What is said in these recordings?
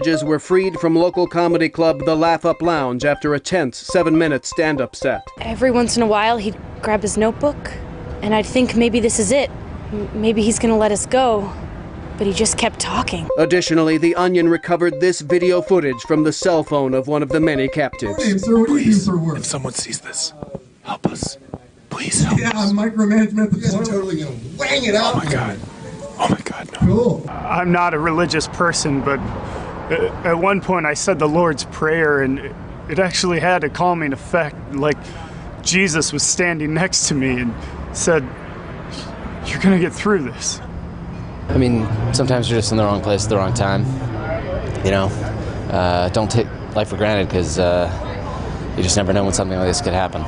Judges were freed from local comedy club The Laugh Up Lounge after a tense 7-minute stand-up set. Every once in a while, he'd grab his notebook, and I'd think maybe this is it. Maybe he's gonna let us go. But he just kept talking. Additionally, The Onion recovered this video footage from the cell phone of one of the many captives. Hey, sir, what do you do for work? If someone sees this, help us. Please help us. Yeah, micromanagement. You guys are totally gonna wang it out. Oh my God. Oh my God, no. Cool. I'm not a religious person, but at one point I said the Lord's Prayer, and it actually had a calming effect. Like Jesus was standing next to me and said, "You're gonna get through this." I mean, sometimes you're just in the wrong place at the wrong time. You know, don't take life for granted, because you just never know when something like this could happen.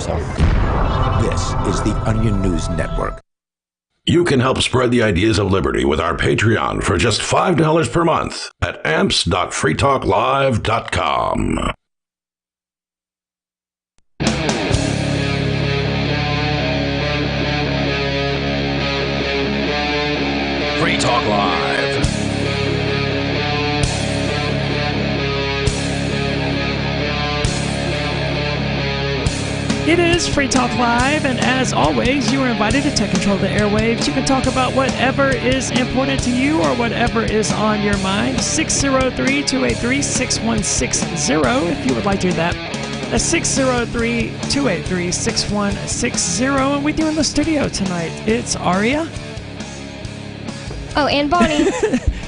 So, this is the Onion News Network. You can help spread the ideas of liberty with our Patreon for just $5 per month at amps.freetalklive.com. Free Talk Live. It is Free Talk Live, and as always, you are invited to take control of the airwaves. You can talk about whatever is important to you or whatever is on your mind. 603-283-6160 if you would like to do that. That's 603-283-6160. And with you in the studio tonight, it's Aria. Oh, and Bonnie.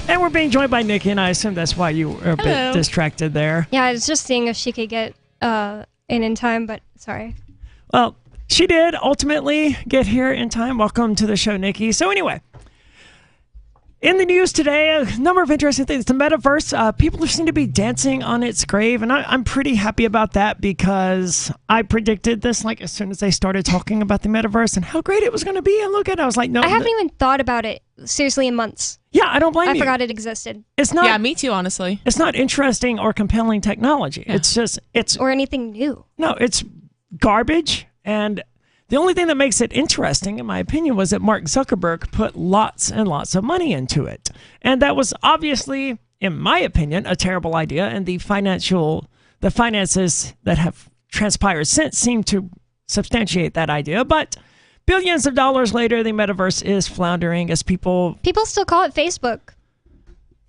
And we're being joined by Nikki, and I assume that's why you were a bit distracted there. Yeah, I was just seeing if she could get in time, but sorry. Well, she did ultimately get here in time. Welcome to the show, Nikki. So anyway, in the news today, a number of interesting things. The Metaverse, people seem to be dancing on its grave, and I'm pretty happy about that, because I predicted this like as soon as they started talking about the Metaverse and how great it was going to be. And look at it, I was like, no. I haven't even thought about it seriously in months. Yeah, I don't blame you. I forgot it existed. It's not. Yeah, me too, honestly. It's not interesting or compelling technology. Yeah. It's or anything new. No, it's garbage. And the only thing that makes it interesting, in my opinion, was that Mark Zuckerberg put lots and lots of money into it. And that was obviously, in my opinion, a terrible idea. And the finances that have transpired since seem to substantiate that idea. But billions of dollars later, the Metaverse is floundering as people still call it Facebook.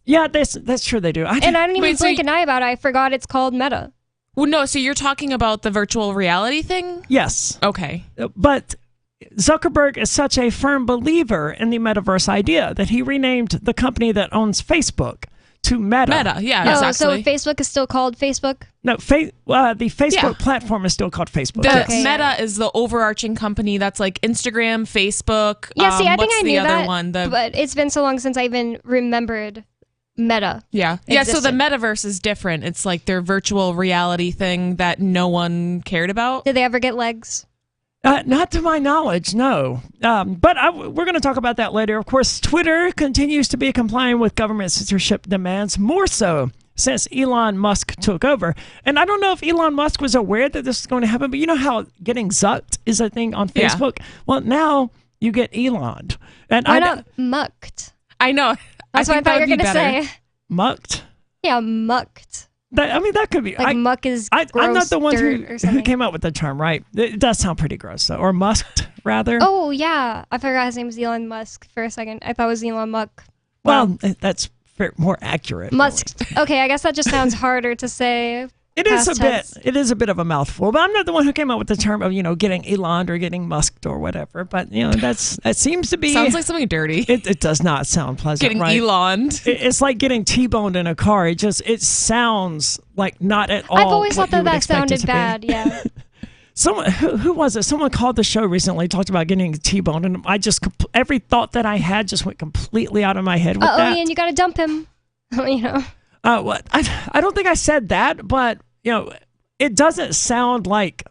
Yeah, that's true, they do. And I didn't even blink an eye about it. I forgot it's called Meta. Well, no, so you're talking about the virtual reality thing? Yes. Okay. But Zuckerberg is such a firm believer in the Metaverse idea that he renamed the company that owns Facebook to Meta. Meta, yeah, exactly. So Facebook is still called Facebook? No, the Facebook platform is still called Facebook. Meta is the overarching company that's like Instagram, Facebook. Yeah, see, I think I knew the other that, one? But it's been so long since I even remembered Meta. Yeah. Yeah, so the Metaverse is different. It's like their virtual reality thing that no one cared about. Did they ever get legs? Not to my knowledge, no. But we're going to talk about that later. Of course, Twitter continues to be complying with government censorship demands, more so since Elon Musk took over. And I don't know if Elon Musk was aware that this was going to happen, but you know how getting zucked is a thing on Facebook? Yeah. Well, now you get Elon'd. And why not mucked? I know. That's what I thought you were going to say. Mucked? Yeah, mucked. That could be. Like muck is gross. I'm not the one who who came up with the term, right? It does sound pretty gross, though. Or musked, rather. Oh, yeah. I forgot his name was Elon Musk for a second. I thought it was Elon Musk. Wow. Well, that's more accurate. Musked. Okay, I guess that just sounds harder to say. It is a bit. It is a bit of a mouthful, but I'm not the one who came up with the term of getting Elon or getting musked or whatever. But that seems to be sounds like something dirty. It does not sound pleasant. Getting right? Eloned. It's like getting T-boned in a car. It sounds like not at all. I've always thought that sounded bad. Yeah. Someone who was it? Someone called the show recently, talked about getting T-boned, and I just every thought that I had just went completely out of my head with that. And you got to dump him. What? I don't think I said that, but it doesn't sound like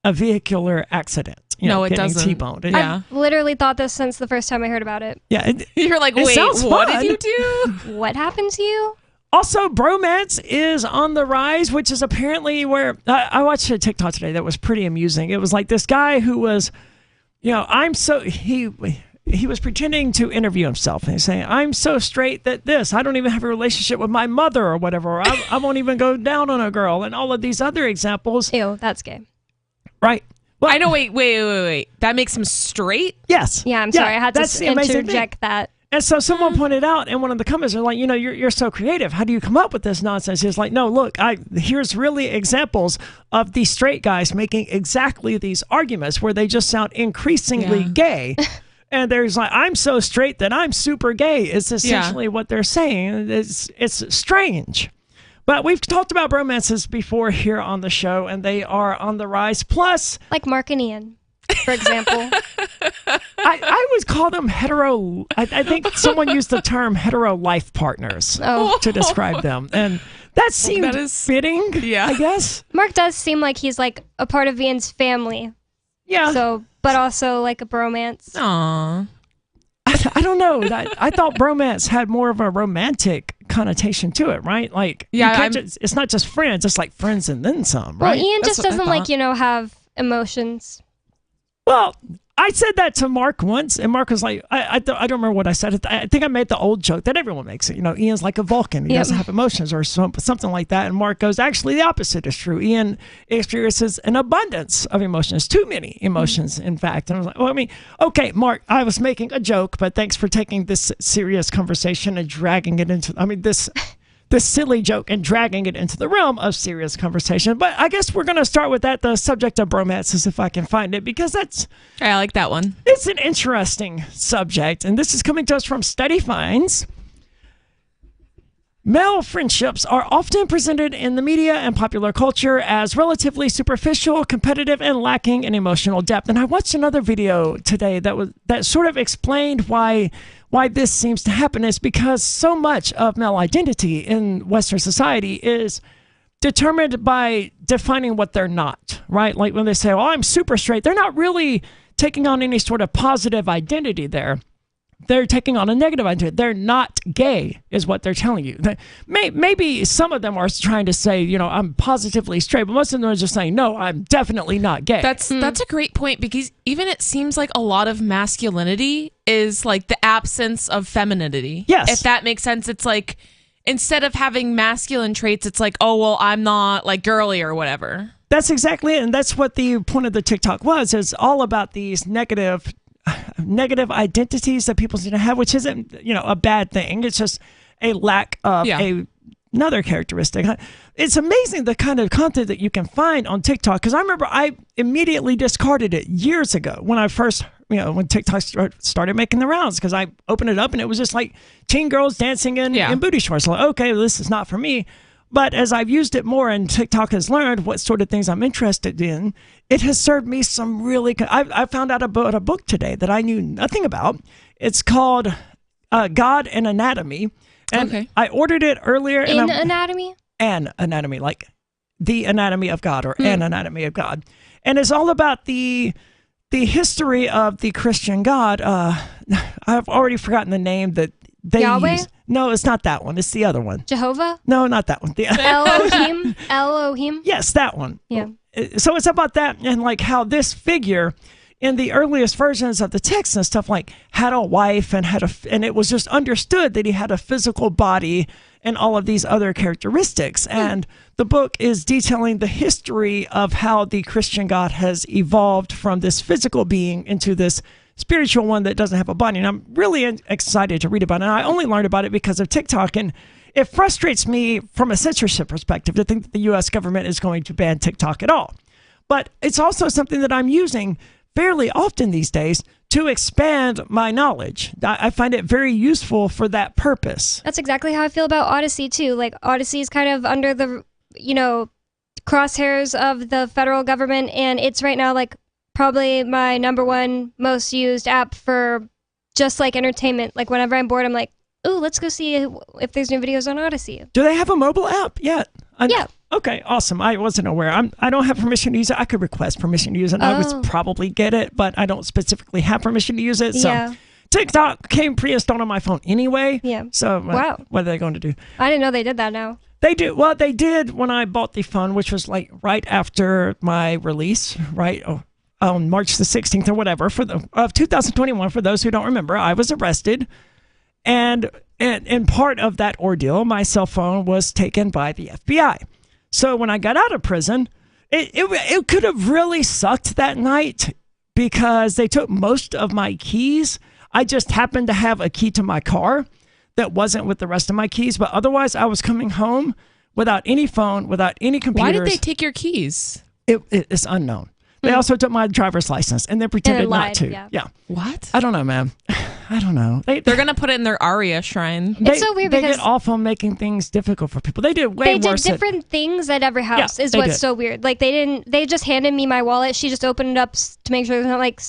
a vehicular accident. No, it doesn't. T-boned. Yeah. I've literally thought this since the first time I heard about it. Yeah, you're like, wait, what did you do? What happened to you? Also, bromance is on the rise, which is apparently where I watched a TikTok today that was pretty amusing. It was like this guy who was, he he was pretending to interview himself, and he's saying, "I'm so straight that I don't even have a relationship with my mother or whatever. Or I won't even go down on a girl," and all of these other examples. Ew, that's gay. Right. Well, I know. Wait. That makes him straight? Yes. Yeah, I'm sorry. I had to interject that. And so someone pointed out in one of the comments, they're like, you're so creative. How do you come up with this nonsense? He's like, no, look, here's really examples of these straight guys making exactly these arguments where they just sound increasingly gay. And there's like, I'm so straight that I'm super gay. It's essentially what they're saying. It's strange. But we've talked about bromances before here on the show, and they are on the rise. Plus, like Mark and Ian, for example. I would call them hetero. I think someone used the term hetero life partners to describe them. And that seemed fitting, I guess. Mark does seem like he's like a part of Ian's family. Yeah. So, but also like a bromance. Aww. I don't know. I thought bromance had more of a romantic connotation to it, right? Like, it's not just friends. It's like friends and then some, right? Well, Ian just doesn't like, have emotions. Well, I said that to Mark once, and Mark was like, I don't remember what I said. I think I made the old joke that everyone makes. Ian's like a Vulcan. He doesn't have emotions or something like that. And Mark goes, actually, the opposite is true. Ian experiences an abundance of emotions, too many emotions, in fact. And I was like, well, okay, Mark, I was making a joke, but thanks for taking this serious conversation and dragging it into, this silly joke and dragging it into the realm of serious conversation. But I guess we're going to start with the subject of bromances, if I can find it, because I like that one. It's an interesting subject, and this is coming to us from Study Finds. Male friendships are often presented in the media and popular culture as relatively superficial, competitive, and lacking in emotional depth. And I watched another video today that sort of explained why this seems to happen. Is because so much of male identity in Western society is determined by defining what they're not, right? Like when they say, I'm super straight, they're not really taking on any sort of positive identity there. They're taking on a negative identity. They're not gay, is what they're telling you. Maybe some of them are trying to say, I'm positively straight, but most of them are just saying, no, I'm definitely not gay. That's a great point, because even it seems like a lot of masculinity is like the absence of femininity. Yes. If that makes sense, it's like instead of having masculine traits, it's like, oh, well, I'm not like girly or whatever. That's exactly it. And that's what the point of the TikTok was. It's all about these negative identities that people seem to have, which isn't, a bad thing. It's just a lack of another characteristic. It's amazing the kind of content that you can find on TikTok, because I remember I immediately discarded it years ago when I first, when TikTok started making the rounds, because I opened it up and it was just like teen girls dancing in booty shorts. Like, okay, well, this is not for me. But as I've used it more and TikTok has learned what sort of things I'm interested in, it has served me some really... I found out about a book today that I knew nothing about. It's called God and Anatomy. And I ordered it earlier. Anatomy? An Anatomy, like the anatomy of God, or an anatomy of God. And it's all about the history of the Christian God. I've already forgotten the name that they Yahweh? use. No, it's not that one. It's the other one. Jehovah? No, not that one. Elohim? Elohim? Yes, that one. Yeah. So it's about that, and like how this figure in the earliest versions of the text and stuff like had a wife and and it was just understood that he had a physical body and all of these other characteristics. And the book is detailing the history of how the Christian God has evolved from this physical being into this spiritual one that doesn't have a body. And I'm really excited to read about it. And I only learned about it because of TikTok. And it frustrates me from a censorship perspective to think that the U.S. government is going to ban TikTok at all. But it's also something that I'm using fairly often these days to expand my knowledge. I find it very useful for that purpose. That's exactly how I feel about Odyssey too. Like Odyssey is kind of under the, crosshairs of the federal government, and it's right now like probably my #1 most used app for just like entertainment. Like whenever I'm bored, I'm like, ooh, let's go see if there's new videos on Odyssey. Do they have a mobile app yet? Yeah. Okay, awesome. I wasn't aware. I don't have permission to use it. I could request permission to use it. I would probably get it, but I don't specifically have permission to use it. So TikTok came pre-installed on my phone anyway. Yeah. So what are they going to do? I didn't know they did that now. They do. Well, they did when I bought the phone, which was like right after my release, right? Oh, on March the 16th or whatever of 2021. For those who don't remember, I was arrested, and part of that ordeal, my cell phone was taken by the FBI. So when I got out of prison, it could have really sucked that night because they took most of my keys. I just happened to have a key to my car that wasn't with the rest of my keys, but otherwise I was coming home without any phone, without any computers. Why did they take your keys? It's unknown. They also took my driver's license and they pretended not to. Yeah. What? I don't know, man. I don't know. They're going to put it in their Aria shrine. It's so weird they because get off on making things difficult for people. They did way they worse. did different things at every house is what's so weird. Like they just handed me my wallet. She just opened it up to make sure there's not like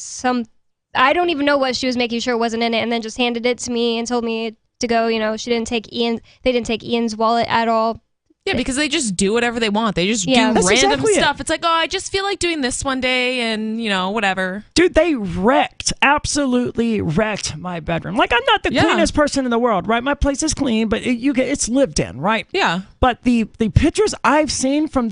I don't even know what she was making sure wasn't in it, and then just handed it to me and told me to go. They didn't take Ian's wallet at all. Yeah, because they just do whatever they want. They just do That's random exactly stuff. It's like, oh, I just feel like doing this one day and, whatever. Dude, they absolutely wrecked my bedroom. Like, I'm not the cleanest person in the world, right? My place is clean, but it's lived in, right? Yeah. But the pictures I've seen from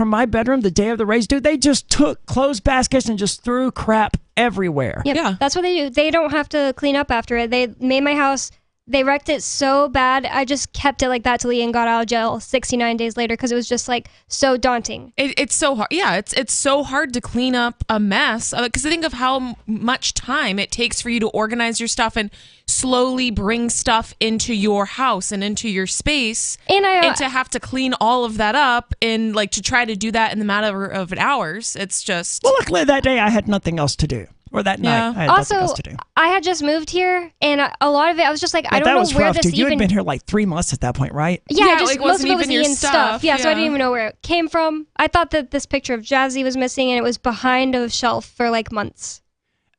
my bedroom the day of the race, dude, they just took clothes baskets and just threw crap everywhere. Yep. Yeah. That's what they do. They don't have to clean up after it. They made my house... They wrecked it so bad. I just kept it like that till Ian got out of jail 69 days later because it was just like so daunting. It's so hard. Yeah, it's so hard to clean up a mess because I think of how much time it takes for you to organize your stuff and slowly bring stuff into your house and into your space, and to have to clean all of that up and like to try to do that in the matter of hours. It's just luckily that day I had nothing else to do. Or that night, I had nothing else to do. I had just moved here, and a lot of it, I was just like, I don't know where this even... You had been here like 3 months at that point, right? Yeah, just most of it was Ian's stuff. Yeah, so I didn't even know where it came from. I thought that this picture of Jazzy was missing, and it was behind a shelf for like months.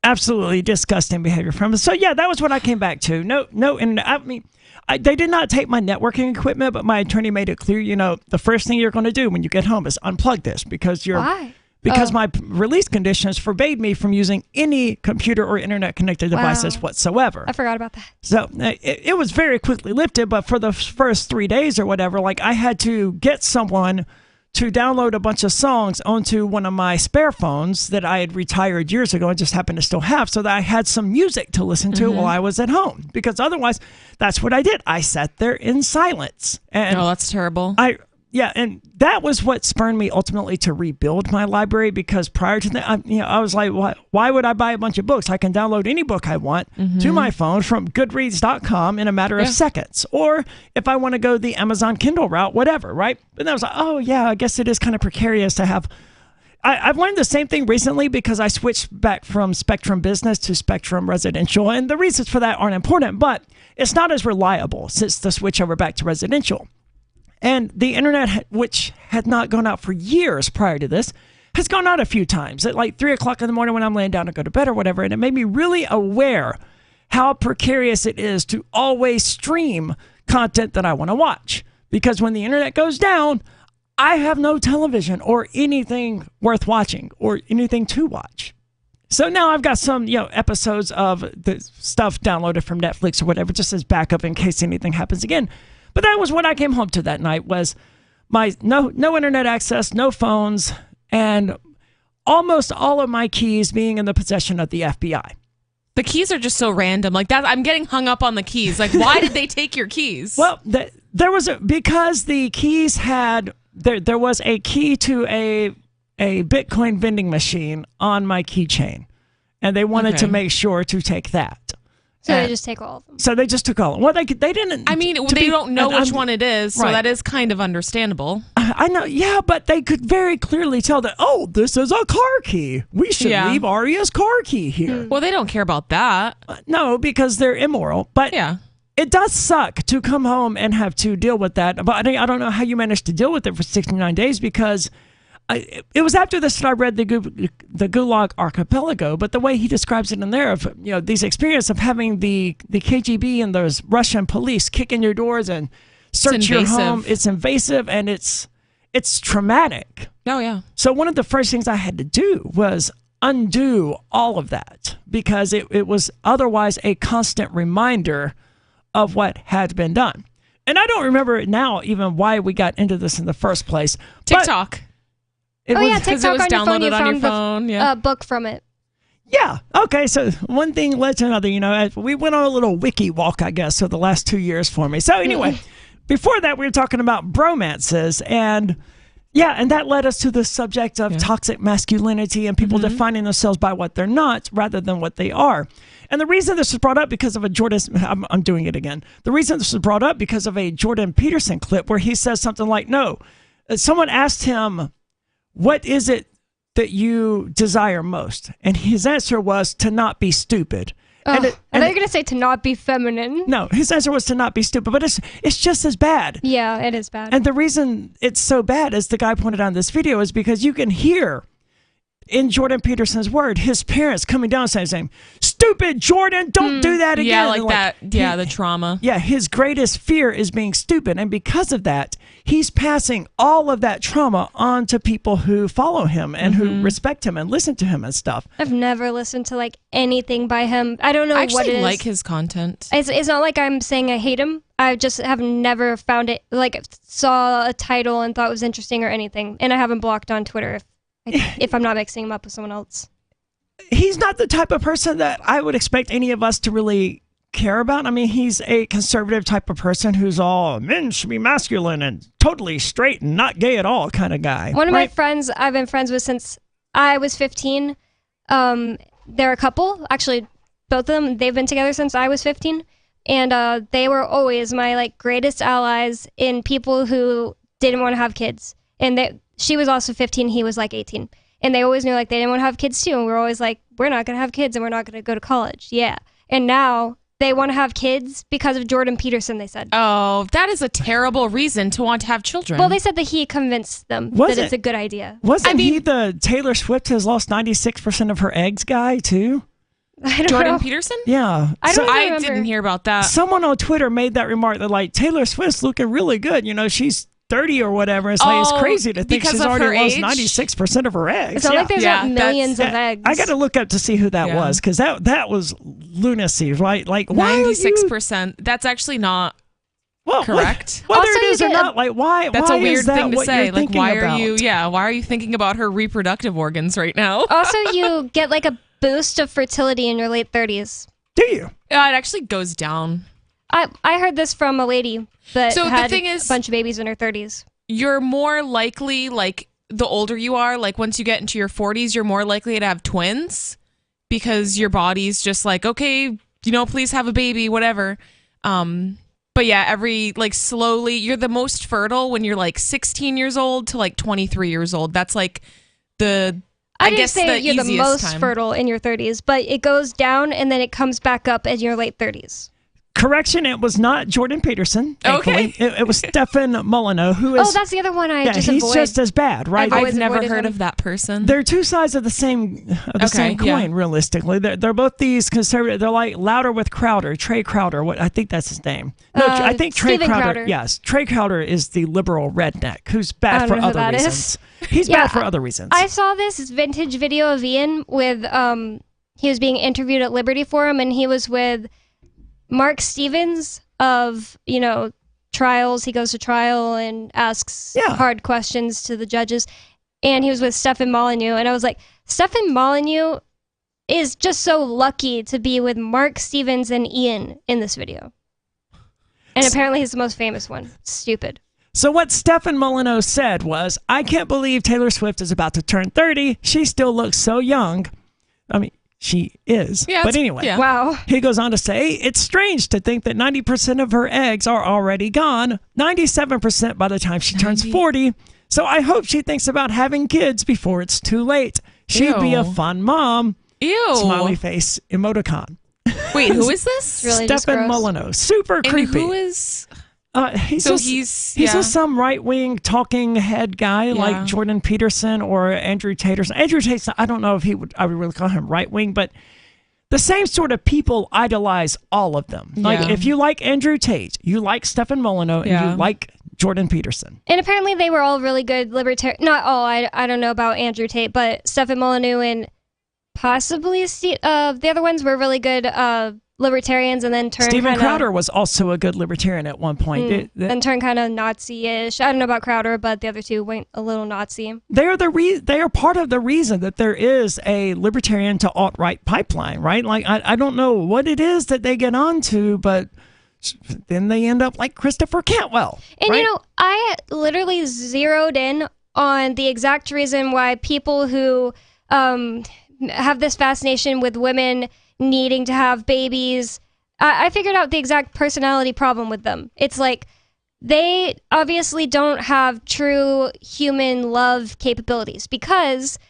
Absolutely disgusting behavior from us. So yeah, that was what I came back to. No, and I mean... they did not take my networking equipment, but my attorney made it clear, the first thing you're going to do when you get home is unplug this because you're... Why? Because my release conditions forbade me from using any computer or internet connected devices whatsoever. I forgot about that. So it was very quickly lifted, but for the first 3 days or whatever, like I had to get someone to download a bunch of songs onto one of my spare phones that I had retired years ago and just happened to still have, so that I had some music to listen to while I was at home. Because otherwise, that's what I did. I sat there in silence. And that's terrible. Yeah, and that was what spurred me ultimately to rebuild my library, because prior to that, I was like, why would I buy a bunch of books? I can download any book I want to my phone from Goodreads.com in a matter of seconds. Or if I want to go the Amazon Kindle route, whatever, right? But then I was like, oh, yeah, I guess it is kind of precarious to have... I've learned the same thing recently because I switched back from Spectrum Business to Spectrum Residential, and the reasons for that aren't important, but it's not as reliable since the switch over back to residential. And the internet, which had not gone out for years prior to this, has gone out a few times at like 3 o'clock in the morning when I'm laying down to go to bed or whatever. And it made me really aware how precarious it is to always stream content that I want to watch. Because when the internet goes down, I have no television or anything worth watching or anything to watch. So now I've got some, episodes of the stuff downloaded from Netflix or whatever, just as backup in case anything happens again. But that was what I came home to that night, was my no internet access, no phones, and almost all of my keys being in the possession of the FBI. The keys are just so random. Like that, I'm getting hung up on the keys. Like, why did they take your keys? Well, because the keys had there was a key to a Bitcoin vending machine on my keychain, and they wanted to make sure to take that. So they just take all of them. So they just took all of them. Well, they didn't. I mean, they don't know which one it is, so that is kind of understandable. I know, yeah, but they could very clearly tell that, oh, this is a car key. We should leave Aria's car key here. Well, they don't care about that. No, because they're immoral. But it does suck to come home and have to deal with that. But I don't know how you managed to deal with it for 69 days because... it was after this that I read the Gulag Archipelago, but the way he describes it in there of these experiences of having the KGB and those Russian police kick in your doors and search your home, it's invasive and it's traumatic. Oh yeah. So one of the first things I had to do was undo all of that because it was otherwise a constant reminder of what had been done. And I don't remember now even why we got into this in the first place. TikTok. TikTok it was on your phone. downloaded You on your found phone. the book from it. Yeah. Okay. So one thing led to another. We went on a little wiki walk, I guess, for the last 2 years for me. So anyway, before that, we were talking about bromances, and that led us to the subject of toxic masculinity and people defining themselves by what they're not rather than what they are. And the reason this was brought up because of I'm doing it again. The reason this was brought up because of a Jordan Peterson clip where he says something like, "No." Someone asked him, "What is it that you desire most?" And his answer was to not be stupid. I thought you were going to say to not be feminine. No, his answer was to not be stupid, but it's just as bad. Yeah, it is bad. And the reason it's so bad, as the guy pointed out in this video, is because you can hear in Jordan Peterson's word, his parents coming down saying, "Stupid Jordan, don't do that again." Yeah, like that. Yeah, the trauma. Yeah, his greatest fear is being stupid. And because of that, he's passing all of that trauma on to people who follow him and who respect him and listen to him and stuff. I've never listened to like anything by him. I don't know what it is. I like his content. It's not like I'm saying I hate him. I just have never found it, like saw a title and thought it was interesting or anything. And I haven't blocked on Twitter if I'm not mixing him up with someone else. He's not the type of person that I would expect any of us to really care about. I mean, he's a conservative type of person who's all men should be masculine and totally straight and not gay at all kind of guy. One of my friends I've been friends with since I was 15. They're a couple, actually, both of them. They've been together since I was 15, and they were always my like greatest allies in people who didn't want to have kids. And she was also 15, he was like 18. And they always knew like they didn't want to have kids too. And we were always like, we're not going to have kids and we're not going to go to college. Yeah. And now they want to have kids because of Jordan Peterson, they said. Oh, that is a terrible reason to want to have children. Well, they said that he convinced them that it's a good idea. Wasn't he the Taylor Swift has lost 96% of her eggs guy too? Jordan Peterson? Yeah. I didn't hear about that. Someone on Twitter made that remark that like Taylor Swift's looking really good. She's 30 or whatever. It's like it's crazy to think she's already lost 96% of her eggs. It's not like there's like millions of eggs. I got to look up to see who that was, because that was lunacy, right? Like 96%. That's actually not correct. Whether it is or not, like why? That's why a weird is that thing to what say. you're Like, thinking why about? are you? Yeah, why are you thinking about her reproductive organs right now? Also, you get like a boost of fertility in your late 30s. Do you? Yeah, it actually goes down. I heard this from a lady that had the thing is, a bunch of babies in her 30s. You're more likely, like, the older you are, like, once you get into your 40s, you're more likely to have twins because your body's just like, okay, please have a baby, whatever. But yeah, slowly, you're the most fertile when you're, like, 16 years old to, like, 23 years old. That's, like, I guess say you're the most time. fertile in your 30s, but it goes down and then it comes back up in your late 30s. Correction, it was not Jordan Peterson, thankfully. Okay. It was Stefan Molyneux, who is... Oh, that's the other one I just he's avoid. just as bad, right? I've never heard of that person. They're two sides of the same coin, realistically. They're both these conservative... They're like Louder with Crowder, Trey Crowder. I think that's his name. No, I think Trey Crowder. Yes, Trey Crowder is the liberal redneck who's bad for other reasons. He's bad for other reasons. I saw this vintage video of Ian with... he was being interviewed at Liberty Forum, and he was with... Mark Stevens of, trials. He goes to trial and asks hard questions to the judges. And he was with Stefan Molyneux. And I was like, Stefan Molyneux is just so lucky to be with Mark Stevens and Ian in this video. And apparently he's the most famous one. Stupid. So what Stefan Molyneux said was, I can't believe Taylor Swift is about to turn 30. She still looks so young. I mean, she is. Yeah, but anyway, wow. He goes on to say, it's strange to think that 90% of her eggs are already gone, 97% by the time she turns 40. So I hope she thinks about having kids before it's too late. She'd be a fun mom. Ew. Smiley face emoticon. Wait, who is this? Really Stefan Molyneux. Super creepy. Who is... He's just some right-wing talking head guy like Jordan Peterson or Andrew Tate. Andrew Tate, I don't know if I would really call him right-wing, but the same sort of people idolize all of them. Like if you like Andrew Tate, you like Stefan Molyneux, and you like Jordan Peterson. And apparently they were all really good libertarian. Not all. I don't know about Andrew Tate, but Stefan Molyneux and possibly the other ones were really good libertarians and then turn Steven kinda, Crowder was also a good libertarian at one point. then turn kind of Nazi-ish. I don't know about Crowder, but the other two went a little Nazi. They are part of the reason that there is a libertarian to alt-right pipeline, right? Like, I don't know what it is that they get onto, but then they end up like Christopher Cantwell. And right? I literally zeroed in on the exact reason why people who have this fascination with women needing to have babies, I figured out the exact personality problem with them. It's like they obviously don't have true human love capabilities because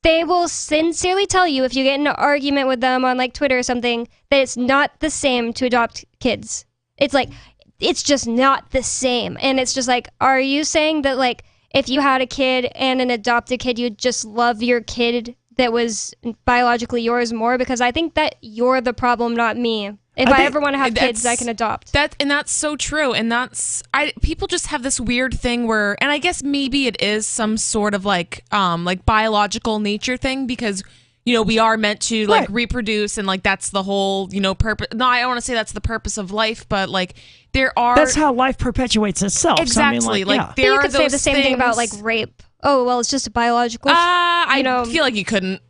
they will sincerely tell you if you get in an argument with them on like Twitter or something that it's not the same to adopt kids. It's like, it's just not the same. And it's just like, are you saying that like if you had a kid and an adopted kid, you'd just love your kid that was biologically yours more? Because I think that you're the problem, not me. If I ever want to have kids, I can adopt. That's so true. And people just have this weird thing where, and I guess maybe it is some sort of like biological nature thing because, we are meant to like reproduce and like that's the whole, purpose. No, I don't want to say that's the purpose of life, but like that's how life perpetuates itself. Exactly. So, I mean, like there you are could say the same thing about like rape. Oh, well, it's just a biological. I feel like you couldn't.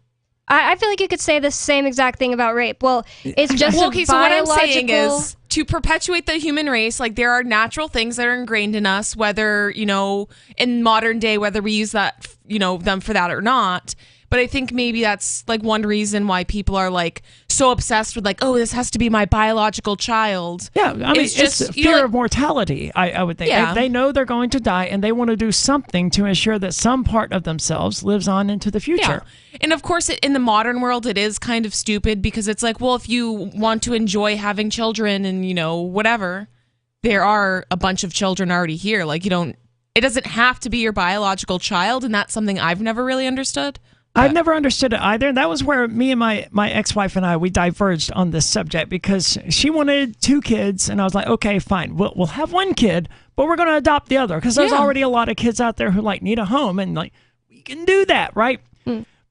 I feel like you could say the same exact thing about rape. Well, it's just okay, so what I'm saying is to perpetuate the human race, like there are natural things that are ingrained in us, whether, in modern day, whether we use that, them for that or not. But I think maybe that's like one reason why people are like so obsessed with like, oh, this has to be my biological child. Yeah, I mean, it's fear of mortality, I would think. Yeah. They know they're going to die and they want to do something to ensure that some part of themselves lives on into the future. Yeah. And of course, in the modern world, it is kind of stupid because it's like, well, if you want to enjoy having children and, whatever, there are a bunch of children already here. Like it doesn't have to be your biological child. And that's something I've never really understood. I've never understood it either. And that was where me and my ex-wife and we diverged on this subject because she wanted 2 kids. And I was like, okay, fine. We'll have 1 kid, but we're going to adopt the other because there's already a lot of kids out there who like need a home. And like, we can do that, right?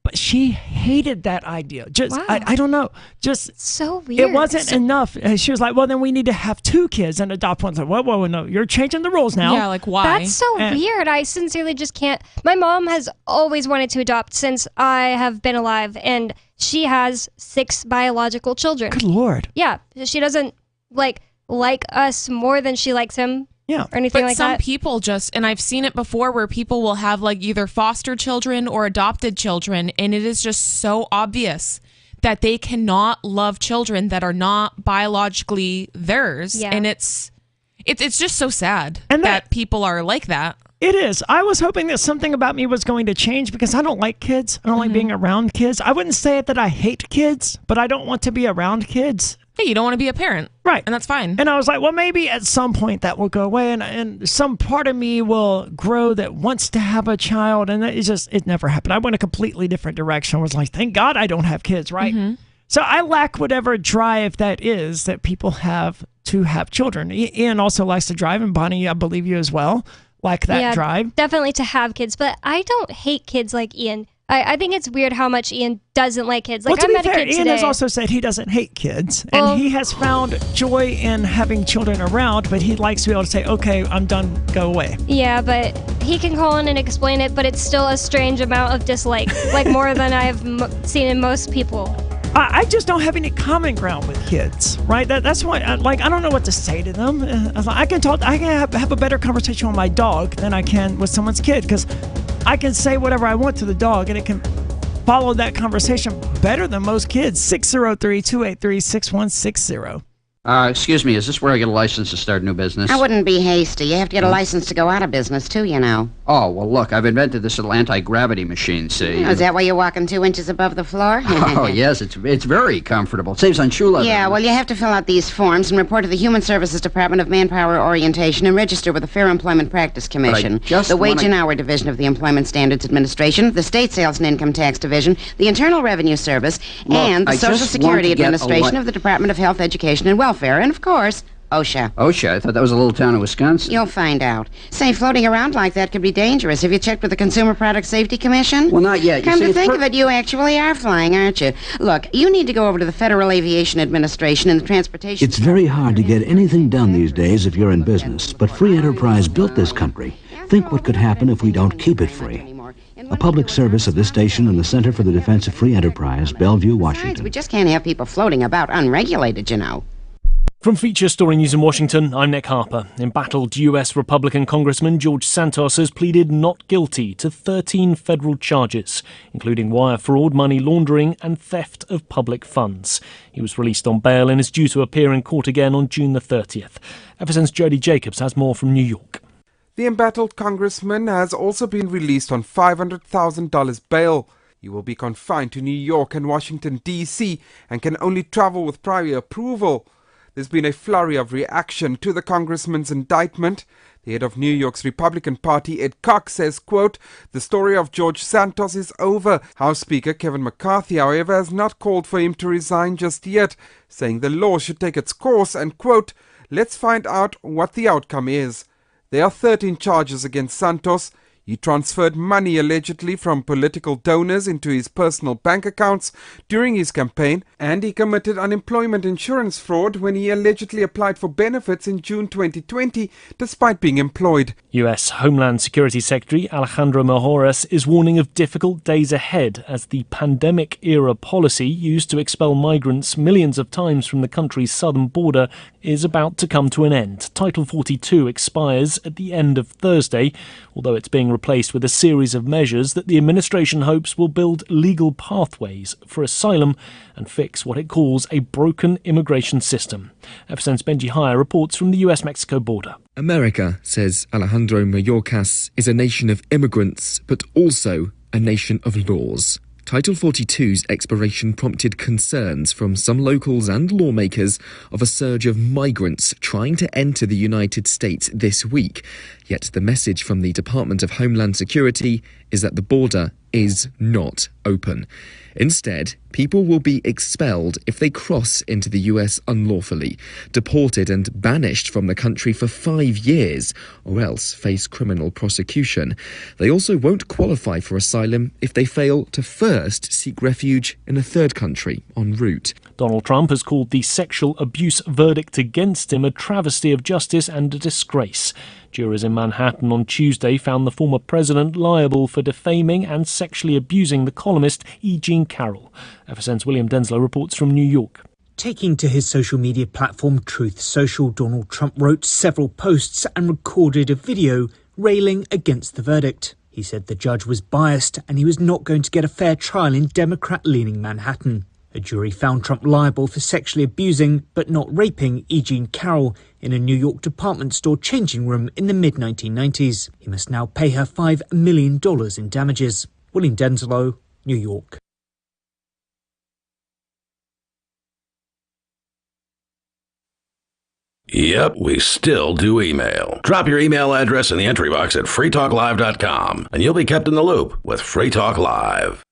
But she hated that idea. Just wow. I don't know. Just so weird. It wasn't enough. She was like, well, then we need to have 2 kids and adopt one. So, whoa, no, you're changing the rules now. Yeah, like why? That's so weird. I sincerely just can't. My mom has always wanted to adopt since I have been alive, and she has 6 biological children. Good Lord. Yeah, she doesn't like us more than she likes him. Yeah. Or anything like that. But some people and I've seen it before where people will have like either foster children or adopted children, and it is just so obvious that they cannot love children that are not biologically theirs. Yeah. And it's just so sad and that people are like that. It is. I was hoping that something about me was going to change because I don't like kids. I don't like being around kids. I wouldn't say that I hate kids, but I don't want to be around kids. Hey, you don't want to be a parent. Right. And that's fine. And I was like, well, maybe at some point that will go away and some part of me will grow that wants to have a child. And it never happened. I went a completely different direction. I was like, thank God I don't have kids, right? So I lack whatever drive that is that people have to have children. Ian also likes to drive, and Bonnie, I believe you as well, like that drive. Definitely to have kids, but I don't hate kids like Ian. I think it's weird how much Ian doesn't like kids. Like, well, to be fair, a kid Ian today. has also said he doesn't hate kids, and he has found joy in having children around, but he likes to be able to say, okay, I'm done, go away. Yeah, but he can call in and explain it, but it's still a strange amount of dislike, like more than I've seen in most people. I just don't have any common ground with kids, right? That's why, I don't know what to say to them. I can have a better conversation with my dog than I can with someone's kid, because I can say whatever I want to the dog, and it can follow that conversation better than most kids. 603-283-6160. Excuse me, is this where I get a license to start a new business? I wouldn't be hasty. You have to get a license to go out of business, too, you know. Oh, well, look, I've invented this little anti-gravity machine, see? Oh, is that why you're walking 2 inches above the floor? Oh, yes, it's very comfortable. It saves on shoe leather. Yeah, well, you have to fill out these forms and report to the Human Services Department of Manpower Orientation and register with the Fair Employment Practice Commission, the Wage and Hour Division of the Employment Standards Administration, the State Sales and Income Tax Division, the Internal Revenue Service, and the Social Security Administration of the Department of Health, Education, and Welfare, and, of course, OSHA. OSHA? I thought that was a little town in Wisconsin. You'll find out. Say, floating around like that could be dangerous. Have you checked with the Consumer Product Safety Commission? Well, not yet. Come to think of it, you actually are flying, aren't you? Look, you need to go over to the Federal Aviation Administration and the Transportation... It's very hard to get anything done these days if you're in business, but free enterprise built this country. Think what could happen if we don't keep it free. A public service of this station and the Center for the Defense of Free Enterprise, Bellevue, Washington. We just can't have people floating about unregulated, you know. From Feature Story News in Washington, I'm Nick Harper. Embattled US Republican Congressman George Santos has pleaded not guilty to 13 federal charges, including wire fraud, money laundering and theft of public funds. He was released on bail and is due to appear in court again on June the 30th. FSN's Jody Jacobs has more from New York. The embattled congressman has also been released on $500,000 bail. He will be confined to New York and Washington, D.C. and can only travel with prior approval. There's been a flurry of reaction to the congressman's indictment. The head of New York's Republican Party, Ed Cox, says, quote, "The story of George Santos is over." House Speaker Kevin McCarthy, however, has not called for him to resign just yet, saying the law should take its course and, quote, "Let's find out what the outcome is." There are 13 charges against Santos. He transferred money allegedly from political donors into his personal bank accounts during his campaign, and he committed unemployment insurance fraud when he allegedly applied for benefits in June 2020 despite being employed. US Homeland Security Secretary Alejandro Mayorkas is warning of difficult days ahead as the pandemic-era policy used to expel migrants millions of times from the country's southern border is about to come to an end. Title 42 expires at the end of Thursday, although it's being replaced with a series of measures that the administration hopes will build legal pathways for asylum and fix what it calls a broken immigration system. FSN's Benji Hire reports from the US-Mexico border. America, says Alejandro Mayorkas, is a nation of immigrants, but also a nation of laws. Title 42's expiration prompted concerns from some locals and lawmakers of a surge of migrants trying to enter the United States this week. Yet the message from the Department of Homeland Security is that the border is not open. Instead, people will be expelled if they cross into the US unlawfully, deported and banished from the country for 5 years, or else face criminal prosecution. They also won't qualify for asylum if they fail to first seek refuge in a third country en route. Donald Trump has called the sexual abuse verdict against him a travesty of justice and a disgrace. Jurors in Manhattan on Tuesday found the former president liable for defaming and sexually abusing the columnist E. Jean Carroll. FSN's William Denslow reports from New York. Taking to his social media platform Truth Social, Donald Trump wrote several posts and recorded a video railing against the verdict. He said the judge was biased and he was not going to get a fair trial in Democrat-leaning Manhattan. A jury found Trump liable for sexually abusing, but not raping, E. Jean Carroll in a New York department store changing room in the mid-1990s. He must now pay her $5 million in damages. William Denslow, New York. Yep, we still do email. Drop your email address in the entry box at freetalklive.com, and you'll be kept in the loop with Free Talk Live.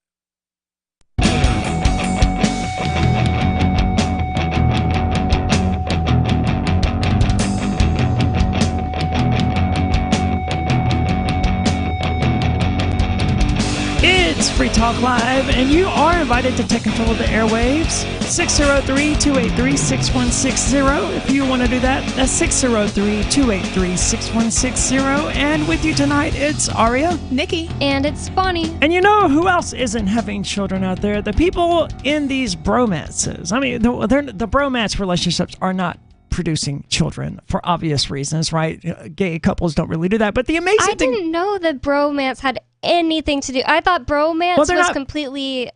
It's Free Talk Live, and you are invited to take control of the airwaves. 603-283-6160. If you want to do that, that's 603-283-6160. And with you tonight, it's Aria, Nikki, and it's Bonnie. And you know who else isn't having children out there? The people in these bromances. I mean, the bromance relationships are not producing children for obvious reasons, right? Gay couples don't really do that. But the amazing thing... I didn't know that bromance had anything to do... I thought bromance was completely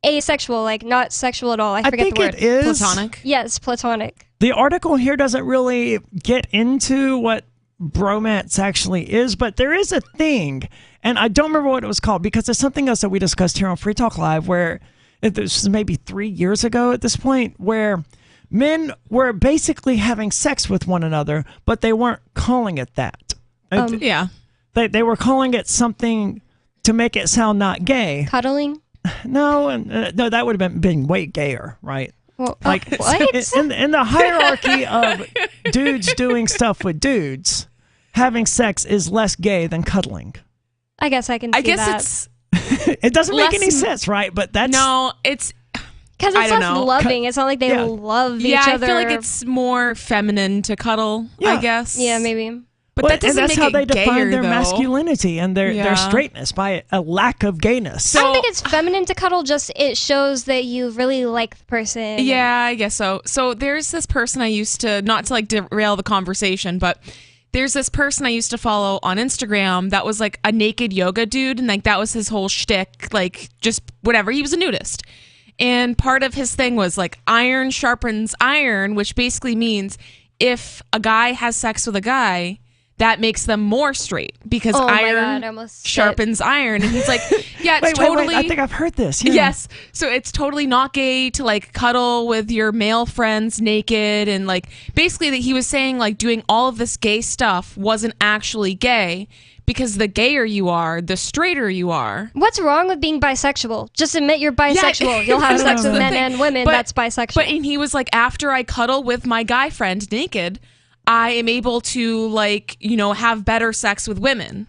asexual, like not sexual at all. I forget the word. It is. Platonic? Yes, platonic. The article here doesn't really get into what bromance actually is, but there is a thing, and I don't remember what it was called because it's something else that we discussed here on Free Talk Live where this was maybe 3 years ago at this point, where men were basically having sex with one another, but they weren't calling it that. Yeah. They were calling it something to make it sound not gay. Cuddling? No, no, that would have been way gayer, right? Like what? in the hierarchy of dudes doing stuff with dudes, having sex is less gay than cuddling. I guess I can see that. It's it doesn't make any sense, right? But that's it's because it's less loving. It's not like they love each other. I feel like it's more feminine to cuddle. I guess. Yeah, maybe. But that doesn't and that's make how it they define gayer, their though. masculinity and their straightness by a lack of gayness. I don't think it's feminine to cuddle. Just it shows that you really like the person. Yeah, I guess so. So there's this person I used to, not to like derail the conversation, but there's this person I used to follow on Instagram that was like a naked yoga dude, and like that was his whole shtick, like just whatever. He was a nudist. And part of his thing was like iron sharpens iron, which basically means if a guy has sex with a guy, that makes them more straight because iron sharpens iron. And he's like, yeah, it's totally. Wait, I think I've heard this. Yeah. Yes. So it's totally not gay to like cuddle with your male friends naked. And like basically that he was saying like doing all of this gay stuff wasn't actually gay because the gayer you are, the straighter you are. What's wrong with being bisexual? Just admit you're bisexual. Yeah. You'll have sex with men and women. That's bisexual. But and he was like, after I cuddle with my guy friend naked, I am able to like, have better sex with women.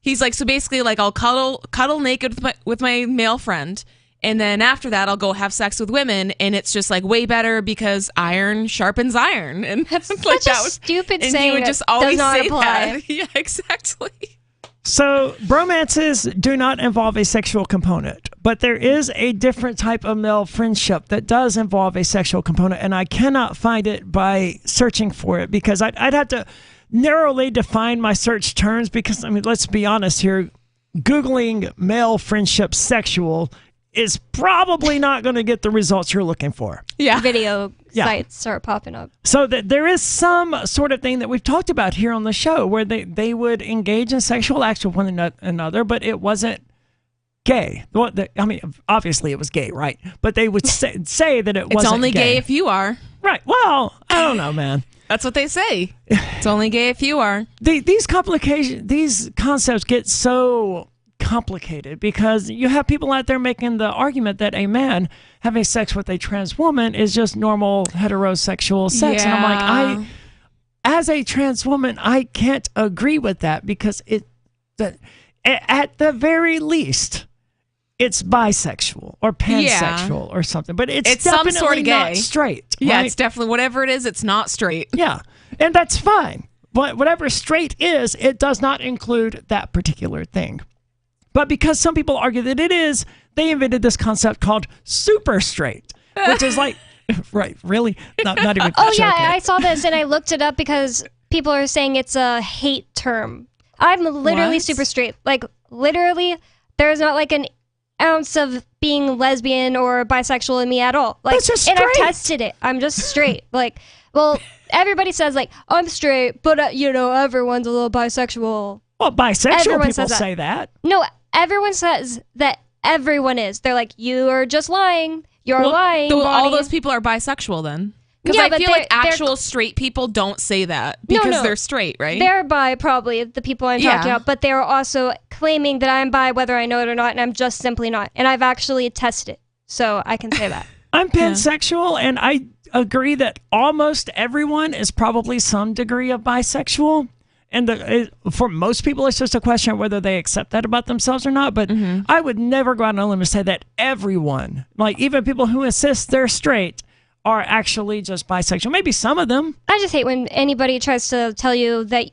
He's like, so basically like I'll cuddle naked with my male friend. And then after that, I'll go have sex with women. And it's just like way better because iron sharpens iron. And that's like such a stupid and saying. He would just always does not say apply. that. Yeah, exactly. So bromances do not involve a sexual component, but there is a different type of male friendship that does involve a sexual component, and I cannot find it by searching for it because I'd have to narrowly define my search terms because, I mean, let's be honest here, Googling male friendship sexual is probably not going to get the results you're looking for. Yeah. Video sites start popping up. So there is some sort of thing that we've talked about here on the show where they would engage in sexual acts with one another, but it wasn't gay. I mean, obviously it was gay, right? But they would say that it wasn't gay. It's only gay if you are. Right. Well, I don't know, man. That's what they say. It's only gay if you are. These concepts get so complicated because you have people out there making the argument that a man having sex with a trans woman is just normal heterosexual sex. And I'm like, as a trans woman, I can't agree with that because at the very least, it's bisexual or pansexual or something, but it's definitely some sort of gay. Not straight. Yeah, right? it's definitely whatever it is. It's not straight. Yeah, and that's fine. But whatever straight is, it does not include that particular thing. But because some people argue that it is, they invented this concept called super straight, which is like, right, really? Not even Oh, yeah, I saw this and I looked it up because people are saying it's a hate term. I'm literally super straight. Like, literally, there's not like an ounce of being lesbian or bisexual in me at all. Like, that's just and straight. I've tested it. I'm just straight. Like, well, everybody says, like, I'm straight, but, everyone's a little bisexual. Well, bisexual Everyone people says say that. No, everyone says that everyone is. They're like, you are just lying. You're lying. All those people are bisexual then. Because Yeah, I but feel like they're- actual straight people don't say that because they're straight, right? They're bi, probably, the people I'm talking about, but they're also claiming that I'm bi whether I know it or not, and I'm just simply not. And I've actually tested it, so I can say that. I'm pansexual, and I agree that almost everyone is probably some degree of bisexual. And for most people, it's just a question of whether they accept that about themselves or not. But I would never go out on a limb and say that everyone, like even people who insist they're straight, are actually just bisexual. Maybe some of them. I just hate when anybody tries to tell you that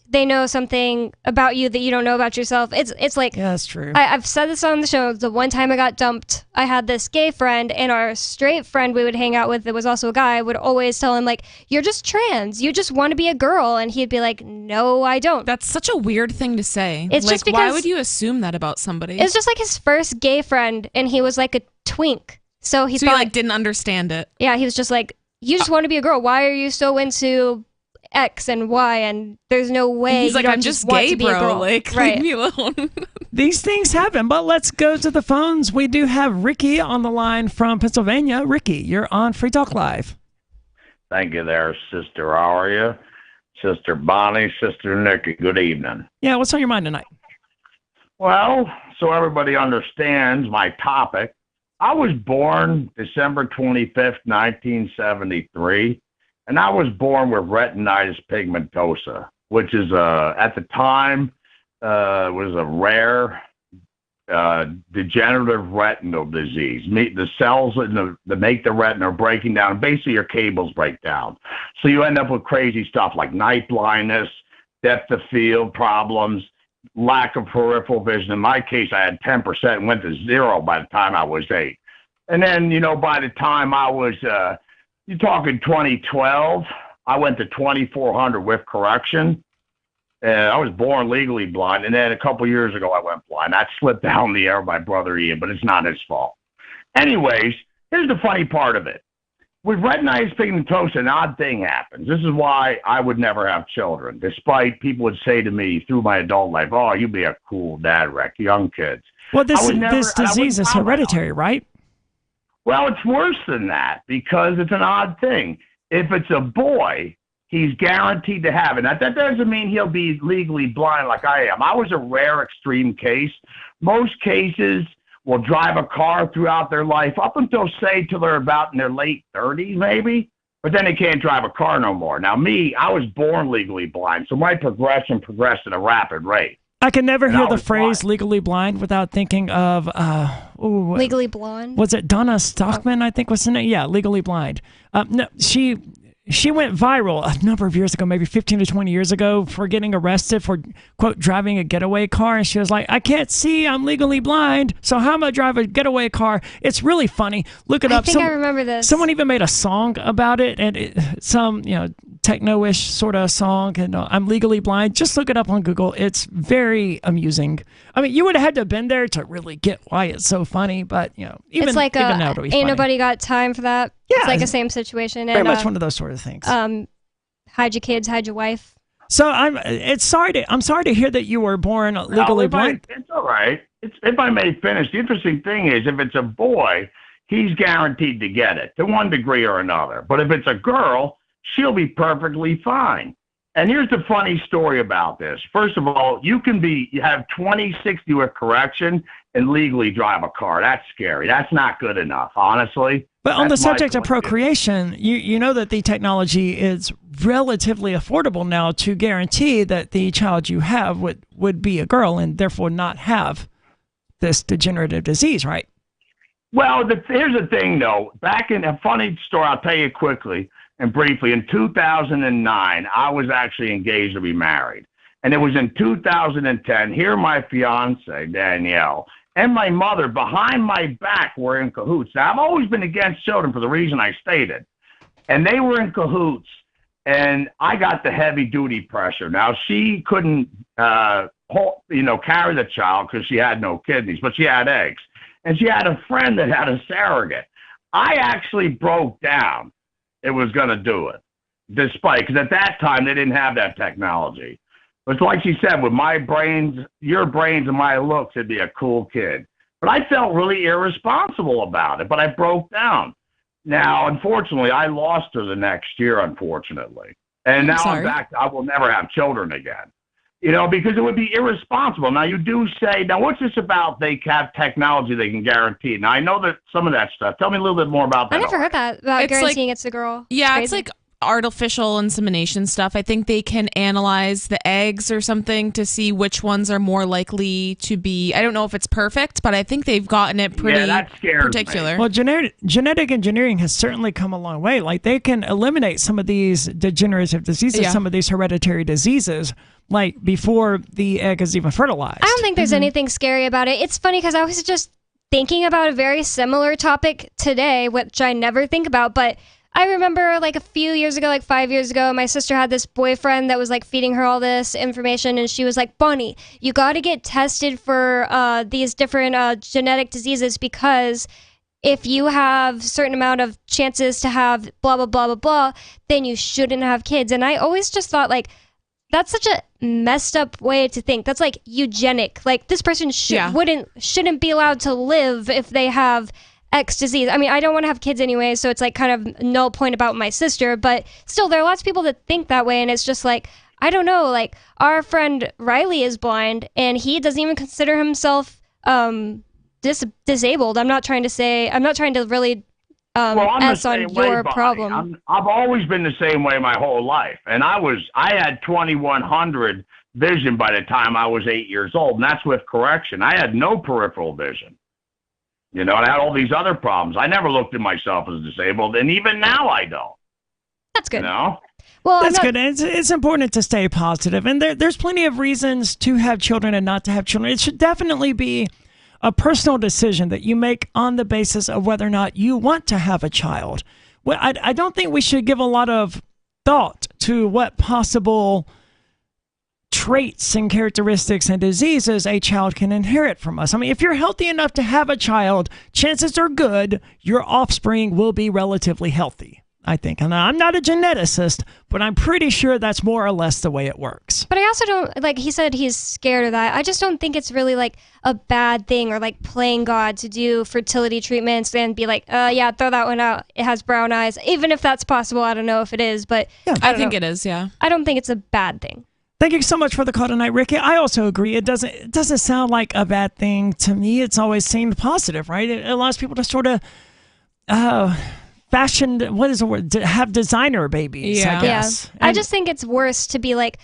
they know something about you that you don't know about yourself. It's like, yeah, that's true. I've said this on the show. The one time I got dumped, I had this gay friend, and our straight friend we would hang out with that was also a guy would always tell him, like, you're just trans. You just want to be a girl. And he'd be like, no, I don't. That's such a weird thing to say. It's like, just because why would you assume that about somebody? It's just like his first gay friend, and he was like a twink. So he like didn't understand it. Yeah, he was just like, you just want to be a girl. Why are you so into X and Y? And there's no way. He's like, I'm just gay, bro. Like, leave me alone. These things happen, but let's go to the phones. We do have Ricky on the line from Pennsylvania. Ricky, you're on Free Talk Live. Thank you there, sister. How are you? Sister Bonnie, Sister Nikki, good evening. Yeah, what's on your mind tonight? Well, so everybody understands my topic, I was born December 25th, 1973, and I was born with retinitis pigmentosa, which is, at the time, was a rare degenerative retinal disease. The cells that make the retina are breaking down, and basically your cables break down. So you end up with crazy stuff like night blindness, depth of field problems, lack of peripheral vision. In my case, I had 10% and went to 0 by the time I was 8. And then, by the time I was, you're talking 2012, I went to 2,400 with correction. I was born legally blind, and then a couple years ago I went blind. That slipped down the air by Brother Ian, but it's not his fault. Anyways, here's the funny part of it. With retinitis pigmentosa, an odd thing happens. This is why I would never have children, despite people would say to me through my adult life, "Oh, you'd be a cool dad, Rick, young kids." Well, this disease is hereditary, right? Well, it's worse than that because it's an odd thing. If it's a boy, he's guaranteed to have it. Now, that doesn't mean he'll be legally blind like I am. I was a rare extreme case. Most cases will drive a car throughout their life up until, say, till they're about in their late 30s maybe, but then they can't drive a car no more. Now, me, I was born legally blind, so my progression progressed at a rapid rate. I can never hear the phrase legally blind without thinking of Legally Blonde. Was it Donna Stockman, I think was her name? Yeah, Legally Blind. No, she went viral a number of years ago, maybe 15 to 20 years ago, for getting arrested for, quote, driving a getaway car. And she was like, "I can't see, I'm legally blind, so how am I drive a getaway car?" It's really funny. Look it up. I think I remember this. Someone even made a song about it, and some, techno-ish sort of song, and I'm legally blind. Just look it up on Google. It's very amusing. I mean, you would have had to have been there to really get why it's so funny, but, even, it's like even now it'll be funny. Ain't nobody got time for that. Yeah. It's like the same situation. Very much one of those sort of things. Hide your kids, hide your wife. So I'm sorry to hear that you were born legally blind. It's all right. If I may finish, the interesting thing is if it's a boy, he's guaranteed to get it to one degree or another. But if it's a girl, she'll be perfectly fine. And here's the funny story about this. First of all, you have 20/60 with correction and legally drive a car. That's scary. That's not good enough, honestly. But on the subject of procreation, you know that the technology is relatively affordable now to guarantee that the child you have would be a girl and therefore not have this degenerative disease, right? Well, here's the thing, though. Back in a funny story, I'll tell you quickly and briefly. In 2009, I was actually engaged to be married. And it was in 2010, here my fiance, Danielle, and my mother behind my back were in cahoots. Now, I've always been against children for the reason I stated. And they were in cahoots, and I got the heavy-duty pressure. Now, she couldn't, carry the child because she had no kidneys, but she had eggs. And she had a friend that had a surrogate. I actually broke down. It was going to do it, because at that time, they didn't have that technology. But like she said, with my brains, your brains, and my looks, it'd be a cool kid. But I felt really irresponsible about it, but I broke down. Now, unfortunately, I lost her the next year, unfortunately. And now I'm back. I will never have children again, because it would be irresponsible. Now, you do say, now, what's this about? They have technology they can guarantee. Now, I know that some of that stuff. Tell me a little bit more about that. I never heard that, about guaranteeing it's a girl. Yeah, it's like artificial insemination stuff. I think they can analyze the eggs or something to see which ones are more likely to be. I don't know if it's perfect, but I think they've gotten it pretty particular. Me. Well, genetic engineering has certainly come a long way. Like, they can eliminate some of these degenerative diseases, some of these hereditary diseases, like before the egg is even fertilized. I don't think there's anything scary about it. It's funny because I was just thinking about a very similar topic today, which I never think about, but I remember like a few years ago, like 5 years ago, my sister had this boyfriend that was like feeding her all this information, and she was like, "Bunny, you got to get tested for these different genetic diseases, because if you have a certain amount of chances to have blah, blah, blah, blah, blah, then you shouldn't have kids." And I always just thought, like, that's such a messed up way to think. That's like eugenic. Like, this person shouldn't be allowed to live if they have X disease. I mean, I don't want to have kids anyway, so it's like kind of null point about my sister, but still, there are lots of people that think that way, and it's just like, I don't know, like, our friend Riley is blind, and he doesn't even consider himself disabled. I'm not trying to really I'm S the on same way, your Bonnie. problem. I've always been the same way my whole life, and I had 2100 vision by the time I was 8 years old, and that's with correction. I had no peripheral vision, and I had all these other problems. I never looked at myself as disabled, and even now I don't. That's good. Well, that's good. It's important to stay positive, and there's plenty of reasons to have children and not to have children. It should definitely be a personal decision that you make on the basis of whether or not you want to have a child. Well, I don't think we should give a lot of thought to what possible traits and characteristics and diseases a child can inherit from us. I mean, if you're healthy enough to have a child, chances are good your offspring will be relatively healthy, I think. And I'm not a geneticist, but I'm pretty sure that's more or less the way it works. But I also don't, like he said, he's scared of that. I just don't think it's really like a bad thing or like playing God to do fertility treatments and be like, yeah, throw that one out. It has brown eyes. Even if that's possible, I don't know if it is, but I think it is, yeah. I don't think it's a bad thing. Thank you so much for the call tonight, Ricky. I also agree. It doesn't sound like a bad thing to me. It's always seemed positive, right? It allows people to sort of fashioned, what is the word? Have designer babies, I guess. Yeah. I just think it's worse to be like,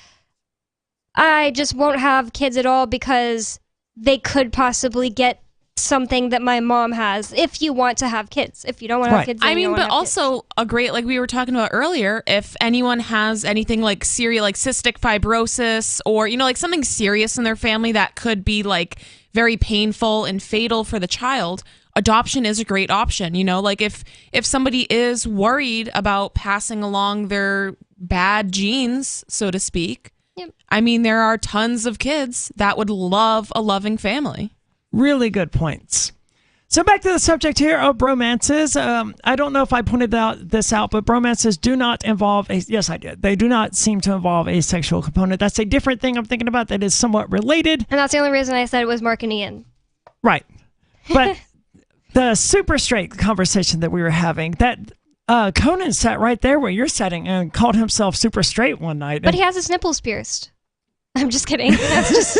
I just won't have kids at all because they could possibly get something that my mom has if you want to have kids. If you don't want to have kids, then I mean, you don't but wanna have kids. also a great, like we were talking about earlier, if anyone has anything like like cystic fibrosis or, like something serious in their family that could be like very painful and fatal for the child, adoption is a great option. Like if somebody is worried about passing along their bad genes, so to speak, I mean, there are tons of kids that would love a loving family. Really good points. So back to the subject here of bromances. I don't know if I pointed this out, but bromances do not involve yes, I did. They do not seem to involve a sexual component. That's a different thing I'm thinking about that is somewhat related. And that's the only reason I said it was Mark and Ian. Right. But the super straight conversation that we were having, that Conan sat right there where you're sitting and called himself super straight one night. But he has his nipples pierced. I'm just kidding. That's just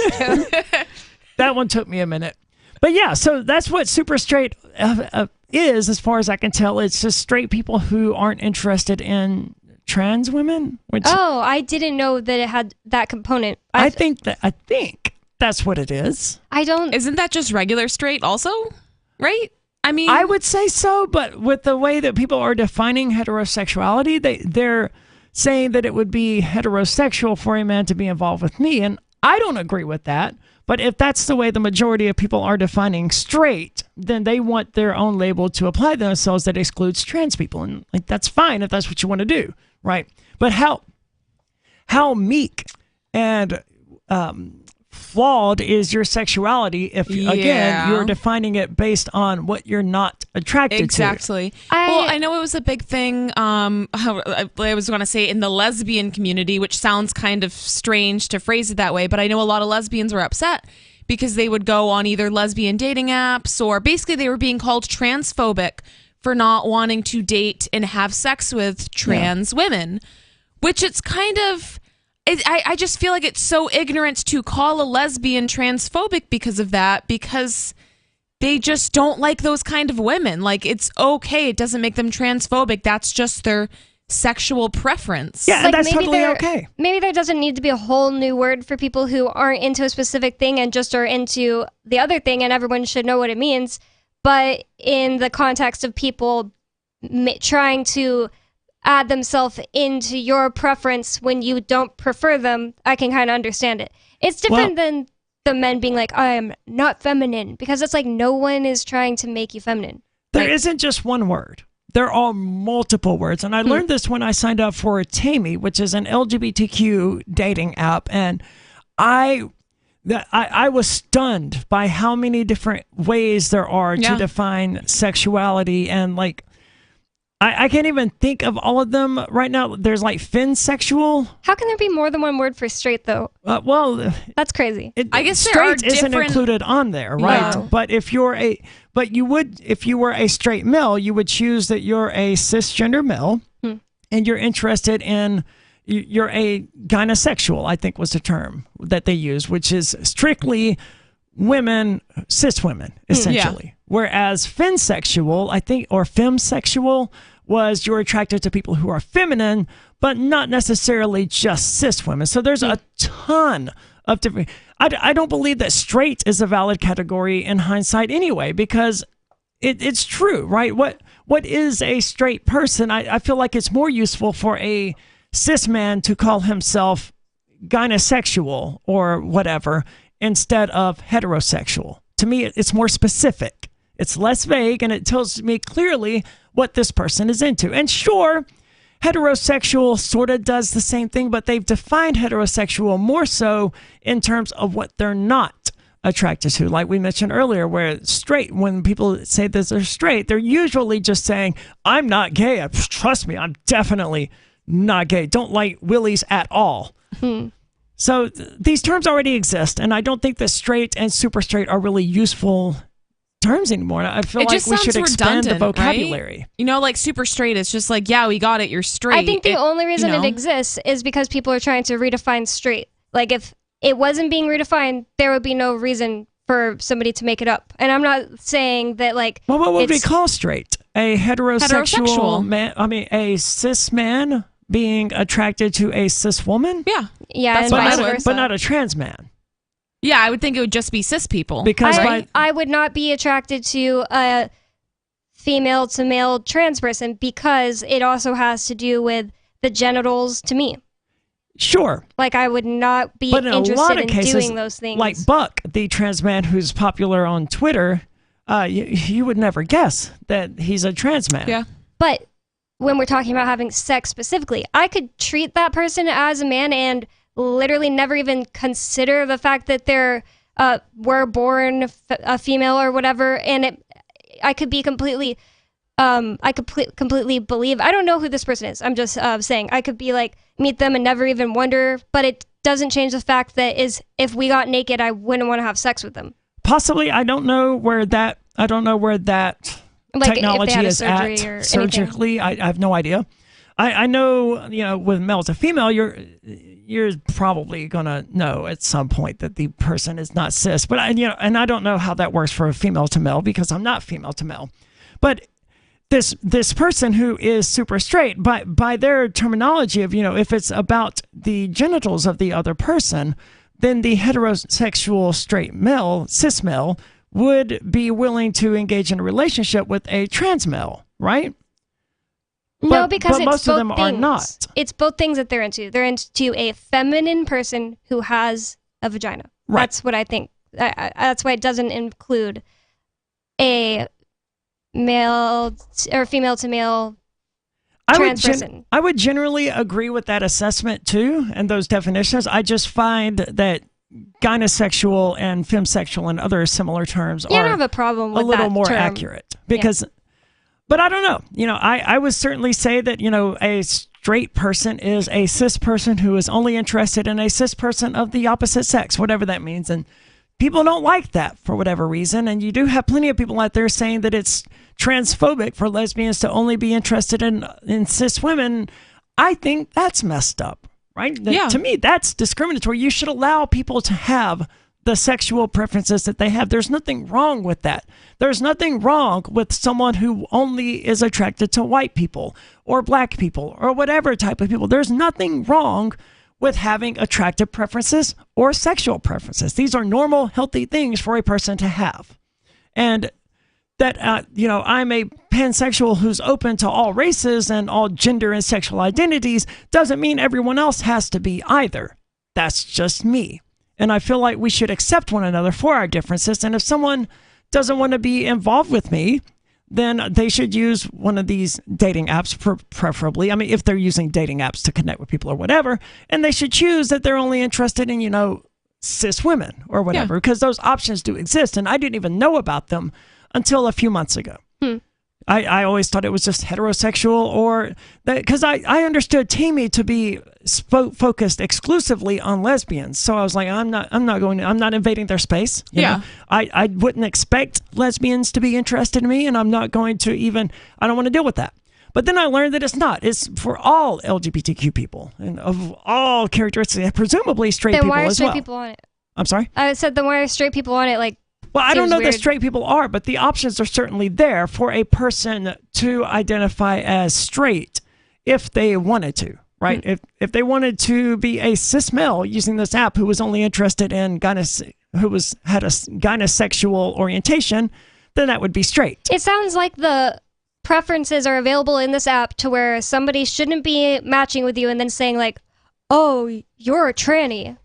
that one took me a minute. But yeah, so that's what super straight is, as far as I can tell. It's just straight people who aren't interested in trans women. I didn't know that it had that component. I think that's what it is. Isn't that just regular straight also? Right? I mean, I would say so, but with the way that people are defining heterosexuality, they're saying that it would be heterosexual for a man to be involved with me, and I don't agree with that. But if that's the way the majority of people are defining straight, then they want their own label to apply to themselves that excludes trans people. And like that's fine if that's what you want to do, right? But how meek and flawed is your sexuality if, again, you're defining it based on what you're not attracted to. Exactly. Well, I know it was a big thing, I was going to say in the lesbian community, which sounds kind of strange to phrase it that way, but I know a lot of lesbians were upset because they would go on either lesbian dating apps or basically they were being called transphobic for not wanting to date and have sex with trans women, which it's kind of... I just feel like it's so ignorant to call a lesbian transphobic because of that, because they just don't like those kind of women. Like, it's okay. It doesn't make them transphobic. That's just their sexual preference. Yeah, like that's totally okay. Maybe there doesn't need to be a whole new word for people who aren't into a specific thing and just are into the other thing, and everyone should know what it means. But in the context of people trying to add themselves into your preference when you don't prefer them, I can kind of understand it. It's different than the men being like, I am not feminine, because it's like no one is trying to make you feminine. There isn't just one word. There are multiple words. And I learned this when I signed up for Tammy, which is an LGBTQ dating app. And I was stunned by how many different ways there are to define sexuality. And like, I can't even think of all of them right now. There's like finsexual. How can there be more than one word for straight, though? That's crazy. I guess straight isn't included on there, right? No. But if you were a straight male, you would choose that you're a cisgender male, and you're interested in, you're a gynosexual, I think was the term that they use, which is strictly women, cis women, essentially. Whereas femsexual, I think, or femsexual was you're attracted to people who are feminine, but not necessarily just cis women. So there's a ton of different. I don't believe that straight is a valid category in hindsight anyway, because it's true, right? What is a straight person? I feel like it's more useful for a cis man to call himself gynosexual or whatever instead of heterosexual. To me, it's more specific. It's less vague, and it tells me clearly what this person is into. And sure, heterosexual sort of does the same thing, but they've defined heterosexual more so in terms of what they're not attracted to. Like we mentioned earlier, where straight, when people say that they're straight, they're usually just saying, I'm not gay. Trust me, I'm definitely not gay. Don't like willies at all. So these terms already exist, and I don't think that straight and super straight are really useful terms anymore. I feel like we should expand the vocabulary. Right? You know, like super straight, it's just like, yeah, we got it, you're straight. I think the only reason it exists is because people are trying to redefine straight. Like, if it wasn't being redefined, there would be no reason for somebody to make it up. And I'm not saying that, like... Well, what would we call straight? A heterosexual man? I mean, a cis man being attracted to a cis woman? Yeah. Yeah, that's and vice versa. But not a trans man. Yeah, I would think it would just be cis people. Because I would not be attracted to a female to male trans person because it also has to do with the genitals to me. Sure. Like, I would not be interested in doing those things. Like Buck, the trans man who's popular on Twitter, you would never guess that he's a trans man. Yeah. But when we're talking about having sex specifically, I could treat that person as a man and literally never even consider the fact that they're were born a female or whatever, and I could be completely completely believe. I don't know who this person is. I'm just saying I could be like meet them and never even wonder, but it doesn't change the fact that if we got naked, I wouldn't want to have sex with them. Possibly, I don't know where that like technology is surgery at or surgically. I have no idea. I know, with male to female, you're probably gonna know at some point that the person is not cis. But and I don't know how that works for a female to male because I'm not female to male. But this person who is super straight, by their terminology of if it's about the genitals of the other person, then the heterosexual straight male, cis male, would be willing to engage in a relationship with a trans male, right? No, because it's most both of them things. are not. It's both things that they're into. They're into a feminine person who has a vagina. Right. That's what I think. That's why it doesn't include a male or female to male trans person. I would generally agree with that assessment too, and those definitions. I just find that gynosexual and femsexual and other similar terms I don't have a problem with a little that more term. accurate because. Yeah. But I don't know. I would certainly say that, a straight person is a cis person who is only interested in a cis person of the opposite sex, whatever that means. And people don't like that for whatever reason. And you do have plenty of people out there saying that it's transphobic for lesbians to only be interested in cis women. I think that's messed up, right? Yeah. To me, that's discriminatory. You should allow people to have the sexual preferences that they have. There's nothing wrong with that. There's nothing wrong with someone who only is attracted to white people or black people or whatever type of people. There's nothing wrong with having attractive preferences or sexual preferences. These are normal, healthy things for a person to have. And that, I'm a pansexual who's open to all races and all gender and sexual identities doesn't mean everyone else has to be either. That's just me. And I feel like we should accept one another for our differences. And if someone doesn't want to be involved with me, then they should use one of these dating apps, preferably. I mean, if they're using dating apps to connect with people or whatever, and they should choose that they're only interested in, cis women or whatever, because those options do exist. And I didn't even know about them until a few months ago. I always thought it was just heterosexual or that, because I understood Tammy to be focused exclusively on lesbians. So I was like, I'm not invading their space. You know? I wouldn't expect lesbians to be interested in me, and I'm not going to I don't want to deal with that. But then I learned that it's not. It's for all LGBTQ people and of all characteristics, presumably straight people as well. Then why are straight people on it? I'm sorry? I said the more straight people on it, like. Well, I don't know weird. that straight people are, but the options are certainly there for a person to identify as straight if they wanted to, right? If they wanted to be a cis male using this app who was only interested in had a gynosexual orientation, then that would be straight. It sounds like the preferences are available in this app to where somebody shouldn't be matching with you and then saying like, "Oh, you're a tranny."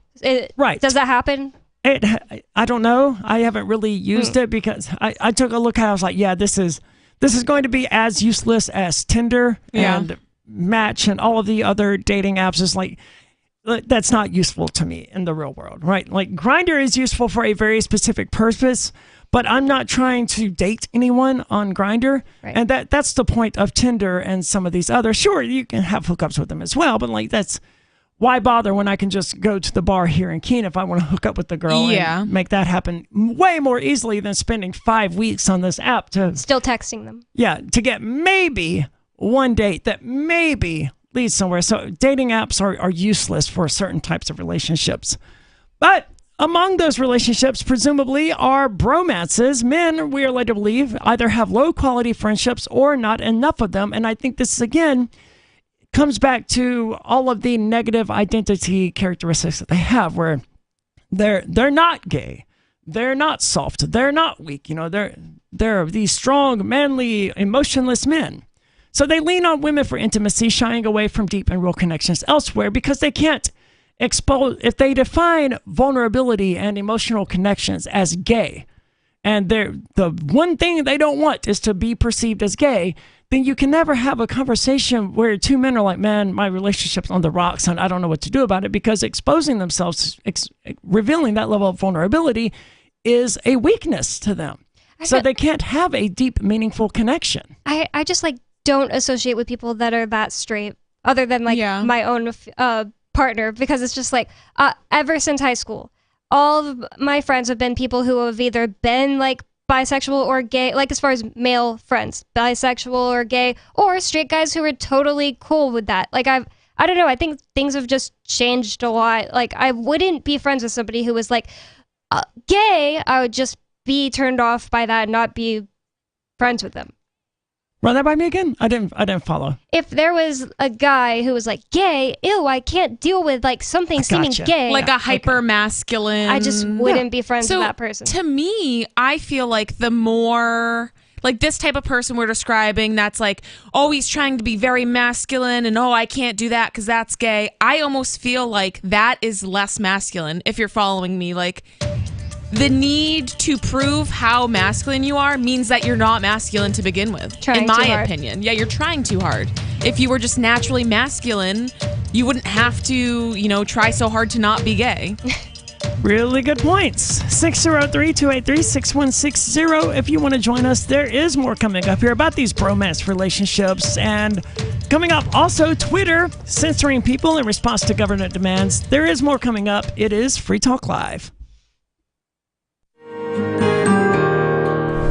Right. Does that happen? I don't know. I haven't really used it because I took a look at it. I was like, yeah, this is going to be as useless as Tinder and Match and all of the other dating apps. Is like, that's not useful to me in the real world, right? Like Grindr is useful for a very specific purpose, but I'm not trying to date anyone on Grindr. Right. And that's the point of Tinder and some of these others. Sure, you can have hookups with them as well, but like why bother when I can just go to the bar here in Keene if I want to hook up with the girl and make that happen way more easily than spending 5 weeks on this app to... Still texting them. Yeah, to get maybe one date that maybe leads somewhere. So dating apps are useless for certain types of relationships. But among those relationships, presumably, are bromances. Men, we are led to believe, either have low-quality friendships or not enough of them. And I think this, again... comes back to all of the negative identity characteristics that they have, where they're not gay, they're not soft, they're not weak. You know, they're these strong, manly, emotionless men. So they lean on women for intimacy, shying away from deep and real connections elsewhere because they can't expose. If they define vulnerability and emotional connections as gay, and the one thing they don't want is to be perceived as gay, then you can never have a conversation where two men are like, man, my relationship's on the rocks and I don't know what to do about it, because exposing themselves, revealing that level of vulnerability is a weakness to them. So they can't have a deep, meaningful connection. I just like don't associate with people that are that straight other than like my own partner, because it's just like ever since high school, all of my friends have been people who have either been like bisexual or gay, like as far as male friends, bisexual or gay, or straight guys who are totally cool with that. Like I don't know, I think things have just changed a lot. Like I wouldn't be friends with somebody who was like gay. I would just be turned off by that and not be friends with them. Run that by me again? I didn't follow. If there was a guy who was like gay, ew, I can't deal with like something seeming gay. Like a hyper masculine. I just wouldn't be friends with that person. To me, I feel like the more like this type of person we're describing that's like always trying to be very masculine and I can't do that because that's gay. I almost feel like that is less masculine, if you're following me. Like the need to prove how masculine you are means that you're not masculine to begin with, in my opinion. Yeah, you're trying too hard. If you were just naturally masculine, you wouldn't have to, try so hard to not be gay. Really good points. 603-283-6160 if you want to join us. There is more coming up here about these bromance relationships. And coming up, also Twitter censoring people in response to government demands. There is more coming up. It is Free Talk Live.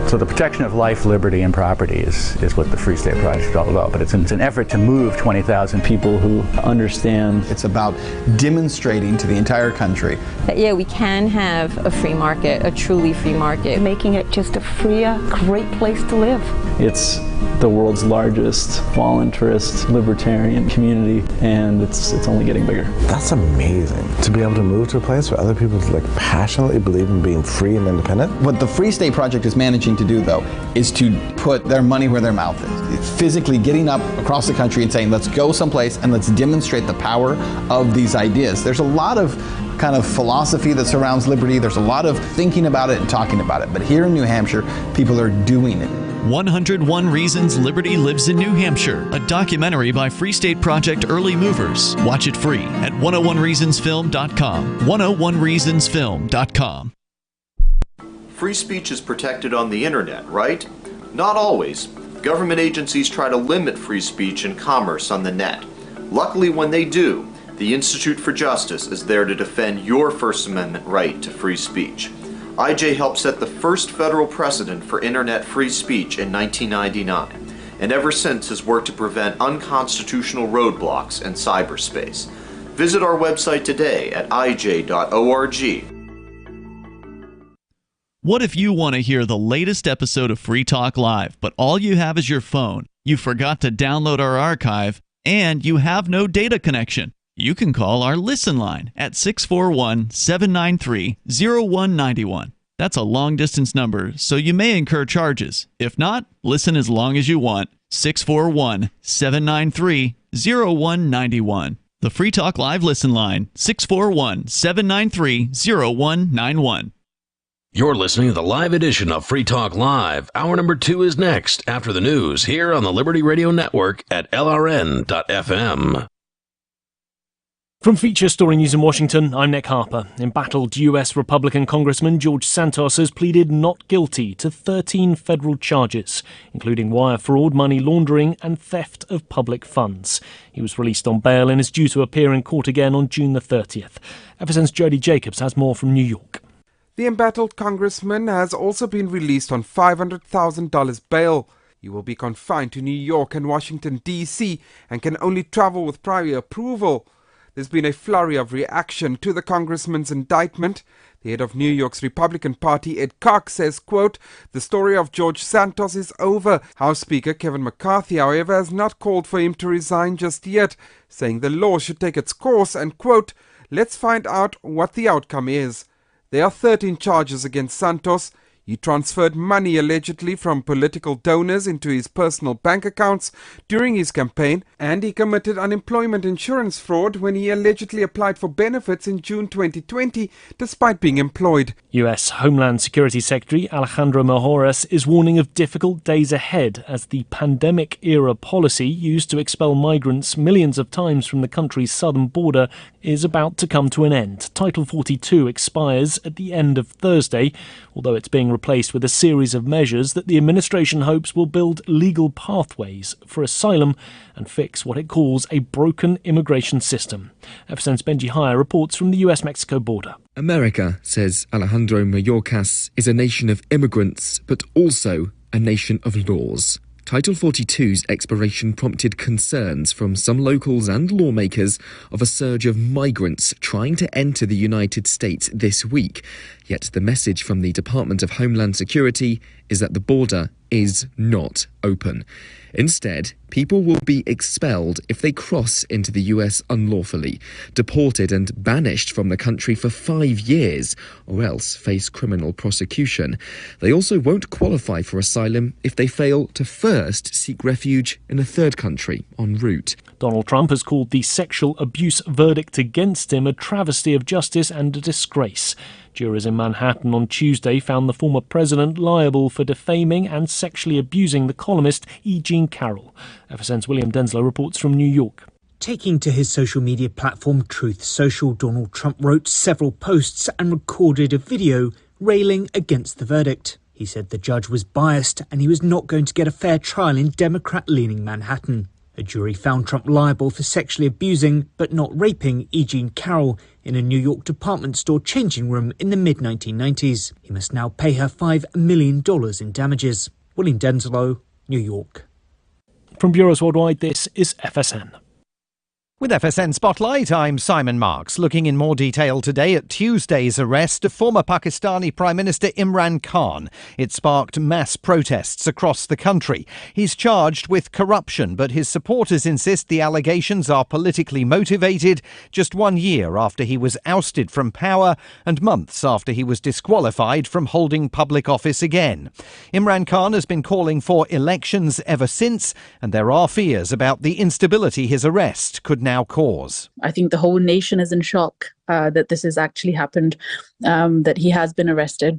So the protection of life, liberty, and property is what the Free State Project is all about. But it's an effort to move 20,000 people who understand. It's about demonstrating to the entire country that, we can have a free market, a truly free market. Making it just a freer, great place to live. It's the world's largest voluntarist libertarian community, and it's only getting bigger. That's amazing, to be able to move to a place where other people passionately believe in being free and independent. What the Free State Project is managing to do, though, is to put their money where their mouth is. It's physically getting up across the country and saying, let's go someplace and let's demonstrate the power of these ideas. There's a lot of kind of philosophy that surrounds liberty. There's a lot of thinking about it and talking about it. But here in New Hampshire, people are doing it. 101 Reasons Liberty Lives in New Hampshire, a documentary by Free State Project Early Movers. Watch it free at 101reasonsfilm.com. 101reasonsfilm.com. Free speech is protected on the internet, right? Not always. Government agencies try to limit free speech and commerce on the net. Luckily, when they do, the Institute for Justice is there to defend your First Amendment right to free speech. IJ helped set the first federal precedent for internet free speech in 1999, and ever since has worked to prevent unconstitutional roadblocks in cyberspace. Visit our website today at ij.org. What if you want to hear the latest episode of Free Talk Live, but all you have is your phone? You forgot to download our archive, and you have no data connection. You can call our Listen line at 641-793-0191. That's a long-distance number, so you may incur charges. If not, listen as long as you want. 641-793-0191. The Free Talk Live Listen line, 641-793-0191. You're listening to the live edition of Free Talk Live. Hour number 2 is next after the news here on the Liberty Radio Network at LRN.FM. From Feature Story News in Washington, I'm Nick Harper. Embattled US Republican Congressman George Santos has pleaded not guilty to 13 federal charges, including wire fraud, money laundering and theft of public funds. He was released on bail and is due to appear in court again on June the 30th. FSN's Jody Jacobs has more from New York. The embattled congressman has also been released on $500,000 bail. He will be confined to New York and Washington, D.C. and can only travel with prior approval. There's been a flurry of reaction to the congressman's indictment. The head of New York's Republican Party, Ed Cox, says, quote, "The story of George Santos is over." House Speaker Kevin McCarthy, however, has not called for him to resign just yet, saying the law should take its course and, quote, "Let's find out what the outcome is." There are 13 charges against Santos. He transferred money allegedly from political donors into his personal bank accounts during his campaign, and he committed unemployment insurance fraud when he allegedly applied for benefits in June 2020 despite being employed. US Homeland Security Secretary Alejandro Mayorkas is warning of difficult days ahead as the pandemic-era policy used to expel migrants millions of times from the country's southern border is about to come to an end. Title 42 expires at the end of Thursday, although it's being replaced with a series of measures that the administration hopes will build legal pathways for asylum and fix what it calls a broken immigration system. FSN's Benji Hire reports from the US-Mexico border. America, says Alejandro Mayorkas, is a nation of immigrants, but also a nation of laws. Title 42's expiration prompted concerns from some locals and lawmakers of a surge of migrants trying to enter the United States this week. Yet the message from the Department of Homeland Security is that the border is not open. Instead, people will be expelled if they cross into the US unlawfully, deported and banished from the country for 5 years, or else face criminal prosecution. They also won't qualify for asylum if they fail to first seek refuge in a third country en route. Donald Trump has called the sexual abuse verdict against him a travesty of justice and a disgrace. Jurors in Manhattan on Tuesday found the former president liable for defaming and sexually abusing the columnist E. Jean Carroll. FSN's William Denslow reports from New York. Taking to his social media platform Truth Social, Donald Trump wrote several posts and recorded a video railing against the verdict. He said the judge was biased and he was not going to get a fair trial in Democrat-leaning Manhattan. A jury found Trump liable for sexually abusing, but not raping, E. Jean Carroll in a New York department store changing room in the mid-1990s. He must now pay her $5 million in damages. William Denslow, New York. From Bureaus Worldwide, this is FSN. With FSN Spotlight, I'm Simon Marks, looking in more detail today at Tuesday's arrest of former Pakistani Prime Minister Imran Khan. It sparked mass protests across the country. He's charged with corruption, but his supporters insist the allegations are politically motivated just 1 year after he was ousted from power and months after he was disqualified from holding public office again. Imran Khan has been calling for elections ever since, and there are fears about the instability his arrest could now cause. I think the whole nation is in shock that this has actually happened, that he has been arrested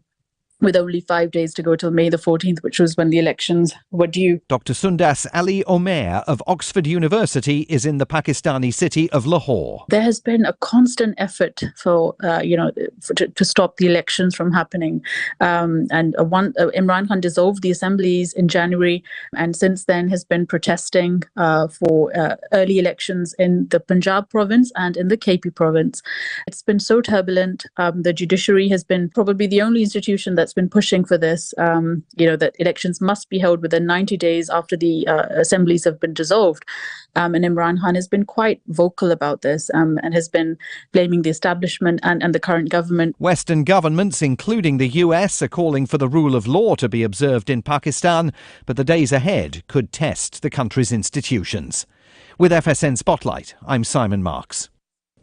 with only 5 days to go till May the 14th, which was when the elections were due. Dr. Sundas Ali Omer of Oxford University is in the Pakistani city of Lahore. There has been a constant effort for, to stop the elections from happening. Imran Khan dissolved the assemblies in January, and since then has been protesting for early elections in the Punjab province and in the KP province. It's been so turbulent. The judiciary has been probably the only institution that's that's been pushing for this, that elections must be held within 90 days after the assemblies have been dissolved. And Imran Khan has been quite vocal about this and has been blaming the establishment and the current government. Western governments, including the US, are calling for the rule of law to be observed in Pakistan, but the days ahead could test the country's institutions. With FSN Spotlight, I'm Simon Marks.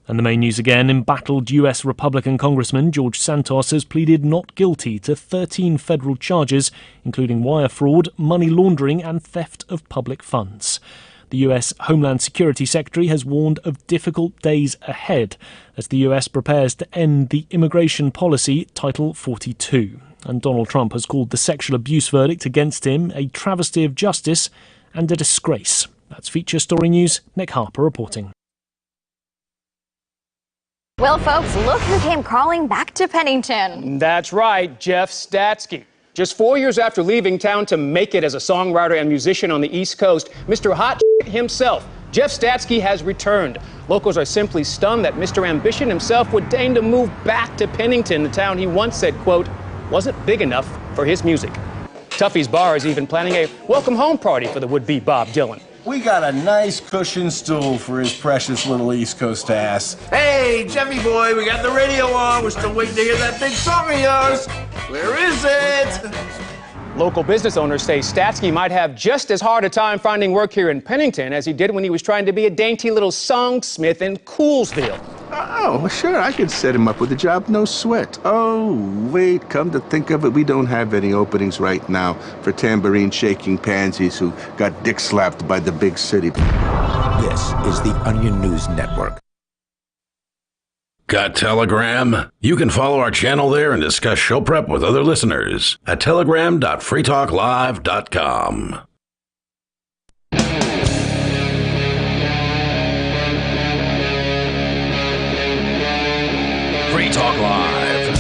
And the main news again, embattled US Republican Congressman George Santos has pleaded not guilty to 13 federal charges, including wire fraud, money laundering and theft of public funds. The US Homeland Security Secretary has warned of difficult days ahead as the US prepares to end the immigration policy Title 42. And Donald Trump has called the sexual abuse verdict against him a travesty of justice and a disgrace. That's Feature Story News. Nick Harper reporting. Well, folks, look who came crawling back to Pennington. That's right, Jeff Statsky. Just 4 years after leaving town to make it as a songwriter and musician on the East Coast, Mr. Hot himself, Jeff Statsky, has returned. Locals are simply stunned that Mr. Ambition himself would deign to move back to Pennington, the town he once said, quote, wasn't big enough for his music. Tuffy's Bar is even planning a welcome home party for the would-be Bob Dylan. We got a nice cushioned stool for his precious little East Coast ass. Hey, Jeffy boy, we got the radio on. We're still waiting to hear that big song of yours. Where is it? Local business owners say Statsky might have just as hard a time finding work here in Pennington as he did when he was trying to be a dainty little songsmith in Coolsville. Oh, sure, I could set him up with a job, no sweat. Oh, wait, come to think of it, we don't have any openings right now for tambourine-shaking pansies who got dick-slapped by the big city. This is the Onion News Network. Got Telegram? You can follow our channel there and discuss show prep with other listeners at telegram.freetalklive.com. Free Talk Live.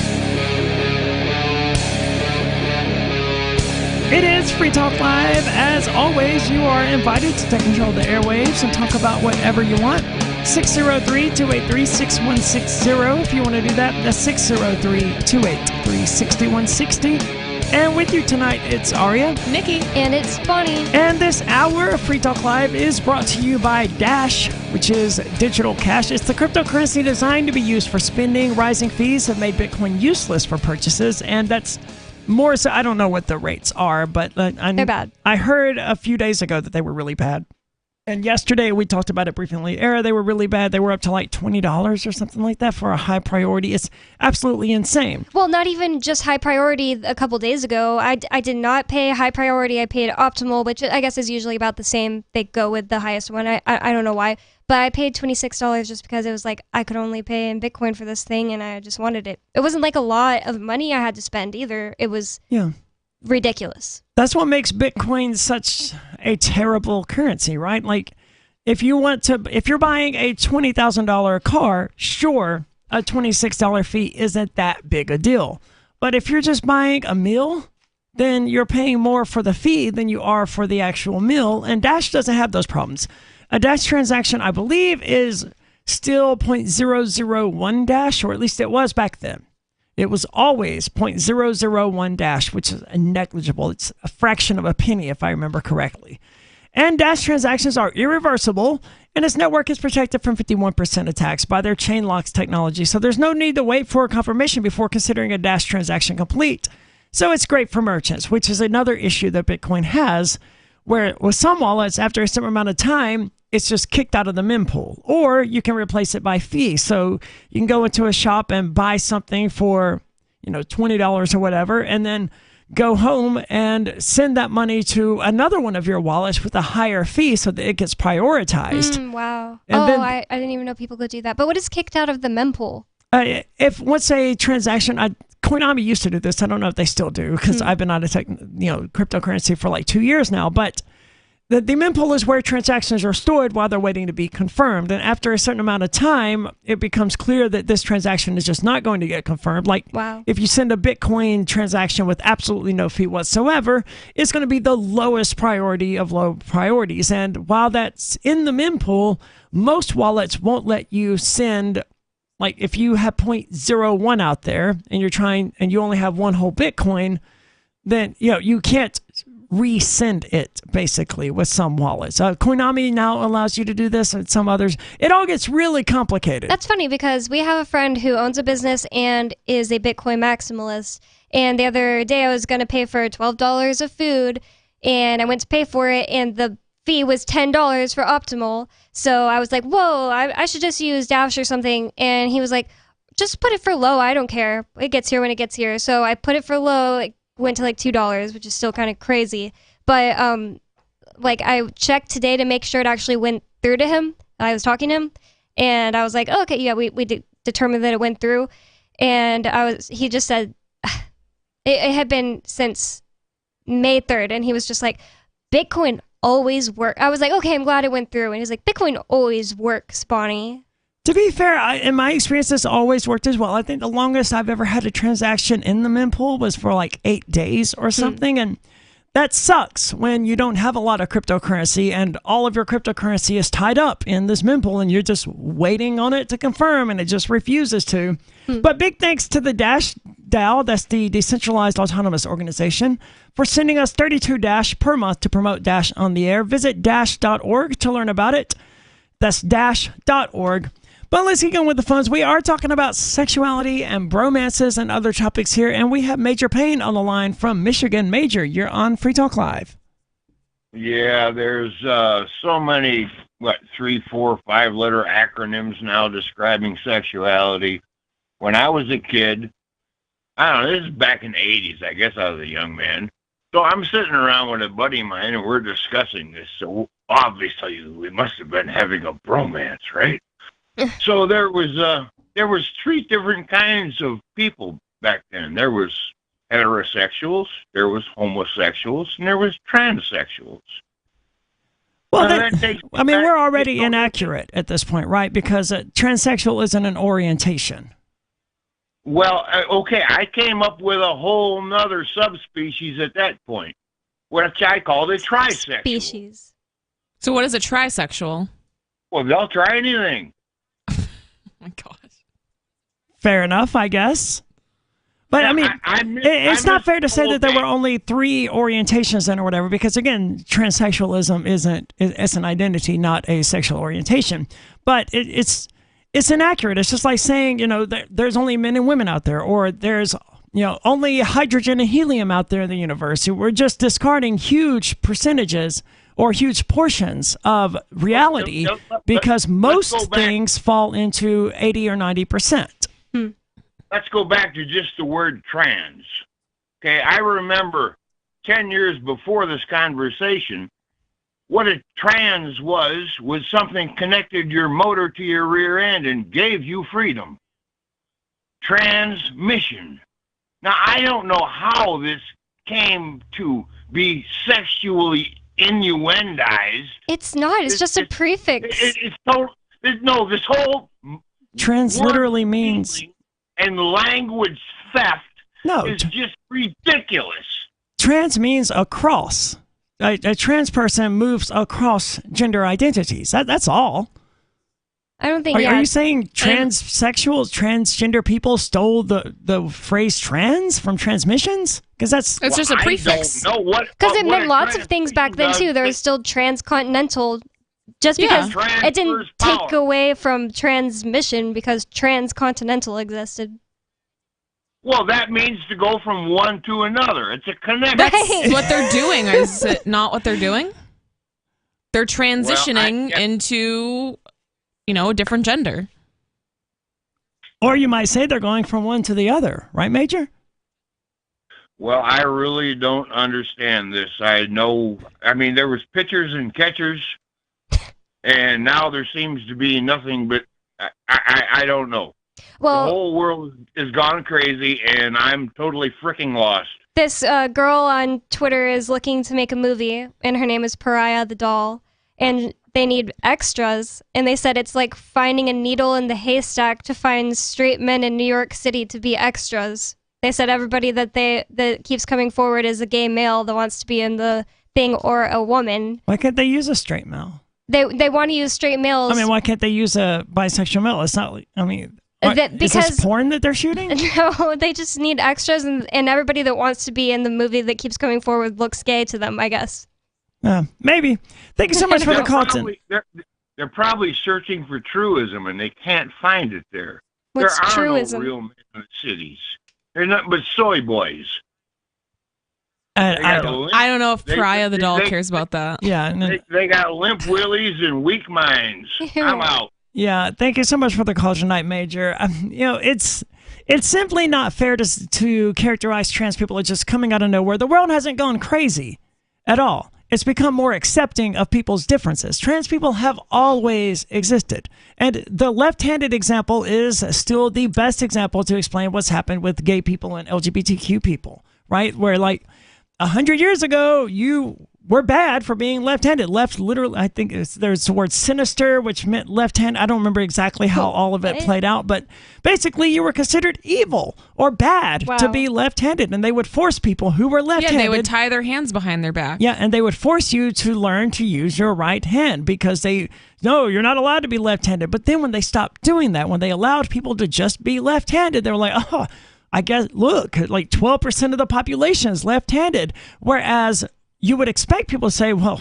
It is Free Talk Live. As always, you are invited to take control of the airwaves and talk about whatever you want. 603-283-6160 if you want to do that. That's 603-283-6160. And with you tonight, it's Aria, Nikki, and it's Bonnie. And this hour of Free Talk Live is brought to you by Dash, which is digital cash. It's the cryptocurrency designed to be used for spending. Rising fees have made Bitcoin useless for purchases, and that's more so. I don't know what the rates are, but they're bad. I heard a few days ago that they were really bad. And yesterday we talked about it briefly on the air. They were really bad. They were up to like $20 or something like that for a high priority. It's absolutely insane. Well, not even just high priority. A couple days ago, I did not pay high priority. I paid optimal, which I guess is usually about the same. They go with the highest one. I don't know why. But I paid $26 just because it was like I could only pay in Bitcoin for this thing and I just wanted it. It wasn't like a lot of money I had to spend either. It was ridiculous. That's what makes Bitcoin such a terrible currency, right? Like if you're buying a $20,000 car, sure, a $26 fee isn't that big a deal. But if you're just buying a meal, then you're paying more for the fee than you are for the actual meal. And Dash doesn't have those problems. A Dash transaction, I believe, is still 0.001 Dash, or at least it was back then. It was always 0.001 Dash, which is negligible. It's a fraction of a penny, if I remember correctly. And Dash transactions are irreversible, and its network is protected from 51% attacks by their chain locks technology. So there's no need to wait for a confirmation before considering a Dash transaction complete. So it's great for merchants, which is another issue that Bitcoin has, where with some wallets, after a certain amount of time, it's just kicked out of the mempool, or you can replace it by fee. So you can go into a shop and buy something for, $20 or whatever, and then go home and send that money to another one of your wallets with a higher fee so that it gets prioritized. Wow. And then, I didn't even know people could do that. But what is kicked out of the mempool? If once a transaction, Coinami used to do this. I don't know if they still do because I've been out of cryptocurrency for like 2 years now, but the mempool is where transactions are stored while they're waiting to be confirmed. And after a certain amount of time, it becomes clear that this transaction is just not going to get confirmed. Like, if you send a Bitcoin transaction with absolutely no fee whatsoever, it's going to be the lowest priority of low priorities. And while that's in the mempool, most wallets won't let you send like if you have 0.01 out there and you only have one whole Bitcoin, then you can't resend it basically with some wallets. Coinami now allows you to do this, and some others. It all gets really complicated. That's funny because we have a friend who owns a business and is a Bitcoin maximalist. And the other day I was going to pay for $12 of food, and I went to pay for it, and the fee was $10 for Optimal. So I was like, whoa, I should just use Dash or something. And he was like, just put it for low. I don't care. It gets here when it gets here. So I put it for low. It went to like $2, which is still kind of crazy. But like I checked today to make sure it actually went through to him. I was talking to him, and I was like, oh, okay, yeah, we determined that it went through. And he just said it had been since May 3rd, and he was just like, Bitcoin always works. I was like, okay, I'm glad it went through. And he's like, Bitcoin always works, Bonnie. To be fair, in my experience, this always worked as well. I think the longest I've ever had a transaction in the mempool was for like 8 days or something. And that sucks when you don't have a lot of cryptocurrency and all of your cryptocurrency is tied up in this mempool and you're just waiting on it to confirm and it just refuses to. But big thanks to the Dash DAO, that's the Decentralized Autonomous Organization, for sending us 32 Dash per month to promote Dash on the air. Visit dash.org to learn about it. That's dash.org. But let's get on with the phones. We are talking about sexuality and bromances and other topics here, and we have Major Payne on the line from Michigan. Major, you're on Free Talk Live. Yeah, there's so many, 3, 4, 5-letter acronyms now describing sexuality. When I was a kid, I don't know, this is back in the 80s. I guess I was a young man. So I'm sitting around with a buddy of mine, and we're discussing this. So obviously, we must have been having a bromance, right? So there was 3 different kinds of people back then. There was heterosexuals, there was homosexuals, and there was transsexuals. Well, we're already inaccurate at this point, right? Because transsexual isn't an orientation. Well, okay, I came up with a whole nother subspecies at that point, which I called a trisexual. Species. So what is a trisexual? Well, they'll try anything. My gosh. Fair enough, I guess. But I mean, it's not fair to say that there were only 3 orientations then or whatever, because again, transsexualism it's an identity, not a sexual orientation. But it's inaccurate. It's just like saying, there's only men and women out there, or there's, only hydrogen and helium out there in the universe. We're just discarding huge percentages or huge portions of reality because most things fall into 80 or 90%. Let's go back to just the word trans. Okay, I remember 10 years before this conversation, what a trans was something connected your motor to your rear end and gave you freedom. Transmission. Now, I don't know how this came to be sexually innuendized. It's not. It's just a prefix. This whole trans literally means and language theft is just ridiculous. Trans means across. A trans person moves across gender identities. That's all. I don't think. Are you saying transsexuals, transgender people stole the phrase "trans" from transmissions? Because it's just a prefix. Because it meant lots of things back then too. There was still transcontinental, just because it didn't take away from transmission because transcontinental existed. Well, that means to go from one to another. It's a connection. That's what they're doing. Is it not what they're doing? They're transitioning into, a different gender. Or you might say they're going from one to the other, right, Major? Well, I really don't understand this. There was pitchers and catchers, and now there seems to be nothing but, I don't know. Well, the whole world is gone crazy, and I'm totally freaking lost. This girl on Twitter is looking to make a movie, and her name is Pariah the Doll, and they need extras, and they said it's like finding a needle in the haystack to find straight men in New York City to be extras. They said everybody that keeps coming forward is a gay male that wants to be in the thing, or a woman. Why can't they use a straight male? They want to use straight males. Why can't they use a bisexual male? It's not. Is this porn that they're shooting? No, they just need extras, and everybody that wants to be in the movie that keeps coming forward looks gay to them, I guess. Maybe. Thank you so much for the call. They're probably searching for truism, and they can't find it there. What's there are truism? no real men in the cities. They're nothing but soy boys. I don't know if Pariah the doll cares about that. Yeah. They got limp willies and weak minds. I'm out. Yeah, thank you so much for the call tonight, Major. It's simply not fair to characterize trans people as just coming out of nowhere. The world hasn't gone crazy at all. It's become more accepting of people's differences. Trans people have always existed. And the left-handed example is still the best example to explain what's happened with gay people and LGBTQ people, right? Where 100 years ago, you were bad for being left-handed. Left, literally, I think there's the word sinister, which meant left-hand. I don't remember exactly how all of it played out, but basically you were considered evil or bad to be left-handed, and they would force people who were left-handed. Yeah, they would tie their hands behind their back. Yeah, and they would force you to learn to use your right hand because no, you're not allowed to be left-handed. But then when they stopped doing that, when they allowed people to just be left-handed, they were like, oh, I guess, look, 12% of the population is left-handed, whereas you would expect people to say, well,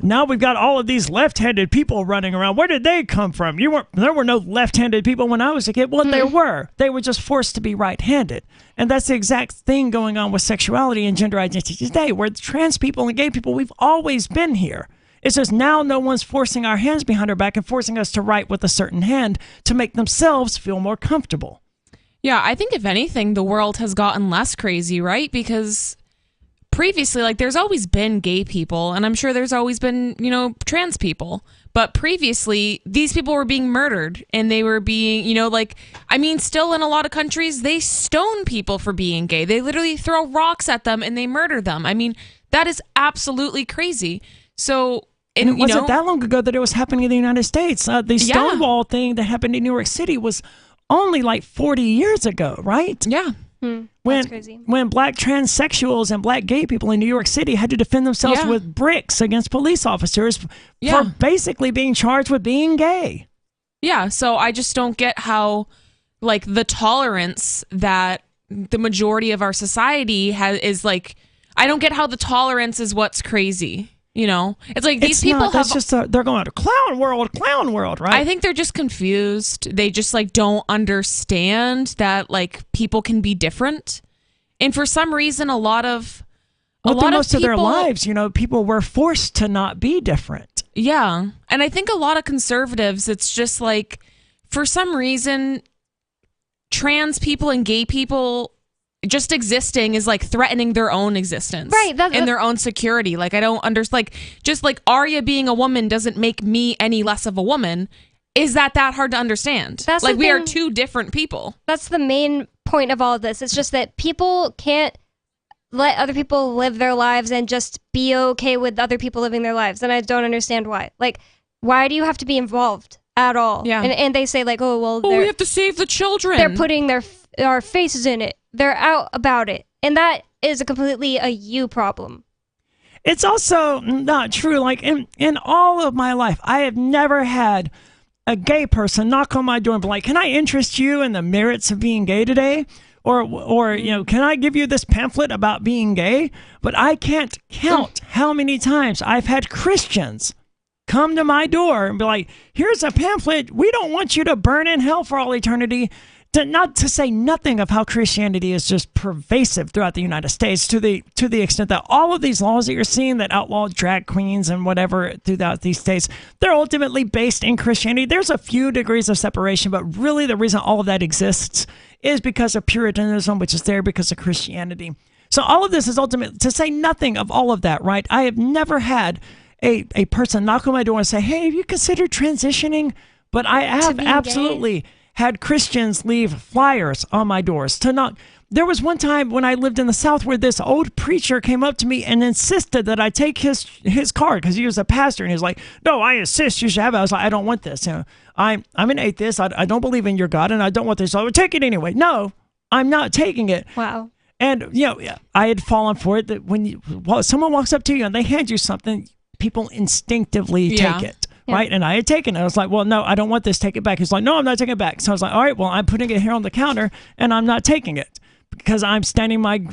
now we've got all of these left-handed people running around. Where did they come from? There were no left-handed people when I was a kid. Well, there were. They were just forced to be right-handed. And that's the exact thing going on with sexuality and gender identity today, where trans people and gay people, we've always been here. It's just now no one's forcing our hands behind our back and forcing us to write with a certain hand to make themselves feel more comfortable. Yeah, I think if anything, the world has gotten less crazy, right? Because previously, there's always been gay people, and I'm sure there's always been, trans people. But previously, these people were being murdered, and they were being, still in a lot of countries, they stone people for being gay. They literally throw rocks at them, and they murder them. I mean, that is absolutely crazy. So, and it wasn't that long ago that it was happening in the United States. The Stonewall thing that happened in New York City was only 40 years ago, right? Yeah. That's crazy. When black transsexuals and black gay people in New York City had to defend themselves with bricks against police officers for basically being charged with being gay. Yeah, so I just don't get how, the tolerance that the majority of our society is I don't get how the tolerance is what's crazy. It's these people that's just they're going to clown world, right? I think they're just confused. They just don't understand that people can be different, and for some reason, most of their lives, people were forced to not be different. Yeah, and I think a lot of conservatives, it's just for some reason, trans people and gay people just existing is threatening their own existence, right? And their own security. I don't understand. Just Arya being a woman doesn't make me any less of a woman. Is that hard to understand? That's we are two different people. That's the main point of all of this. It's just that people can't let other people live their lives and just be okay with other people living their lives. And I don't understand why. Why do you have to be involved at all? Yeah. And they say we have to save the children. They're putting our faces in it. They're out about it. And that is completely a you problem. It's also not true. In all of my life, I have never had a gay person knock on my door and be like, can I interest you in the merits of being gay today? Or can I give you this pamphlet about being gay? But I can't count how many times I've had Christians come to my door and be like, here's a pamphlet. We don't want you to burn in hell for all eternity. Not to say nothing of how Christianity is just pervasive throughout the United States to the extent that all of these laws that you're seeing that outlaw drag queens and whatever throughout these states, they're ultimately based in Christianity. There's a few degrees of separation, but really the reason all of that exists is because of Puritanism, which is there because of Christianity. So all of this is ultimate, to say nothing of all of that, right? I have never had a person knock on my door and say, hey, have you considered transitioning? But I have absolutely had Christians leave flyers on my doors to knock. There was one time when I lived in the South where this old preacher came up to me and insisted that I take his card because he was a pastor, and he was like, no, I insist you should have it. I was like, I don't want this. I'm an atheist. I don't believe in your God, and I don't want this. So I would take it anyway. No, I'm not taking it. Wow. And, I had fallen for it that when someone walks up to you and they hand you something, people instinctively take it. right? And I had taken it. I was like, well, no, I don't want this. Take it back. He's like, no, I'm not taking it back. So I was like, all right, well, I'm putting it here on the counter and I'm not taking it because I'm standing my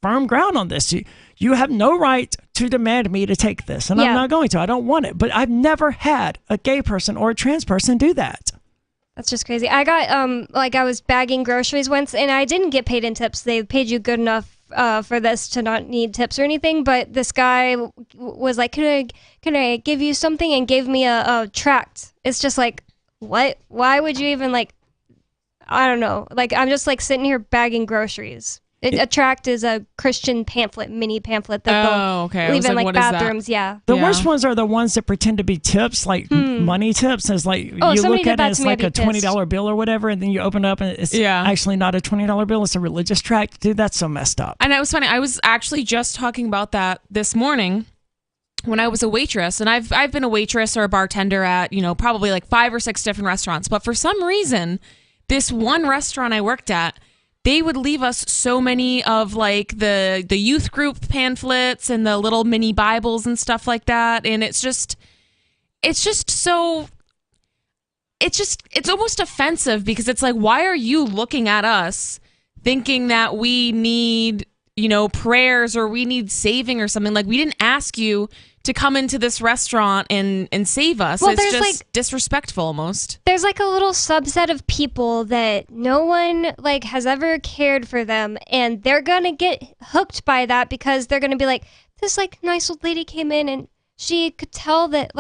firm ground on this. You have no right to demand me to take this, and I'm not going to. I don't want it. But I've never had a gay person or a trans person do that. That's just crazy. I got I was bagging groceries once, and I didn't get paid in tips. They paid you good enough for this to not need tips or anything. But this guy was like, "Can I give you something?" and gave me a tract. It's just like, what? Why would you even I don't know. I'm just sitting here bagging groceries. A tract is a Christian pamphlet, mini pamphlet that they'll leave in bathrooms. Yeah. The worst ones are the ones that pretend to be tips, money tips. It's you look at it, it's like a $20 bill or whatever, and then you open it up and it's actually not a $20 bill. It's a religious tract. Dude, that's so messed up. And it was funny. I was actually just talking about that this morning when I was a waitress, and I've been a waitress or a bartender at probably 5 or 6 different restaurants. But for some reason, this one restaurant I worked at, they would leave us so many of the youth group pamphlets and the little mini Bibles and stuff like that. And it's almost offensive because it's why are you looking at us thinking that we need, prayers or we need saving or something? We didn't ask you to come into this restaurant and save us. Well, it's just disrespectful almost. There's a little subset of people that no one has ever cared for them, and they're gonna get hooked by that because they're gonna be like, this nice old lady came in and she could tell that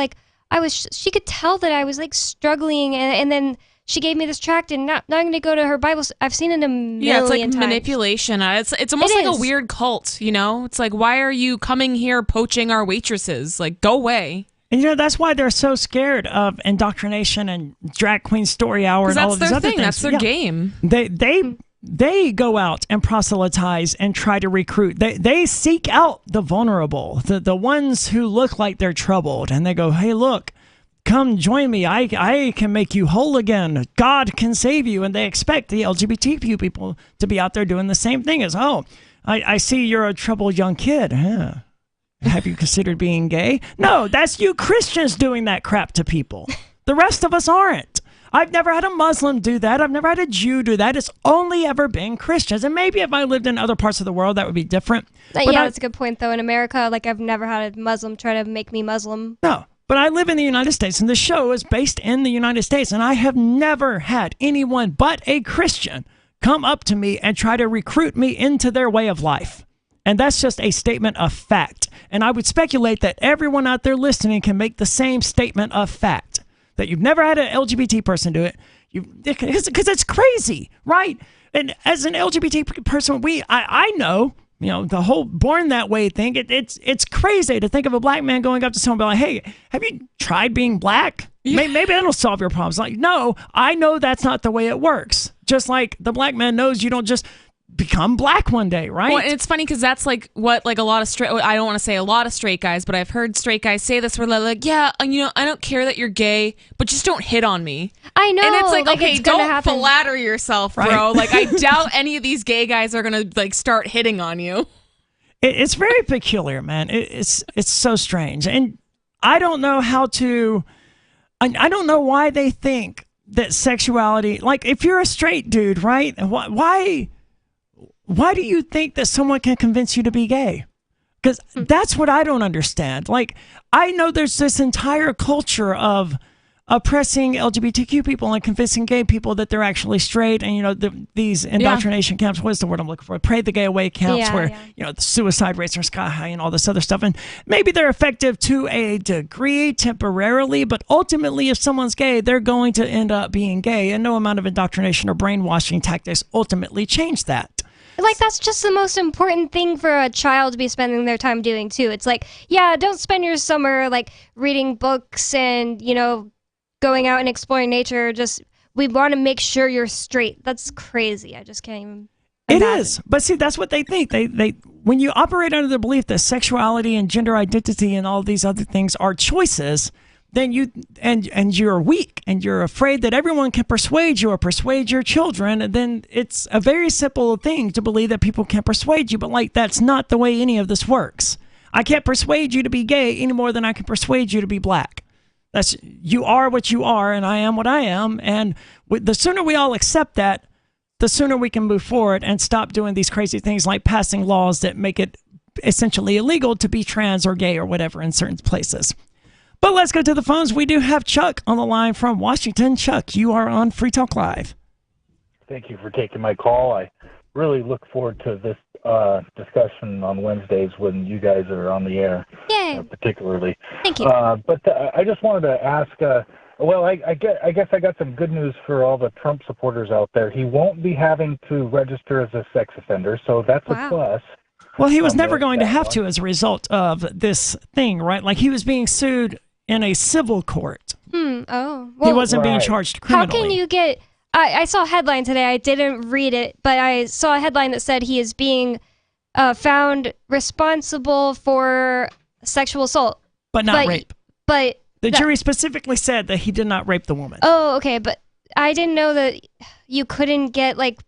she could tell that I was struggling, and then she gave me this tract, and now I'm going to go to her Bible. I've seen it a million times. Manipulation. It's almost a weird cult, It's why are you coming here poaching our waitresses? Go away. And that's why they're so scared of indoctrination and drag queen story hour and all of these other things. That's their game. They go out and proselytize and try to recruit. They seek out the vulnerable, the ones who look like they're troubled, and they go, hey, look, come join me. I can make you whole again. God can save you. And they expect the LGBTQ people to be out there doing the same thing as, I see you're a troubled young kid. Huh? Have you considered being gay? No, that's you Christians doing that crap to people. The rest of us aren't. I've never had a Muslim do that. I've never had a Jew do that. It's only ever been Christians. And maybe if I lived in other parts of the world, that would be different. That's a good point, though. In America, I've never had a Muslim try to make me Muslim. No. But I live in the United States, and the show is based in the United States, and I have never had anyone but a Christian come up to me and try to recruit me into their way of life. And that's just a statement of fact. And I would speculate that everyone out there listening can make the same statement of fact, that you've never had an LGBT person do it, because it's crazy, right? And as an LGBT person, I know... the whole born that way thing, it's crazy to think of a black man going up to someone and be like, hey, have you tried being black? Yeah. Maybe that'll solve your problems. No, I know that's not the way it works. Just like the black man knows you don't just become black one day, right? Well, it's funny because that's what a lot of straight, I don't want to say a lot of straight guys, but I've heard straight guys say this where they're like, yeah, I don't care that you're gay, but just don't hit on me. I know. And it's okay, don't flatter yourself, bro. Right. I doubt any of these gay guys are going to start hitting on you. It's very peculiar, man. It's so strange. And I don't know I don't know why they think that sexuality, if you're a straight dude, right? Why do you think that someone can convince you to be gay? Because that's what I don't understand. I know there's this entire culture of oppressing LGBTQ people and convincing gay people that they're actually straight. And, these indoctrination camps, what is the word I'm looking for? Pray the gay away camps where, the suicide rates are sky high and all this other stuff. And maybe they're effective to a degree temporarily, but ultimately if someone's gay, they're going to end up being gay. And no amount of indoctrination or brainwashing tactics ultimately change that. That's just the most important thing for a child to be spending their time doing, too. It's don't spend your summer, reading books and, going out and exploring nature. Just, we want to make sure you're straight. That's crazy. I just can't even imagine. It is. But see, that's what they think. They when you operate under the belief that sexuality and gender identity and all these other things are choices, then you're weak and you're afraid that everyone can persuade you or persuade your children, and then it's a very simple thing to believe that people can persuade you, but that's not the way any of this works. I can't persuade you to be gay any more than I can persuade you to be black. You are what you are, and I am what I am. And the sooner we all accept that, the sooner we can move forward and stop doing these crazy things like passing laws that make it essentially illegal to be trans or gay or whatever in certain places. But let's go to the phones. We do have Chuck on the line from Washington. Chuck, you are on Free Talk Live. Thank you for taking my call. I really look forward to this discussion on Wednesdays when you guys are on the air. Yay! Particularly. Thank you. But I just wanted to ask. I guess I got some good news for all the Trump supporters out there. He won't be having to register as a sex offender, so that's a plus. Well, he was never going to have to as a result of this thing, right? Like he was being sued in a civil court. Oh. He wasn't being charged criminally. How can you get... I saw a headline today. I didn't read it, but I saw a headline that said he is being found responsible for sexual assault. But not rape. But... The jury specifically said that he did not rape the woman. Oh, okay, but I didn't know that you couldn't get, like,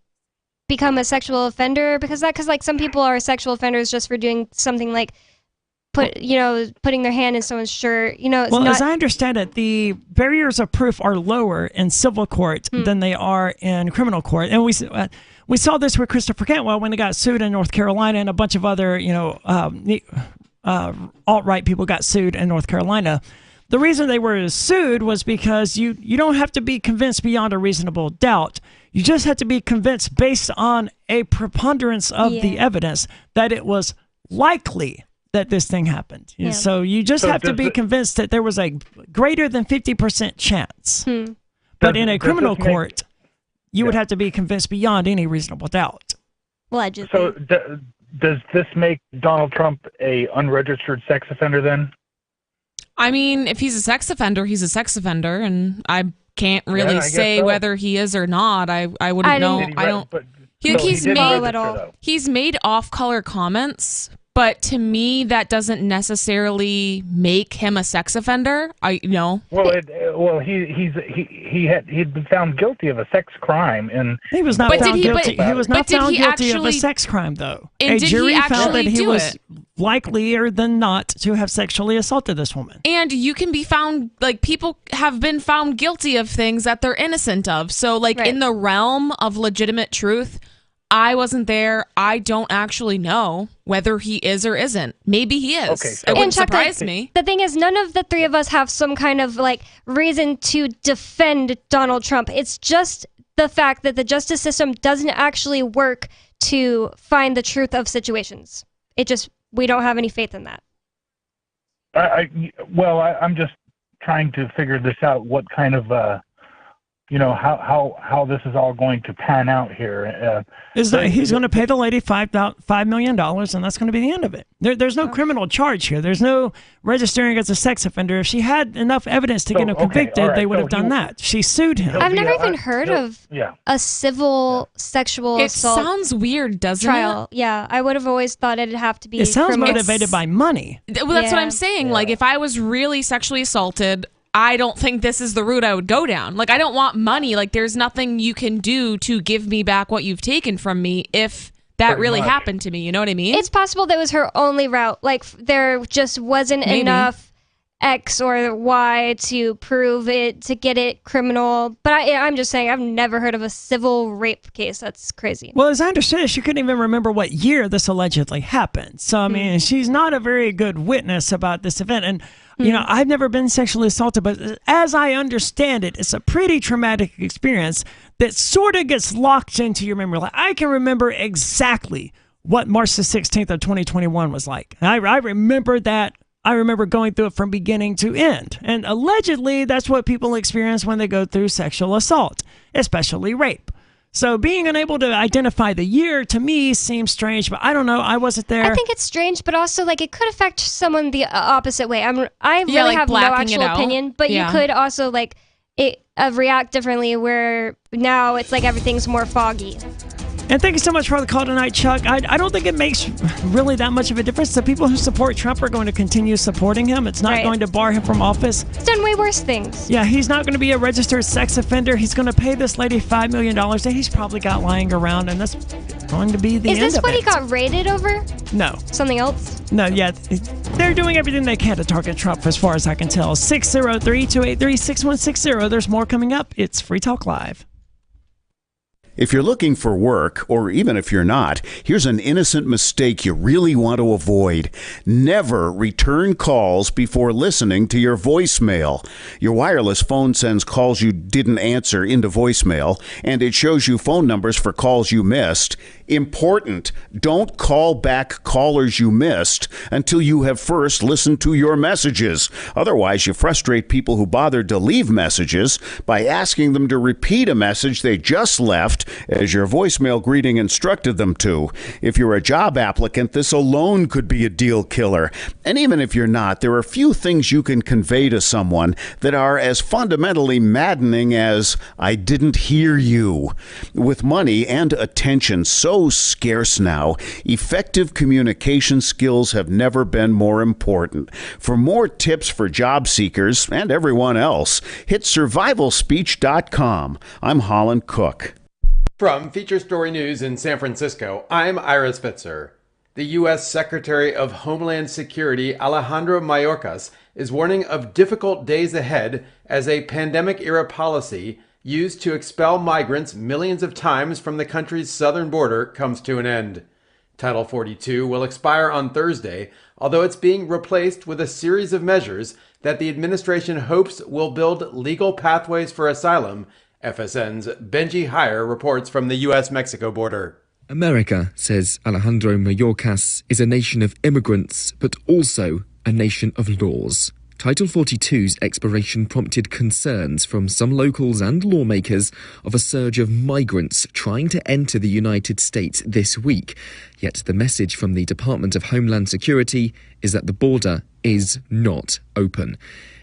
become a sexual offender because like some people are sexual offenders just for doing something like putting their hand in someone's shirt. As I understand it, the barriers of proof are lower in civil court than they are in criminal court, and we saw this with Christopher Cantwell when he got sued in North Carolina, and a bunch of other alt-right people got sued in North Carolina. The reason they were sued was because you don't have to be convinced beyond a reasonable doubt. You just have to be convinced based on a preponderance of the evidence that it was likely that this thing happened. Yeah. So you just have to be convinced that there was a greater than 50% chance. But in a criminal court, you would have to be convinced beyond any reasonable doubt. Allegedly. So does this make Donald Trump a unregistered sex offender then? I mean, if he's a sex offender, he's a sex offender, and I can't really say whether he is or not. I wouldn't know. I don't. He's made off-color comments, but to me, that doesn't necessarily make him a sex offender. Well, he'd been found guilty of a sex crime, and he was not found guilty. He was not found guilty of a sex crime, though. A jury found that he was likelier than not to have sexually assaulted this woman. And you can be found, like, people have been found guilty of things that they're innocent of. So, like, in the realm of legitimate truth, I wasn't there. I don't actually know whether he is or isn't. Maybe he is. Okay, so it wouldn't surprise me. The thing is, none of the three of us have some kind of, like, reason to defend Donald Trump. It's just the fact that the justice system doesn't actually work to find the truth of situations. We don't have any faith in that. I'm just trying to figure this out. What kind of, how this is all going to pan out here. He's going to pay the lady $5 million, and that's going to be the end of it. There's no criminal charge here. There's no registering as a sex offender. If she had enough evidence to get him convicted, they would have done that. She sued him. I've never even heard of a civil sexual assault. It sounds weird, doesn't trial. it? Yeah, I would have always thought it'd have to be. It sounds motivated by money. Well, that's what I'm saying. Yeah. Like, if I was really sexually assaulted, I don't think this is the route I would go down. Like, I don't want money. Like, there's nothing you can do to give me back what you've taken from me if that really happened to me. You know what I mean? It's possible that was her only route. Like, there just wasn't enough X or Y to prove it, to get it criminal. But I'm just saying, I've never heard of a civil rape case. That's crazy. Well, as I understand it, she couldn't even remember what year this allegedly happened. So, I mean, she's not a very good witness about this event. And I've never been sexually assaulted, but as I understand it, it's a pretty traumatic experience that sort of gets locked into your memory. Like, I can remember exactly what March the 16th of 2021 was like. I remember that. I remember going through it from beginning to end. And allegedly, that's what people experience when they go through sexual assault, especially rape. So being unable to identify the year, to me, seems strange, but I don't know. I wasn't there. I think it's strange, but also, like, it could affect someone the opposite way. I really have no actual opinion, but you could also, like, react differently, where now it's like everything's more foggy. And thank you so much for the call tonight, Chuck. I don't think it makes really that much of a difference. The people who support Trump are going to continue supporting him. It's not going to bar him from office. He's done way worse things. Yeah, he's not going to be a registered sex offender. He's going to pay this lady $5 million that he's probably got lying around, and that's going to be the end of it. Is this what he got raided over? No. Something else? No, yeah. they're doing everything they can to target Trump, as far as I can tell. 603-283-6160. There's more coming up. It's Free Talk Live. If you're looking for work, or even if you're not, here's an innocent mistake you really want to avoid. Never return calls before listening to your voicemail. Your wireless phone sends calls you didn't answer into voicemail, and it shows you phone numbers for calls you missed. Important, don't call back callers you missed until you have first listened to your messages. Otherwise, you frustrate people who bothered to leave messages by asking them to repeat a message they just left as your voicemail greeting instructed them to. If you're a job applicant, this alone could be a deal killer. And even if you're not, there are few things you can convey to someone that are as fundamentally maddening as, "I didn't hear you." With money and attention so scarce now, effective communication skills have never been more important. For more tips for job seekers and everyone else, hit survivalspeech.com. I'm Holland Cook. From Feature Story News in San Francisco, I'm Ira Spitzer. The U.S. Secretary of Homeland Security Alejandro Mayorkas is warning of difficult days ahead as a pandemic-era policy used to expel migrants millions of times from the country's southern border comes to an end. Title 42 will expire on Thursday, although it's being replaced with a series of measures that the administration hopes will build legal pathways for asylum. FSN's Benji Heyer reports from the U.S.-Mexico border. America, says Alejandro Mayorkas, is a nation of immigrants, but also a nation of laws. Title 42's expiration prompted concerns from some locals and lawmakers of a surge of migrants trying to enter the United States this week. Yet the message from the Department of Homeland Security is that the border is not open.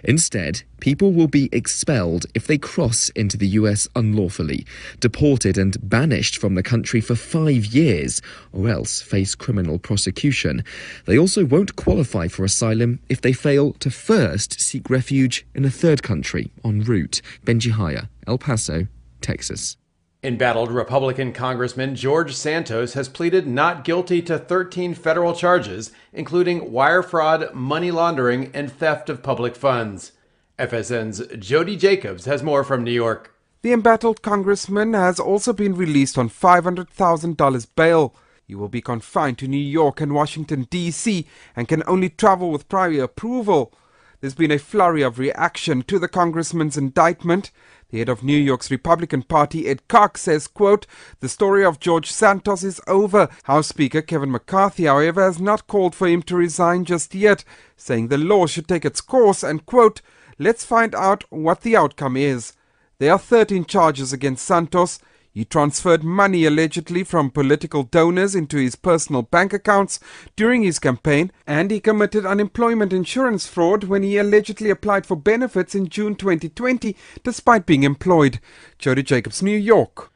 Instead, people will be expelled if they cross into the US unlawfully, deported and banished from the country for 5 years, or else face criminal prosecution. They also won't qualify for asylum if they fail to first seek refuge in a third country en route. Benji Heyer, El Paso, Texas. Embattled Republican Congressman George Santos has pleaded not guilty to 13 federal charges, including wire fraud, money laundering, and theft of public funds. FSN's Jody Jacobs has more from New York. The embattled congressman has also been released on $500,000 bail. He will be confined to New York and Washington, D.C., and can only travel with prior approval. There's been a flurry of reaction to the congressman's indictment. The head of New York's Republican Party, Ed Cox, says, quote, "The story of George Santos is over." House Speaker Kevin McCarthy, however, has not called for him to resign just yet, saying the law should take its course and, quote, "Let's find out what the outcome is." There are 13 charges against Santos. He transferred money allegedly from political donors into his personal bank accounts during his campaign, and he committed unemployment insurance fraud when he allegedly applied for benefits in June 2020 despite being employed. Jody Jacobs, New York.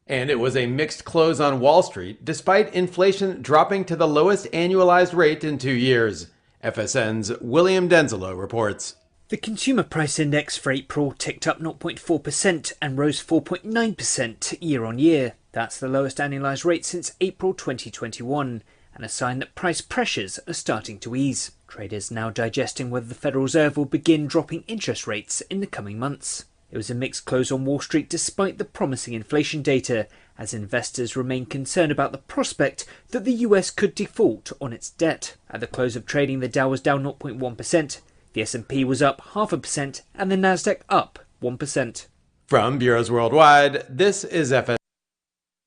And it was a mixed close on Wall Street, despite inflation dropping to the lowest annualized rate in 2 years. FSN's William Denzelo reports. The Consumer Price Index for April ticked up 0.4% and rose 4.9% year on year. That's the lowest annualised rate since April 2021, and a sign that price pressures are starting to ease. Traders now digesting whether the Federal Reserve will begin dropping interest rates in the coming months. It was a mixed close on Wall Street despite the promising inflation data, as investors remain concerned about the prospect that the US could default on its debt. At the close of trading, the Dow was down 0.1%. The S&P was up 0.5% and the Nasdaq up 1%. From Bureaus Worldwide, this is FS.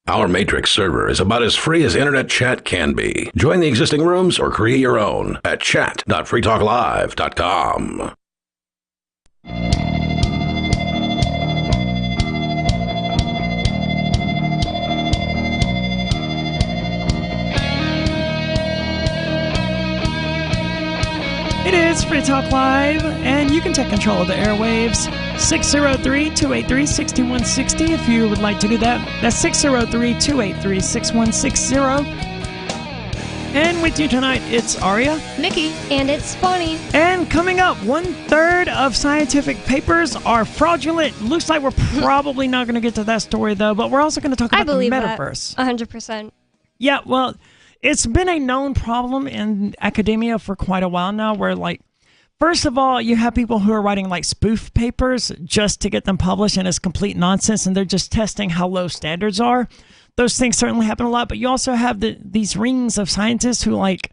Our Matrix server is about as free as internet chat can be. Join the existing rooms or create your own at chat.freetalklive.com. It is Free Talk Live, and you can take control of the airwaves. 603-283-6160 if you would like to do that. That's 603-283-6160. And with you tonight, it's Aria, Nikki, and it's Bonnie. And coming up, 1/3 of scientific papers are fraudulent. Looks like we're probably not going to get to that story, though, but we're also going to talk about the Metaverse. That 100%. Yeah, well, it's been a known problem in academia for quite a while now, where like, first of all, you have people who are writing like spoof papers just to get them published, and it's complete nonsense, and they're just testing how low standards are. Those things certainly happen a lot, but you also have these rings of scientists who like,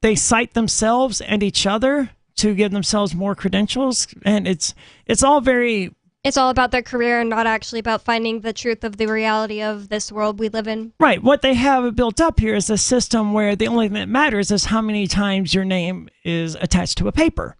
they cite themselves and each other to give themselves more credentials, and it's all very... It's all about their career and not actually about finding the truth of the reality of this world we live in. Right. What they have built up here is a system where the only thing that matters is how many times your name is attached to a paper.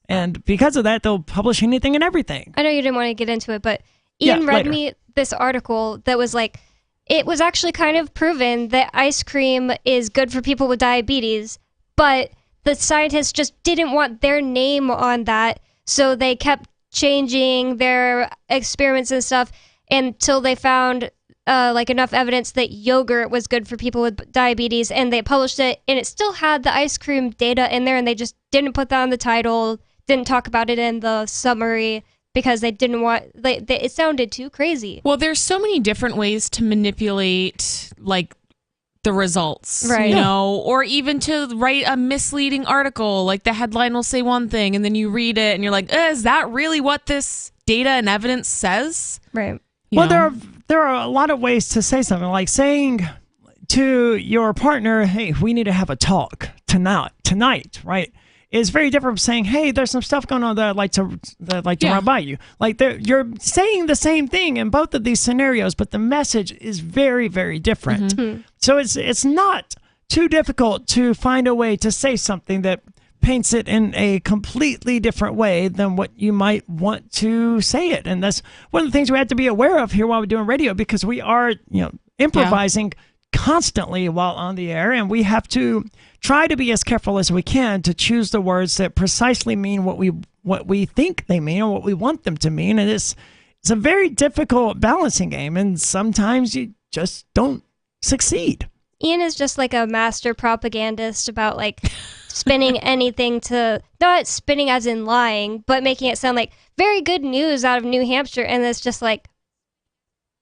And because of that, they'll publish anything and everything. I know you didn't want to get into it, but Ian read me this article that was like, it was actually kind of proven that ice cream is good for people with diabetes, but the scientists just didn't want their name on that, so they kept changing their experiments and stuff until they found like enough evidence that yogurt was good for people with diabetes, and they published it, and it still had the ice cream data in there, and they just didn't put that on the title, didn't talk about it in the summary because they didn't want it sounded too crazy. Well, there's so many different ways to manipulate like the results, right? You know, or even to write a misleading article. Like the headline will say one thing, and then you read it, and you're like, "Is that really what this data and evidence says?" Right. Well, there are a lot of ways to say something, like saying to your partner, "Hey, we need to have a talk tonight," right? Is very different from saying, "Hey, there's some stuff going on that I'd like to run by you." Like you're saying the same thing in both of these scenarios, but the message is very, very different. Mm-hmm. So it's not too difficult to find a way to say something that paints it in a completely different way than what you might want to say it. And that's one of the things we have to be aware of here while we're doing radio, because we are, improvising constantly while on the air, and we have to try to be as careful as we can to choose the words that precisely mean what we think they mean or what we want them to mean. And it's a very difficult balancing game, and sometimes you just don't succeed. Ian is just like a master propagandist about like spinning anything to, not spinning as in lying, but making it sound like very good news out of New Hampshire, and it's just like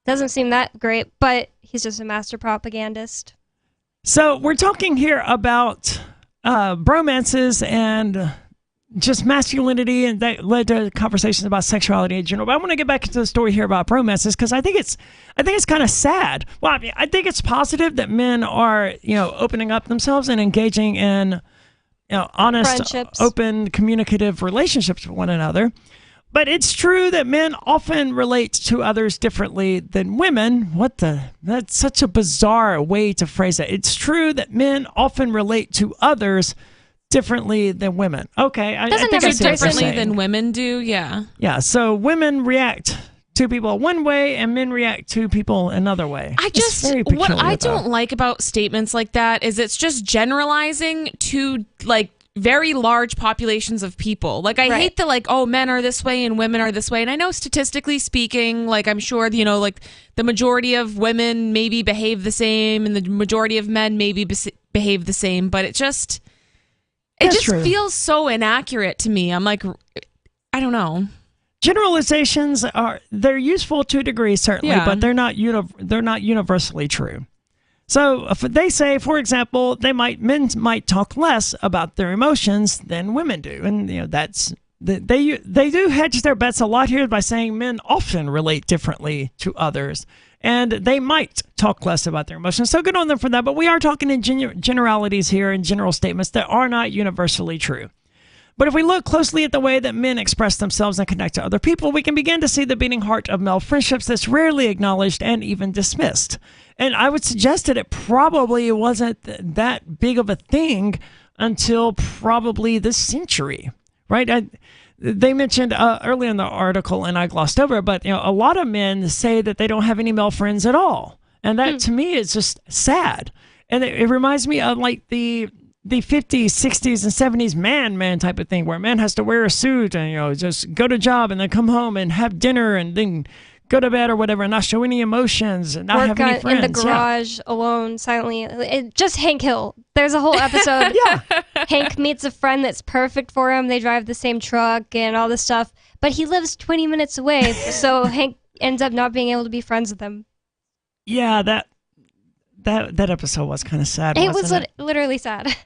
doesn't seem that great, but he's just a master propagandist. So we're talking here about bromances and just masculinity, and that led to conversations about sexuality in general. But I want to get back into the story here about bromances, because I think it's kind of sad. Well, I mean, I think it's positive that men are opening up themselves and engaging in honest, open, communicative relationships with one another. But it's true that men often relate to others differently than women. That's such a bizarre way to phrase it. It's true that men often relate to others differently than women. Okay, I think I see what you're differently saying. than women do, yeah. Yeah, so women react to people one way and men react to people another way. What I don't like about statements like that is it's just generalizing to like very large populations of people. Like I hate that men are this way and women are this way. And I know statistically speaking, like I'm sure, like the majority of women maybe behave the same and the majority of men maybe behave the same, but it just feels so inaccurate to me. I'm like, I don't know. Generalizations they're useful to a degree, certainly, but they're not universally true. So if they say, for example, men might talk less about their emotions than women do, and they do hedge their bets a lot here by saying men often relate differently to others, and they might talk less about their emotions. So good on them for that. But we are talking in generalities here and general statements that are not universally true. But if we look closely at the way that men express themselves and connect to other people, we can begin to see the beating heart of male friendships that's rarely acknowledged and even dismissed. And I would suggest that it probably wasn't that big of a thing until probably this century, right? They mentioned earlier in the article, and I glossed over it, but a lot of men say that they don't have any male friends at all. And that to me is just sad. And it reminds me of like the 50s, 60s, and 70s man type of thing, where a man has to wear a suit and, just go to job and then come home and have dinner and then go to bed or whatever and not show any emotions and not have any friends. In the garage alone, silently. Just Hank Hill. There's a whole episode. Hank meets a friend that's perfect for him. They drive the same truck and all this stuff. But he lives 20 minutes away, so Hank ends up not being able to be friends with him. Yeah, that episode was kind of sad. It was wasn't literally sad.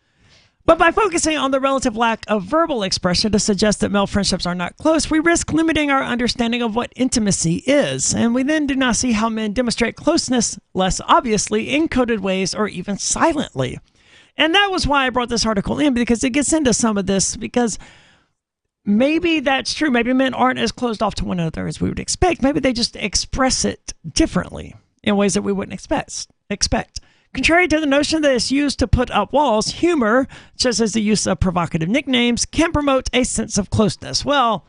But by focusing on the relative lack of verbal expression to suggest that male friendships are not close, we risk limiting our understanding of what intimacy is, and we then do not see how men demonstrate closeness less obviously in coded ways or even silently. And that was why I brought this article in, because it gets into some of this, because maybe that's true. Maybe men aren't as closed off to one another as we would expect. Maybe they just express it differently in ways that we wouldn't expect. Contrary to the notion that it's used to put up walls, humor, such as the use of provocative nicknames, can promote a sense of closeness. Well,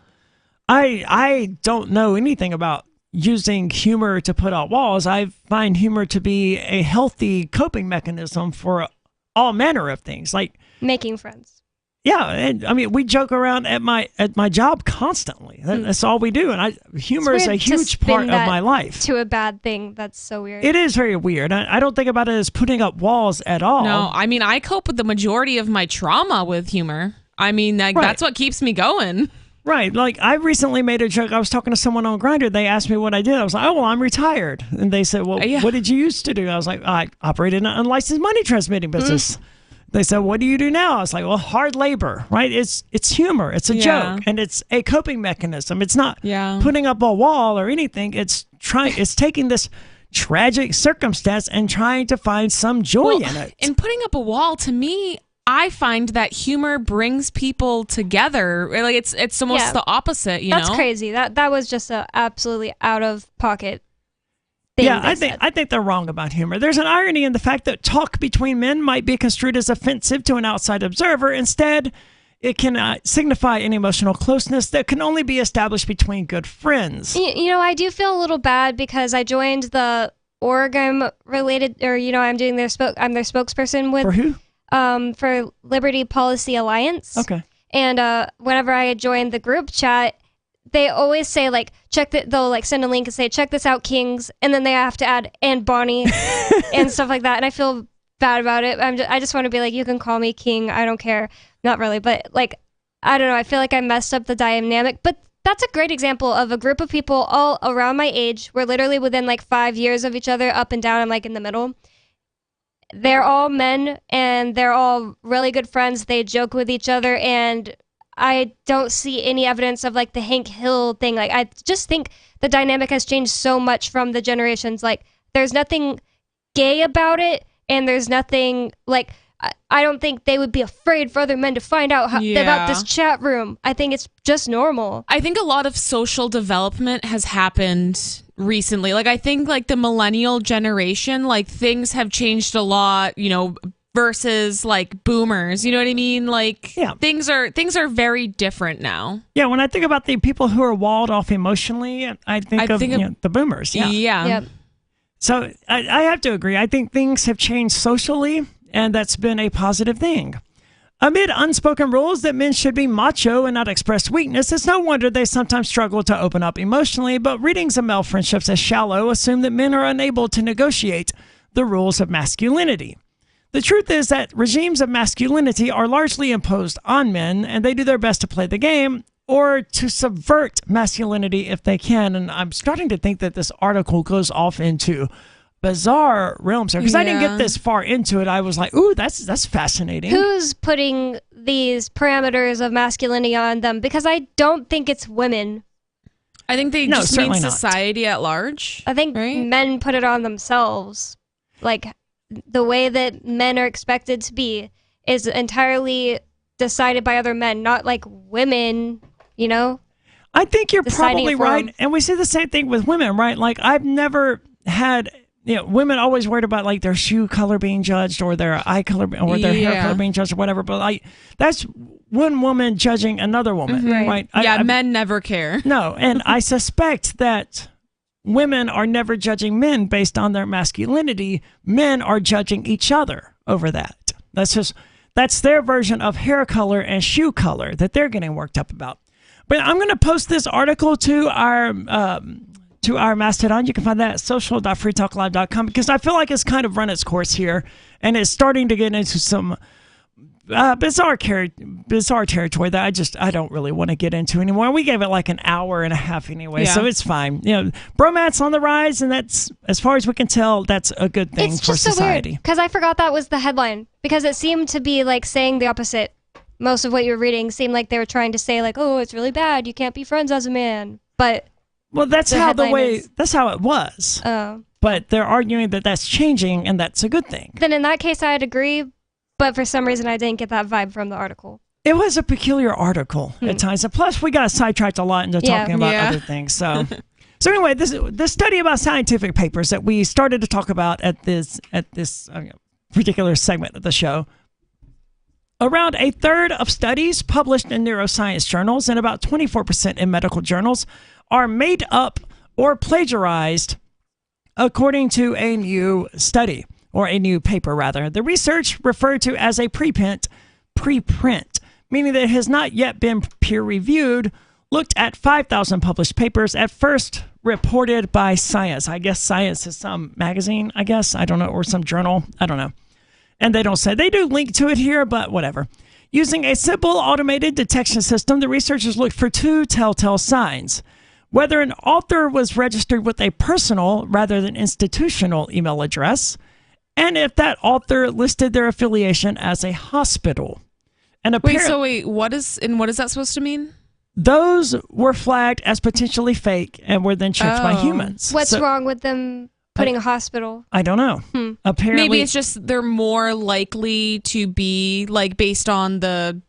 I don't know anything about using humor to put up walls. I find humor to be a healthy coping mechanism for all manner of things, like making friends. Yeah, and I mean, we joke around at my job constantly. That's all we do, and humor is a huge part of my life. To a bad thing, that's so weird. It is very weird. I don't think about it as putting up walls at all. No, I mean, I cope with the majority of my trauma with humor. I mean, that's what keeps me going. Right. Like, I recently made a joke. I was talking to someone on Grindr. They asked me what I did. I was like, oh, well, I'm retired. And they said, well, what did you used to do? I was like, I operated an unlicensed money transmitting business. They said, what do you do now? I was like, well, hard labor, right? It's humor. It's a joke, and it's a coping mechanism. It's not putting up a wall or anything. It's taking this tragic circumstance and trying to find some joy in it. In putting up a wall, to me, I find that humor brings people together. Like it's almost the opposite, you know? That's crazy. That was just a absolutely out of pocket. I think they're wrong about humor. There's an irony in the fact that talk between men might be construed as offensive to an outside observer. Instead, it can signify an emotional closeness that can only be established between good friends. You know, I do feel a little bad because I joined the org I'm related, or I'm doing I'm their spokesperson with. For who? For Liberty Policy Alliance. Okay. And whenever I joined the group chat, they always say, like, they'll like send a link and say, check this out, Kings. And then they have to add, and Bonnie and stuff like that. And I feel bad about it. I just want to be like, you can call me King. I don't care. Not really. But like, I don't know. I feel like I messed up the dynamic. But that's a great example of a group of people all around my age. We're literally within like 5 years of each other, up and down. I'm like in the middle. They're all men and they're all really good friends. They joke with each other, and I don't see any evidence of like the Hank Hill thing. Like, I just think the dynamic has changed so much from the generations. Like, there's nothing gay about it, and there's nothing like, I don't think they would be afraid for other men to find out about this chat room. I think it's just normal. I think a lot of social development has happened recently. Like, I think like the millennial generation, like things have changed a lot, versus like boomers, you know what I mean? Like things are very different now. Yeah, when I think about the people who are walled off emotionally, I think of the boomers. Yeah. Yep. So I have to agree. I think things have changed socially, and that's been a positive thing. Amid unspoken rules that men should be macho and not express weakness, it's no wonder they sometimes struggle to open up emotionally, but readings of male friendships as shallow assume that men are unable to negotiate the rules of masculinity. The truth is that regimes of masculinity are largely imposed on men, and they do their best to play the game or to subvert masculinity if they can. And I'm starting to think that this article goes off into bizarre realms here, because I didn't get this far into it. I was like, ooh, that's fascinating. Who's putting these parameters of masculinity on them? Because I don't think it's women. I think they just mean society at large. I think men put it on themselves. Like, the way that men are expected to be is entirely decided by other men, not like women, I think you're probably right. And we see the same thing with women, right? Like, I've never had, women always worried about like their shoe color being judged or their eye color or their hair color being judged or whatever. But like, that's one woman judging another woman, right? Men never care. No. And I suspect that women are never judging men based on their masculinity. Men are judging each other over that. That's their version of hair color and shoe color that they're getting worked up about. But I'm going to post this article to our Mastodon. You can find that at social.freetalklive.com, because I feel like it's kind of run its course here, and it's starting to get into some bizarre territory that I don't really want to get into anymore. We gave it like an hour and a half anyway, so it's fine. Bromance on the rise, and that's, as far as we can tell, that's a good thing for society. Because I forgot that was the headline, because it seemed to be like saying the opposite. Most of what you were reading seemed like they were trying to say like, oh, it's really bad, you can't be friends as a man. But that's how it was. Oh. But they're arguing that that's changing, and that's a good thing. Then in that case, I'd agree. But for some reason, I didn't get that vibe from the article. It was a peculiar article at times. And plus, we got sidetracked a lot into talking about other things. So anyway, this study about scientific papers that we started to talk about at this particular segment of the show. Around a third of studies published in neuroscience journals and about 24% in medical journals are made up or plagiarized, according to a new study. Or a new paper, rather. The research, referred to as a preprint, meaning that it has not yet been peer-reviewed, looked at 5,000 published papers, at first reported by Science. I guess Science is some magazine, I don't know, or some journal, I don't know. And they don't say, they do link to it here, but whatever. Using a simple automated detection system, the researchers looked for two telltale signs. Whether an author was registered with a personal rather than institutional email address, and if that author listed their affiliation as a hospital. And what is that supposed to mean? Those were flagged as potentially fake and were then checked by humans. What's wrong with them putting a hospital? I don't know. Apparently, maybe it's just they're more likely to be like based on the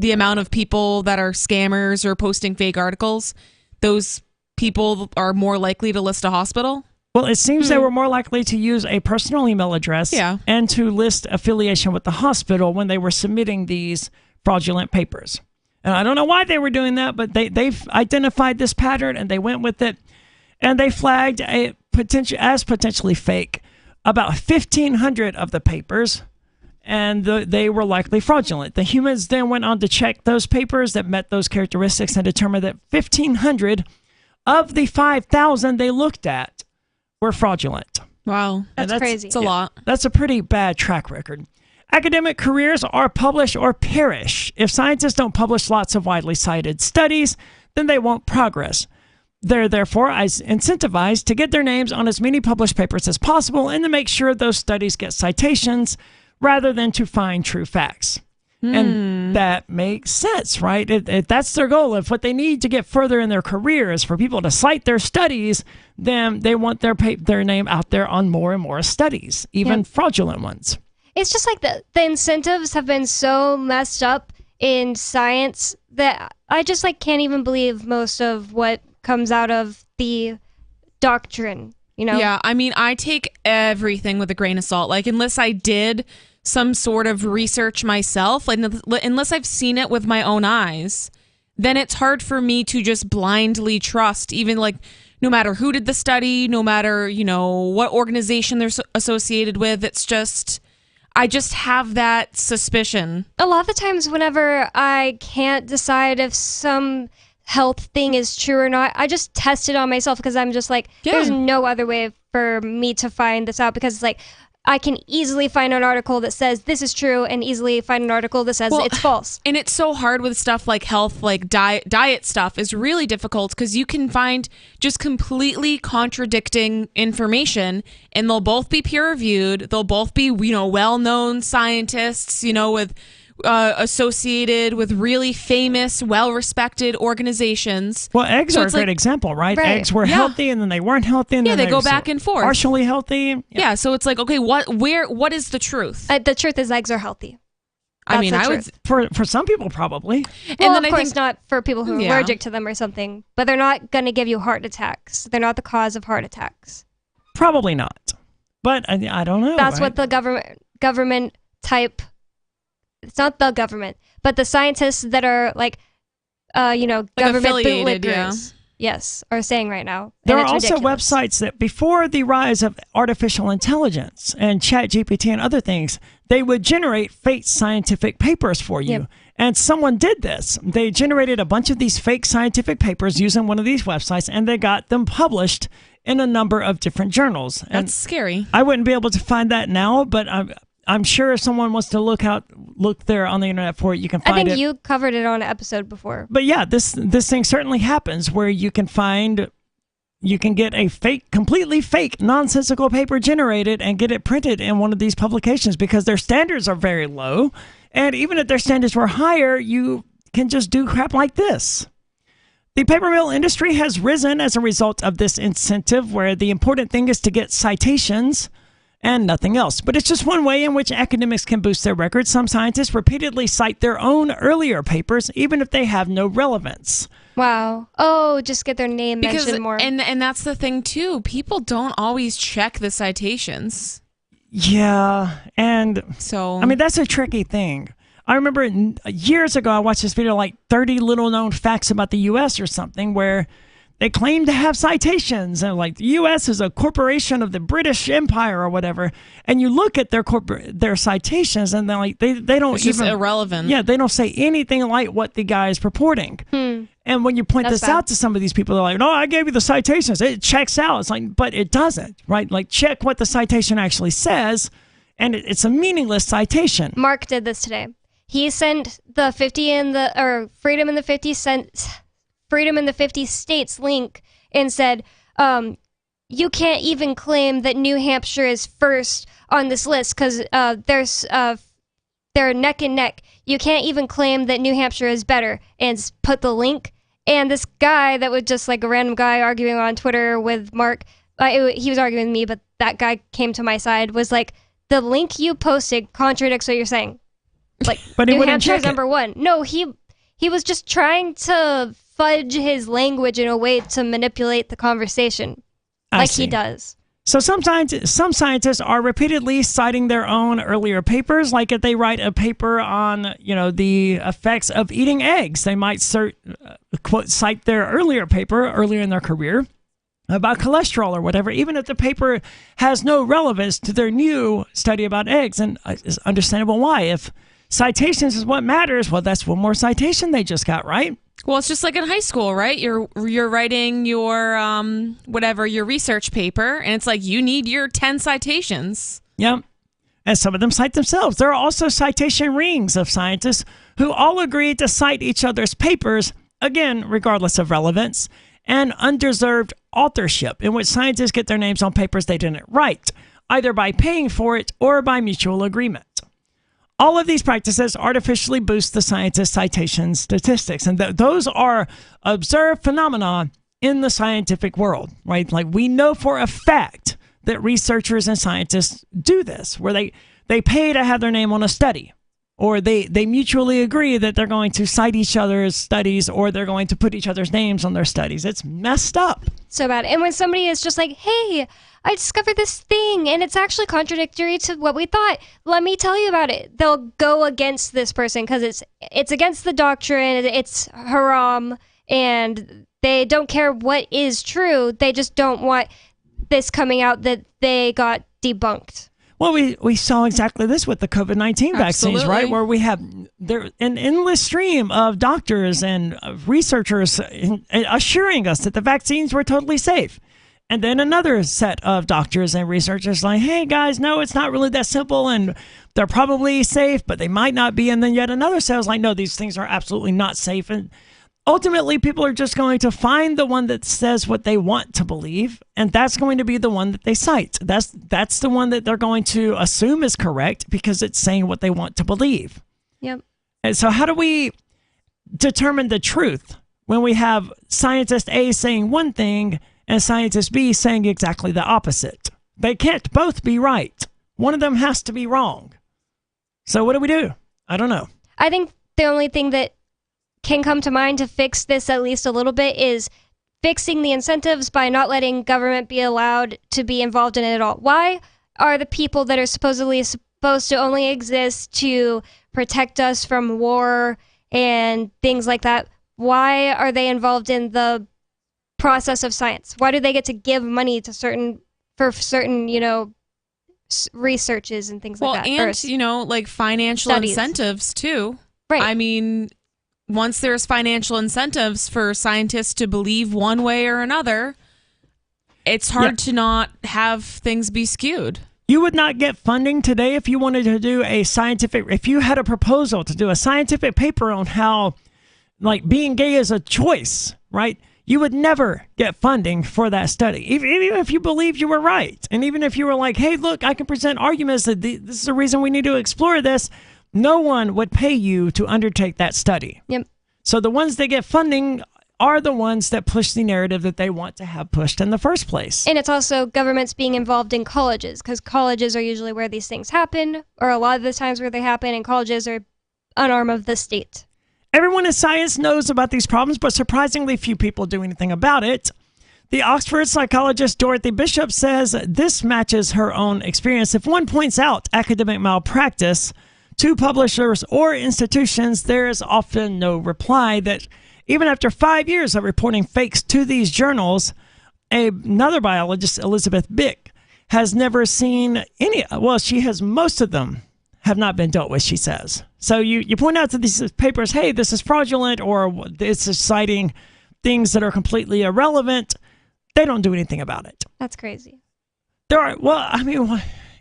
amount of people that are scammers or posting fake articles. Those people are more likely to list a hospital. Well, it seems they were more likely to use a personal email address and to list affiliation with the hospital when they were submitting these fraudulent papers. And I don't know why they were doing that, but they've identified this pattern and they went with it. And they flagged as potentially fake about 1,500 of the papers, and they were likely fraudulent. The humans then went on to check those papers that met those characteristics and determined that 1,500 of the 5,000 they looked at were fraudulent. Wow. That's crazy. It's a lot. That's a pretty bad track record. Academic careers are publish or perish. If scientists don't publish lots of widely cited studies, then they won't progress. They're therefore incentivized to get their names on as many published papers as possible and to make sure those studies get citations rather than to find true facts. And that makes sense, right? If that's their goal, if what they need to get further in their career is for people to cite their studies, then they want their name out there on more and more studies, even fraudulent ones. It's just like the incentives have been so messed up in science that I just can't even believe most of what comes out of the doctrine, Yeah, I mean, I take everything with a grain of salt. Unless I did some sort of research myself, unless I've seen it with my own eyes, then it's hard for me to just blindly trust, even no matter who did the study, no matter, what organization they're associated with. It's just, I just have that suspicion. A lot of the times whenever I can't decide if some health thing is true or not, I just test it on myself because I'm just there's no other way for me to find this out, because it's I can easily find an article that says this is true and easily find an article that says it's false. And it's so hard with stuff like health, diet stuff is really difficult because you can find just completely contradicting information, and they'll both be peer reviewed. They'll both be, well-known scientists, with associated with really famous, well-respected organizations. Well, eggs are a great example, right? Eggs were healthy, and then they weren't healthy, and then they go back and forth. Partially healthy. Yeah, so it's okay, what is the truth? The truth is eggs are healthy. I would for some people probably. Well, and then of course not for people who are allergic to them or something, but they're not going to give you heart attacks. They're not the cause of heart attacks. Probably not. But I don't know. That's what the government type. It's not the government, but the scientists that are government bootlickers, yes, are saying right now. There are also websites that before the rise of artificial intelligence and ChatGPT and other things, they would generate fake scientific papers for you. Yep. And someone did this. They generated a bunch of these fake scientific papers using one of these websites, and they got them published in a number of different journals. That's scary. I wouldn't be able to find that now, but I'm sure if someone wants to look there on the internet for it, you can find it. I think you covered it on an episode before. But yeah, this thing certainly happens where you can get a completely fake, nonsensical paper generated and get it printed in one of these publications because their standards are very low. And even if their standards were higher, you can just do crap like this. The paper mill industry has risen as a result of this incentive where the important thing is to get citations and nothing else. But it's just one way in which academics can boost their records. Some scientists repeatedly cite their own earlier papers, even if they have no relevance. Wow. Oh, just get their name mentioned more. And that's the thing, too. People don't always check the citations. Yeah, and so I mean, that's a tricky thing. I remember years ago, I watched this video, like 30 little known facts about the U.S. or something, where they claim to have citations and like the U.S. is a corporation of the British Empire or whatever. And you look at their citations and they're like, they don't it's even. Just irrelevant. Yeah, they don't say anything like what the guy is purporting. And when you point this out to some of these people, they're like, no, I gave you the citations. It checks out. It's like, but it doesn't, right? Like, check what the citation actually says. And it's a meaningless citation. Mark did this today. He sent the 50 and the Freedom in the 50 cents. Freedom in the 50 States link and said, you can't even claim that New Hampshire is first on this list because they're neck and neck. You can't even claim that New Hampshire is better, and put the link. And this guy that was just like a random guy arguing on Twitter with Mark, he was arguing with me, but that guy came to my side, was like, the link you posted contradicts what you're saying. Like, but New Hampshire is number one. No, he was just trying to fudge his language in a way to manipulate the conversation, like he does. So some scientists are repeatedly citing their own earlier papers. Like if they write a paper on, the effects of eating eggs, they might cite their earlier paper earlier in their career about cholesterol or whatever, even if the paper has no relevance to their new study about eggs. And it's understandable why. If citations is what matters, well, that's one more citation they just got, right? Well, it's just like in high school, right? You're writing your your research paper, and it's like you need your 10 citations. Yep. And some of them cite themselves. There are also citation rings of scientists who all agree to cite each other's papers, again, regardless of relevance, and undeserved authorship, in which scientists get their names on papers they didn't write, either by paying for it or by mutual agreement. All of these practices artificially boost the scientist citation statistics, and those are observed phenomena in the scientific world, right? Like we know for a fact that researchers and scientists do this, where they pay to have their name on a study, or they mutually agree that they're going to cite each other's studies, or they're going to put each other's names on their studies. It's messed up. So bad. And when somebody is just like, hey, I discovered this thing and it's actually contradictory to what we thought, let me tell you about it. They'll go against this person because it's against the doctrine, it's haram, and they don't care what is true. They just don't want this coming out that they got debunked. Well, we saw exactly this with the COVID-19 vaccines, right? Where we have an endless stream of doctors and researchers assuring us that the vaccines were totally safe. And then another set of doctors and researchers like, hey, guys, no, it's not really that simple. And they're probably safe, but they might not be. And then yet another set is like, no, these things are absolutely not safe. And ultimately, people are just going to find the one that says what they want to believe, and that's going to be the one that they cite. That's the one that they're going to assume is correct because it's saying what they want to believe. Yep. And so how do we determine the truth when we have scientist A saying one thing and scientist B saying exactly the opposite? They can't both be right. One of them has to be wrong. So what do? I don't know. I think the only thing that can come to mind to fix this at least a little bit is fixing the incentives by not letting government be allowed to be involved in it at all. Why are the people that are supposed to only exist to protect us from war and things like that, why are they involved in the process of science? Why do they get to give money to certain researches and things like that? Well, and like financial studies. Incentives too. Right. I mean, once there's financial incentives for scientists to believe one way or another, it's hard to not have things be skewed. You would not get funding today if you wanted to do if you had a proposal to do a scientific paper on how, like, being gay is a choice, right? You would never get funding for that study, even if you believed you were right. And even if you were like, hey, look, I can present arguments that this is the reason we need to explore this, no one would pay you to undertake that study. Yep. So the ones that get funding are the ones that push the narrative that they want to have pushed in the first place. And it's also governments being involved in colleges, because colleges are usually where these things happen, or a lot of the times where they happen, and colleges are an arm of the state. Everyone in science knows about these problems, but surprisingly few people do anything about it. The Oxford psychologist Dorothy Bishop says this matches her own experience. If one points out academic malpractice to publishers or institutions, there is often no reply. That even after 5 years of reporting fakes to these journals, another biologist, Elizabeth Bick, has never seen any. Well, she has most of them have not been dealt with, she says. So you point out to these papers, hey, this is fraudulent, or this is citing things that are completely irrelevant. They don't do anything about it. That's crazy.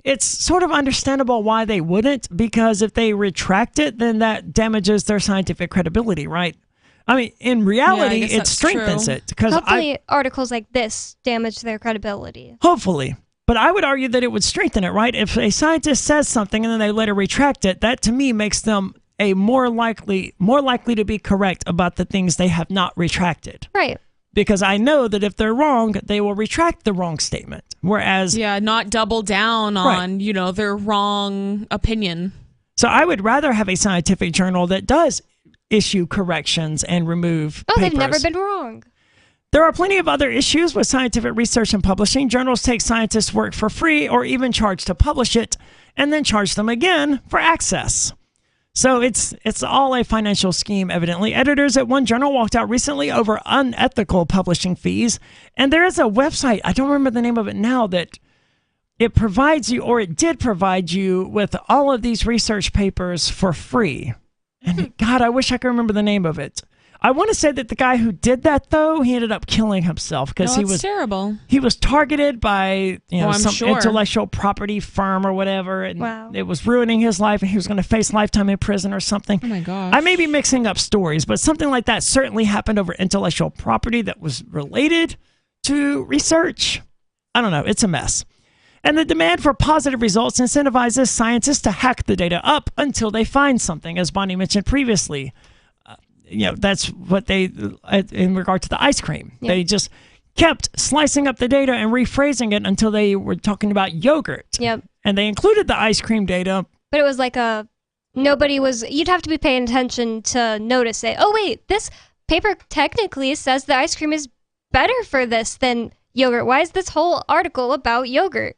It's sort of understandable why they wouldn't, because if they retract it, then that damages their scientific credibility, right? I mean, in reality, it strengthens it. Hopefully articles like this damage their credibility. Hopefully. But I would argue that it would strengthen it, right? If a scientist says something and then they later retract it, that to me makes them more likely to be correct about the things they have not retracted. Right. Because I know that if they're wrong, they will retract the wrong statement. Whereas... Yeah, not double down on, their wrong opinion. So I would rather have a scientific journal that does issue corrections and remove papers. They've never been wrong. There are plenty of other issues with scientific research and publishing. Journals take scientists' work for free or even charge to publish it, and then charge them again for access. So it's all a financial scheme, evidently. Editors at one journal walked out recently over unethical publishing fees, and there is a website, I don't remember the name of it now, that it provides you, or it did provide you, with all of these research papers for free. And God, I wish I could remember the name of it. I want to say that the guy who did that, though, he ended up killing himself because he was terrible. He was targeted by some sure. intellectual property firm or whatever, and it was ruining his life, and he was going to face lifetime in prison or something. Oh my gosh! I may be mixing up stories, but something like that certainly happened over intellectual property that was related to research. I don't know. It's a mess. And the demand for positive results incentivizes scientists to hack the data up until they find something, as Bonnie mentioned previously. That's what they, in regard to the ice cream, they just kept slicing up the data and rephrasing it until they were talking about yogurt. Yep. And they included the ice cream data. But it was like you'd have to be paying attention to notice it. Oh, wait, this paper technically says the ice cream is better for this than yogurt. Why is this whole article about yogurt?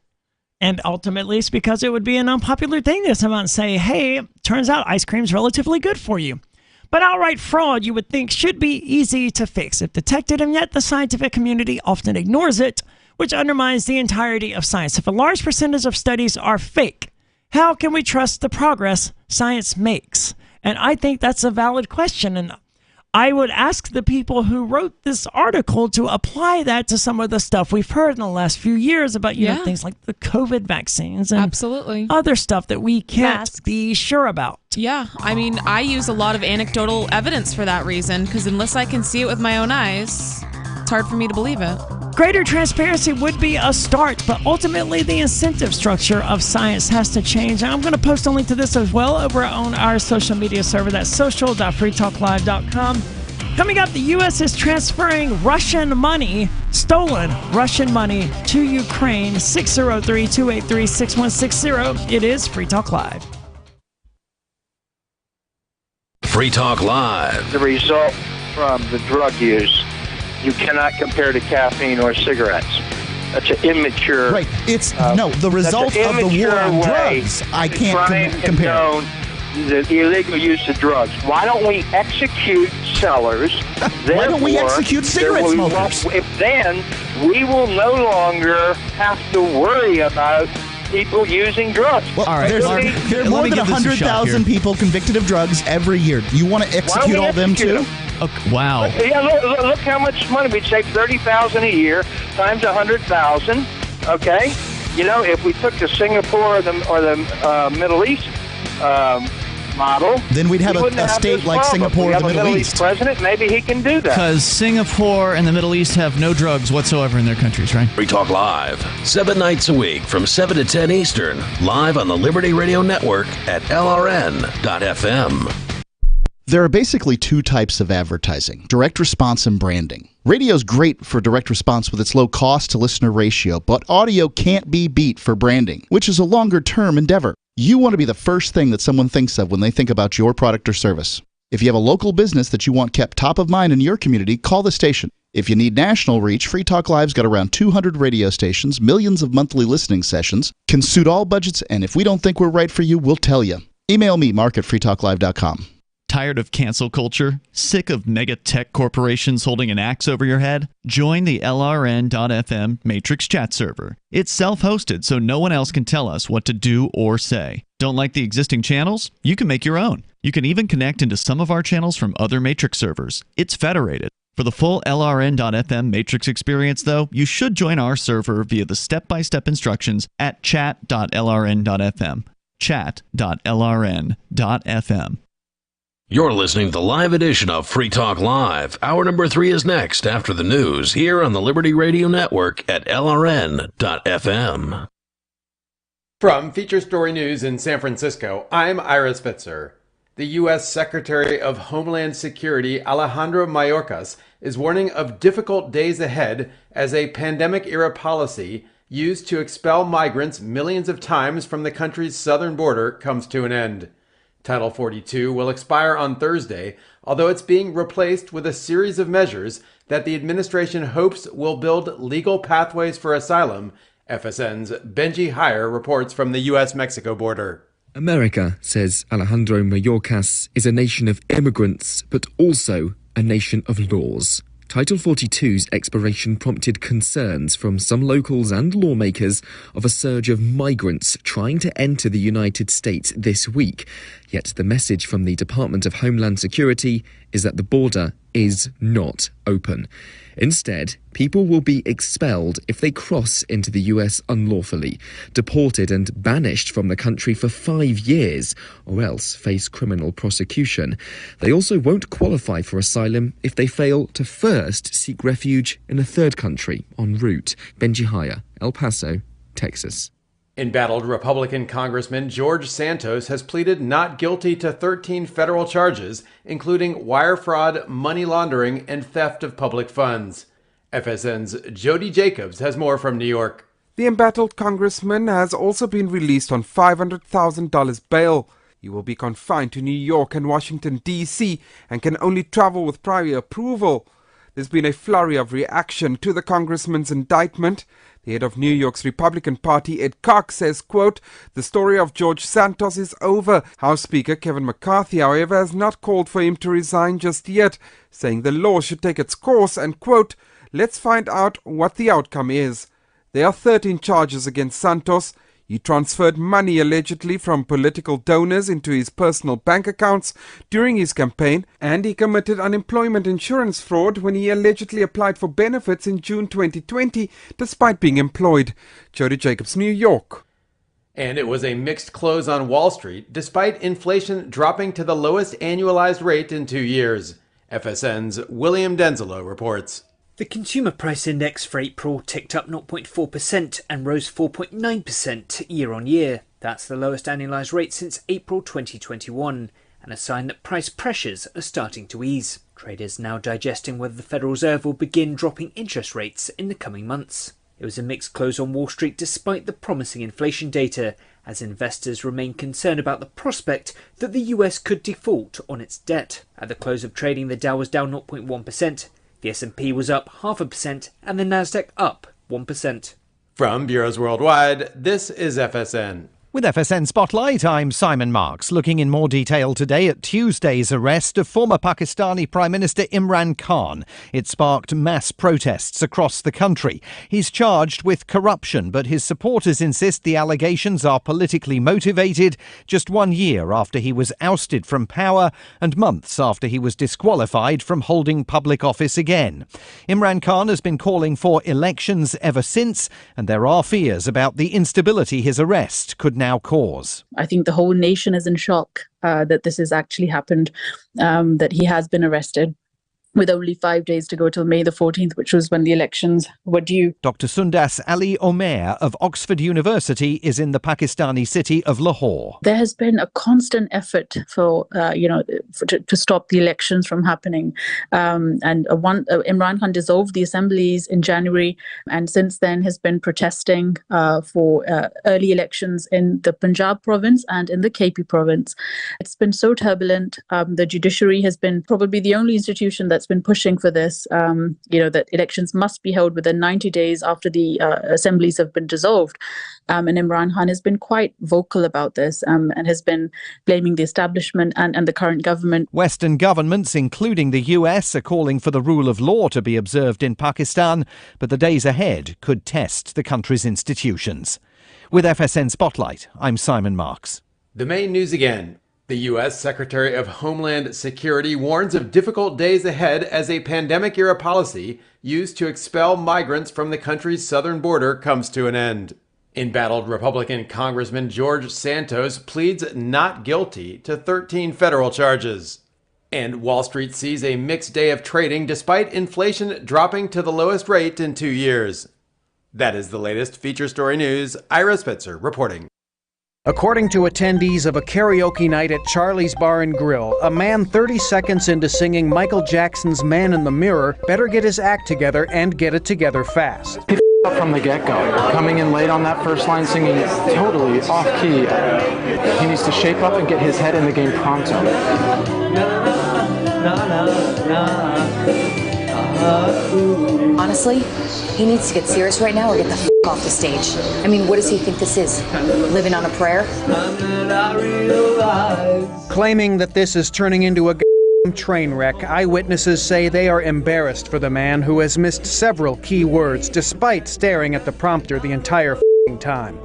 And ultimately, it's because it would be an unpopular thing to come out and say, hey, turns out ice cream's relatively good for you. But outright fraud, you would think, should be easy to fix if detected, and yet the scientific community often ignores it, which undermines the entirety of science. If a large percentage of studies are fake, how can we trust the progress science makes? And I think that's a valid question, and I would ask the people who wrote this article to apply that to some of the stuff we've heard in the last few years about things like the COVID vaccines and absolutely other stuff that we can't be sure about. Yeah, I mean, I use a lot of anecdotal evidence for that reason, because unless I can see it with my own eyes, it's hard for me to believe it. Greater transparency would be a start, but ultimately the incentive structure of science has to change. And I'm going to post a link to this as well over on our social media server. That's social.freetalklive.com. Coming up, the U.S. is transferring stolen Russian money to Ukraine. 603-283-6160. It is Free Talk Live. Free Talk Live. The result from the drug use, you cannot compare to caffeine or cigarettes. That's an immature... Right. The result of the war on drugs, I can't compare. The illegal use of drugs. Why don't we execute sellers? Why don't we execute cigarette smokers? Then we will no longer have to worry about people using drugs. Well, all right, there are more than 100,000 people convicted of drugs every year. You want to execute all them too? Okay, wow. Yeah, look how much money we'd save. $30,000 a year times 100,000. Okay. If we took the Singapore or the Middle East model, then we'd have we wouldn't a state this like problem. Singapore We or have the a Middle East. president, maybe he can do that. Because Singapore and the Middle East have no drugs whatsoever in their countries, right? Free Talk Live, 7 nights a week from 7 to 10 Eastern, live on the Liberty Radio Network at LRN.FM. There are basically two types of advertising: direct response and branding. Radio's great for direct response with its low cost to listener ratio, but audio can't be beat for branding, which is a longer term endeavor. You want to be the first thing that someone thinks of when they think about your product or service. If you have a local business that you want kept top of mind in your community, call the station. If you need national reach, Free Talk Live's got around 200 radio stations, millions of monthly listening sessions, can suit all budgets, and if we don't think we're right for you, we'll tell you. Email me, mark@freetalklive.com. Tired of cancel culture? Sick of mega tech corporations holding an axe over your head? Join the LRN.FM Matrix chat server. It's self-hosted, so no one else can tell us what to do or say. Don't like the existing channels? You can make your own. You can even connect into some of our channels from other Matrix servers. It's federated. For the full LRN.FM Matrix experience, though, you should join our server via the step-by-step instructions at chat.lrn.fm. Chat.lrn.fm. You're listening to the live edition of Free Talk Live. Hour number 3 is next after the news here on the Liberty Radio Network at LRN.FM. From Feature Story News in San Francisco, I'm Ira Spitzer. The U.S. Secretary of Homeland Security Alejandro Mayorkas is warning of difficult days ahead as a pandemic-era policy used to expel migrants millions of times from the country's southern border comes to an end. Title 42 will expire on Thursday, although it's being replaced with a series of measures that the administration hopes will build legal pathways for asylum. FSN's Benji Heyer reports from the U.S.-Mexico border. America, says Alejandro Mayorkas, is a nation of immigrants, but also a nation of laws. Title 42's expiration prompted concerns from some locals and lawmakers of a surge of migrants trying to enter the United States this week. Yet the message from the Department of Homeland Security is that the border is not open. Instead, people will be expelled if they cross into the US unlawfully, deported and banished from the country for 5 years, or else face criminal prosecution. They also won't qualify for asylum if they fail to first seek refuge in a third country en route. Benji Heyer, El Paso, Texas. Embattled Republican Congressman George Santos has pleaded not guilty to 13 federal charges, including wire fraud, money laundering, and theft of public funds. FSN's Jody Jacobs has more from New York. The embattled congressman has also been released on $500,000 bail. He will be confined to New York and Washington, D.C., and can only travel with prior approval. There's been a flurry of reaction to the congressman's indictment. The head of New York's Republican Party, Ed Cox, says, quote, "The story of George Santos is over." House Speaker Kevin McCarthy, however, has not called for him to resign just yet, saying the law should take its course and, quote, "Let's find out what the outcome is." There are 13 charges against Santos. He transferred money allegedly from political donors into his personal bank accounts during his campaign, and he committed unemployment insurance fraud when he allegedly applied for benefits in June 2020 despite being employed. Jody Jacobs, New York. And it was a mixed close on Wall Street, despite inflation dropping to the lowest annualized rate in 2 years. FSN's William Denzelo reports. The Consumer Price Index for April ticked up 0.4% and rose 4.9% year on year. That's the lowest annualised rate since April 2021, and a sign that price pressures are starting to ease. Traders now digesting whether the Federal Reserve will begin dropping interest rates in the coming months. It was a mixed close on Wall Street despite the promising inflation data, as investors remain concerned about the prospect that the US could default on its debt. At the close of trading, the Dow was down 0.1%. The S&P was up 0.5% and the Nasdaq up 1%. From Bureaus Worldwide, this is FSN. With FSN Spotlight, I'm Simon Marks, looking in more detail today at Tuesday's arrest of former Pakistani Prime Minister Imran Khan. It sparked mass protests across the country. He's charged with corruption, but his supporters insist the allegations are politically motivated, just 1 year after he was ousted from power and months after he was disqualified from holding public office again. Imran Khan has been calling for elections ever since, and there are fears about the instability his arrest could now cause. I think the whole nation is in shock that this has actually happened, that he has been arrested, with only 5 days to go till May the 14th, which was when the elections were due. Dr. Sundas Ali Omer of Oxford University is in the Pakistani city of Lahore. There has been a constant effort for, to stop the elections from happening. Imran Khan dissolved the assemblies in January, and since then has been protesting for early elections in the Punjab province and in the KP province. It's been so turbulent. The judiciary has been probably the only institution that's been pushing for this, that elections must be held within 90 days after the assemblies have been dissolved. And Imran Khan has been quite vocal about this and has been blaming the establishment and the current government. Western governments, including the US, are calling for the rule of law to be observed in Pakistan, but the days ahead could test the country's institutions. With FSN Spotlight, I'm Simon Marks. The main news again. The U.S. Secretary of Homeland Security warns of difficult days ahead as a pandemic-era policy used to expel migrants from the country's southern border comes to an end. Embattled Republican Congressman George Santos pleads not guilty to 13 federal charges. And Wall Street sees a mixed day of trading despite inflation dropping to the lowest rate in 2 years. That is the latest feature story news. Ira Spitzer reporting. According to attendees of a karaoke night at Charlie's Bar and Grill, a man 30 seconds into singing Michael Jackson's Man in the Mirror better get his act together and get it together fast. He up from the get-go, coming in late on that first line, singing totally off-key. He needs to shape up and get his head in the game pronto. Honestly, he needs to get serious right now or get the f*** off the stage. I mean, what does he think this is? Living on a prayer? Claiming that this is turning into a train wreck, eyewitnesses say they are embarrassed for the man who has missed several key words despite staring at the prompter the entire time.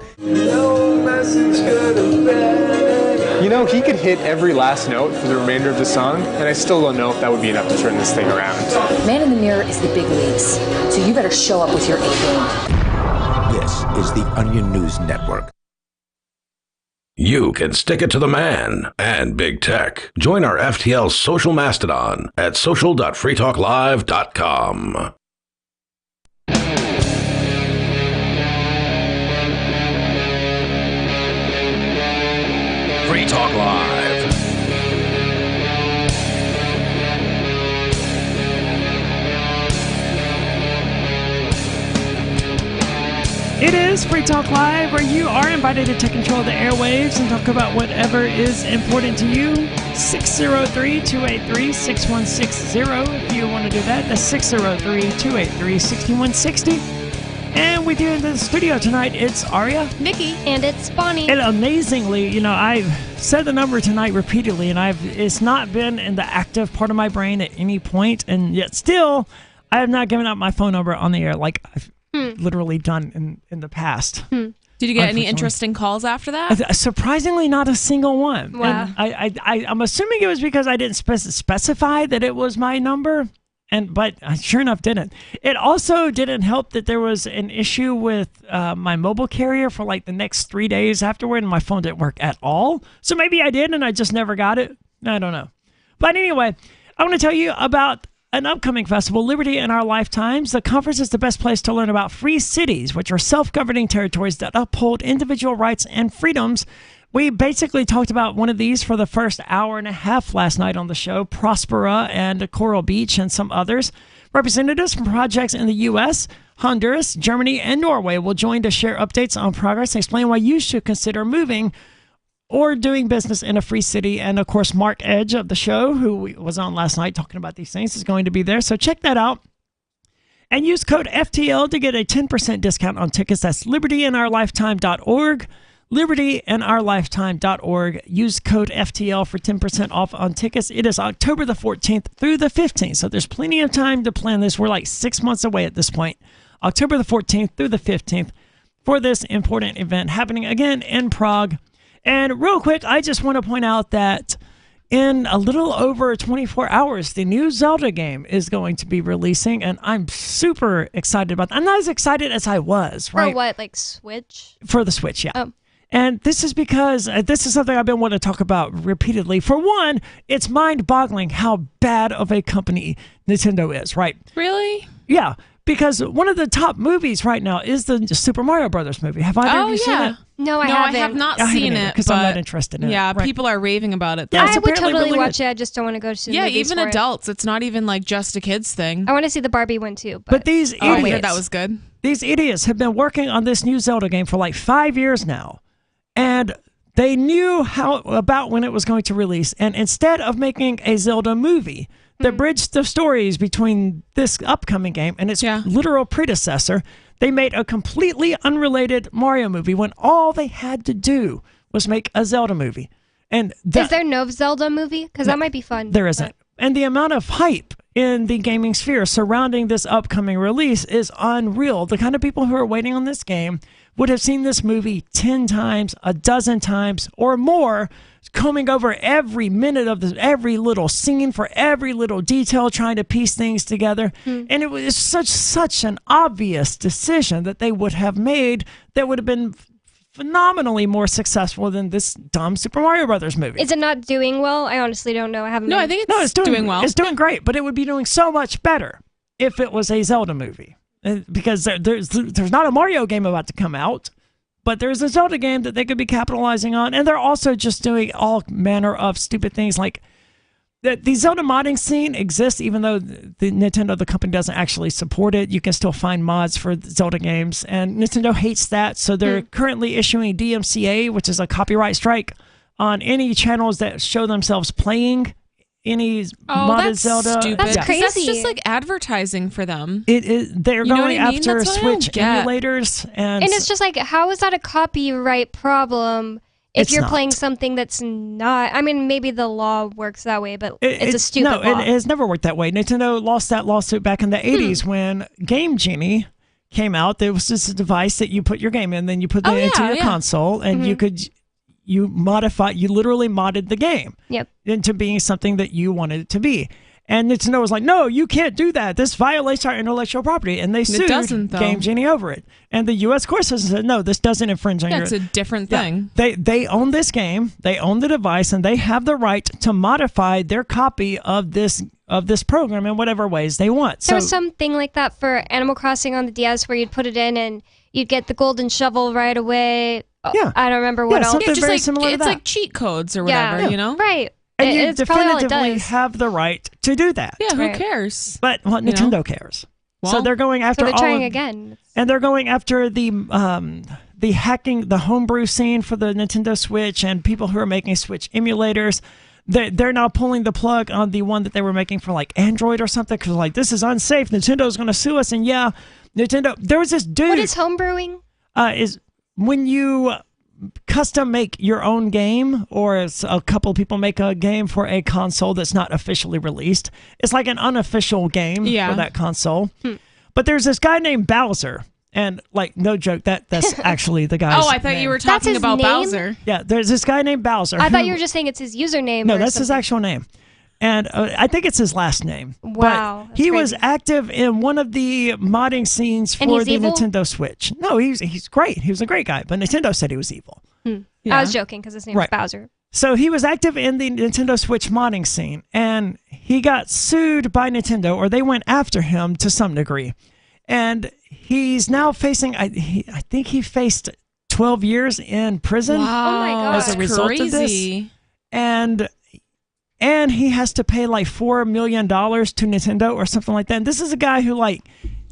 You know, he could hit every last note for the remainder of the song, and I still don't know if that would be enough to turn this thing around. Man in the Mirror is the big leagues, so you better show up with your A-game. This is the Onion News Network. You can stick it to the man and big tech. Join our FTL social mastodon at social.freetalklive.com. Free Talk Live. It is Free Talk Live, where you are invited to take control of the airwaves and talk about whatever is important to you. 603-283-6160 if you want to do that. That's 603-283-6160. And with you in the studio tonight, it's Aria, Nikki, and it's Bonnie. And amazingly, I've said the number tonight repeatedly, and it's not been in the active part of my brain at any point, and yet still, I have not given out my phone number on the air like I've literally done in the past. Did you get any interesting calls after that? Surprisingly, not a single one. Wow. And I'm assuming it was because I didn't specify that it was my number. But I sure enough didn't. It also didn't help that there was an issue with my mobile carrier for like the next 3 days afterward, and my phone didn't work at all. So maybe I did, and I just never got it. I don't know. But anyway, I want to tell you about an upcoming festival, Liberty in Our Lifetimes. The conference is the best place to learn about free cities, which are self-governing territories that uphold individual rights and freedoms. We basically talked about one of these for the first hour and a half last night on the show, Prospera and Coral Beach and some others. Representatives from projects in the U.S., Honduras, Germany, and Norway will join to share updates on progress and explain why you should consider moving or doing business in a free city. And, of course, Mark Edge of the show, who was on last night talking about these things, is going to be there. So check that out. And use code FTL to get a 10% discount on tickets. That's libertyourlifetime.org. libertyandourlifetime.org. Use code FTL for 10% off on tickets. It is October the 14th through the 15th, so there's plenty of time to plan this. We're like 6 months away at this point. October the 14th through the 15th for this important event happening again in Prague. And real quick, I just want to point out that in a little over 24 hours, the new Zelda game is going to be releasing, and I'm super excited about that. I'm not as excited as I was, right? For what, like Switch? For the Switch, yeah. Oh. And this is because this is something I've been wanting to talk about repeatedly. For one, it's mind-boggling how bad of a company Nintendo is, right? Really? Yeah, because one of the top movies right now is the Super Mario Brothers movie. Have either of you seen it? No, I I haven't. have not seen it because I'm not interested in it. Yeah, Right. people are raving about it. Yeah, it's I would apparently totally really watch good. it. I just don't want to go to the Yeah, movies even for it. adults. It's not even like just a kids thing. I want to see the Barbie one too. But these Oh, I idiots, heard that was good. These idiots have been working on this new Zelda game for like 5 years now, and they knew about when it was going to release. And instead of making a Zelda movie that bridged the stories between this upcoming game and its literal predecessor, they made a completely unrelated Mario movie when all they had to do was make a Zelda movie. And Is there no Zelda movie? Because that might be fun. there isn't. And the amount of hype in the gaming sphere surrounding this upcoming release is unreal. The kind of people who are waiting on this game would have seen this movie 10 times, a dozen times, or more, combing over every minute of this, every little scene for every little detail, trying to piece things together. And it was such an obvious decision that they would have made that would have been phenomenally more successful than this dumb Super Mario Brothers movie. Is it not doing well? I honestly don't know. I haven't. No, I think it's doing well. It's doing great, but it would be doing so much better if it was a Zelda movie. Because there's not a Mario game about to come out, but there's a Zelda game that they could be capitalizing on, and they're also just doing all manner of stupid things like the Zelda modding scene exists, even though the Nintendo, the company, doesn't actually support it. You can still find mods for Zelda games, and Nintendo hates that, so they're currently issuing DMCA, which is a copyright strike, on any channels that show themselves playing any modded that's Zelda. stupid. That's crazy. That's just like advertising for them. It is. They're You know going what I mean? after That's what I don't Switch get. emulators, and And it's just like, how is that a copyright problem if It's you're not. playing something that's not? I mean, maybe the law works that way, but it's a stupid no, law. it has never worked that way. Nintendo lost that lawsuit back in the 80s when Game Genie came out. There was just a device that you put your game in, then you put it into your console, and you literally modded the game into being something that you wanted it to be. And Nintendo was like, no, you can't do that. This violates our intellectual property. And they sued doesn't, though. Game Genie over it. And the U.S. court said, no, this doesn't infringe on your... It's a different thing. They own this game, they own the device, and they have the right to modify their copy of this program in whatever ways they want. There was something like that for Animal Crossing on the DS where you'd put it in and you'd get the golden shovel right away. Yeah. I don't remember what else. something very like, similar to it's that. like cheat codes or whatever, you know? Right. And you It's probably all it definitively does. have the right to do that. Yeah, who Right. cares? But Nintendo cares. So Well, they're going after So they're all trying of- again. And they're going after the hacking, the homebrew scene for the Nintendo Switch and people who are making Switch emulators. They're now pulling the plug on the one that they were making for like Android or something because like this is unsafe. Nintendo's going to sue us. And yeah, Nintendo. There was this dude. What is homebrewing? Is when you custom make your own game, or a couple of people make a game for a console that's not officially released. It's like an unofficial game for that console. But there's this guy named Bowser, and like no joke, that's actually the guy's Oh, I thought name. you were That's talking his about name? Bowser. Yeah, there's this guy named Bowser. I thought who- you were just saying it's his username. No, or that's his something. actual name. And I think it's his last name. Wow, But that's he was crazy. active in one of the modding scenes And for he's the evil? Nintendo Switch. No, he's great. He was a great guy, but Nintendo said he was evil. I was joking because his name is Right. Bowser. So he was active in the Nintendo Switch modding scene, and he got sued by Nintendo, or they went after him to some degree. And he's now facing, I think he faced 12 years in prison Wow, Oh my God. as a result of this. And he has to pay like $4 million to Nintendo or something like that. And this is a guy who, like,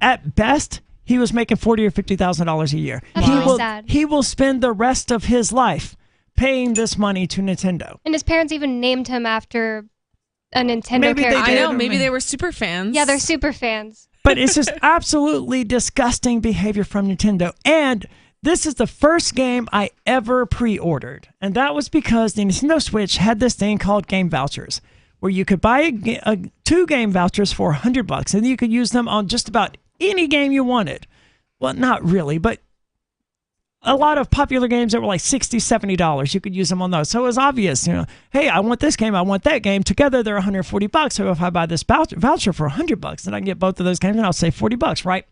at best, he was making $40,000 or $50,000 a year. That's he really will sad. he will spend the rest of his life paying this money to Nintendo. And his parents even named him after a Nintendo Maybe they character. I did. know, maybe they were super fans. Yeah, they're super fans. But it's just absolutely disgusting behavior from Nintendo. And This is the first game I ever pre-ordered, and that was because the Nintendo Switch had this thing called game vouchers, where you could buy 2 game vouchers for $100, and you could use them on just about any game you wanted. Well, not really, but a lot of popular games that were like $60, $70, you could use them on those. So it was obvious, hey, I want this game, I want that game. Together, they're $140. So if I buy this voucher for $100, then I can get both of those games, and I'll save $40, right?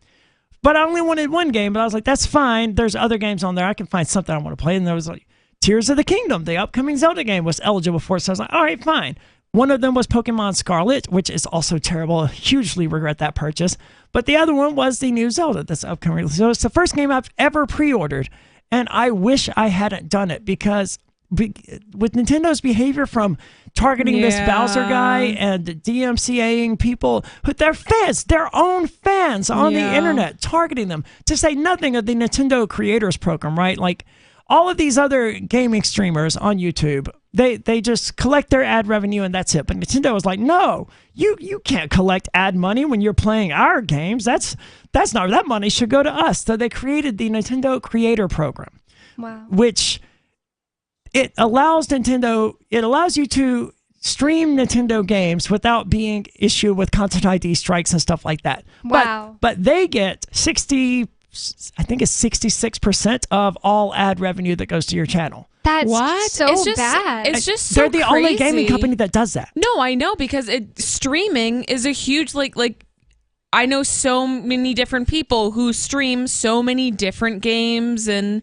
But I only wanted one game, but I was like, that's fine. There's other games on there. I can find something I want to play. And there was like Tears of the Kingdom, the upcoming Zelda game, was eligible for it. So I was like, all right, fine. One of them was Pokemon Scarlet, which is also terrible. I hugely regret that purchase. But the other one was the new Zelda that's upcoming. So it's the first game I've ever pre-ordered. And I wish I hadn't done it because with Nintendo's behavior from targeting this Bowser guy and DMCAing people, their fans, their own fans on the internet, targeting them, to say nothing of the Nintendo Creators Program, right? Like all of these other gaming streamers on YouTube, they just collect their ad revenue and that's it. But Nintendo was like, no, you can't collect ad money when you're playing our games. That's not, that money should go to us. So they created the Nintendo Creator Program. Wow. Which it allows you to stream Nintendo games without being issued with content ID strikes and stuff like that. Wow. But they get 66% of all ad revenue that goes to your channel. That's so it's just, bad. It's just so They're the crazy. only gaming company that does that. No, I know, because streaming is a huge, like I know so many different people who stream so many different games, and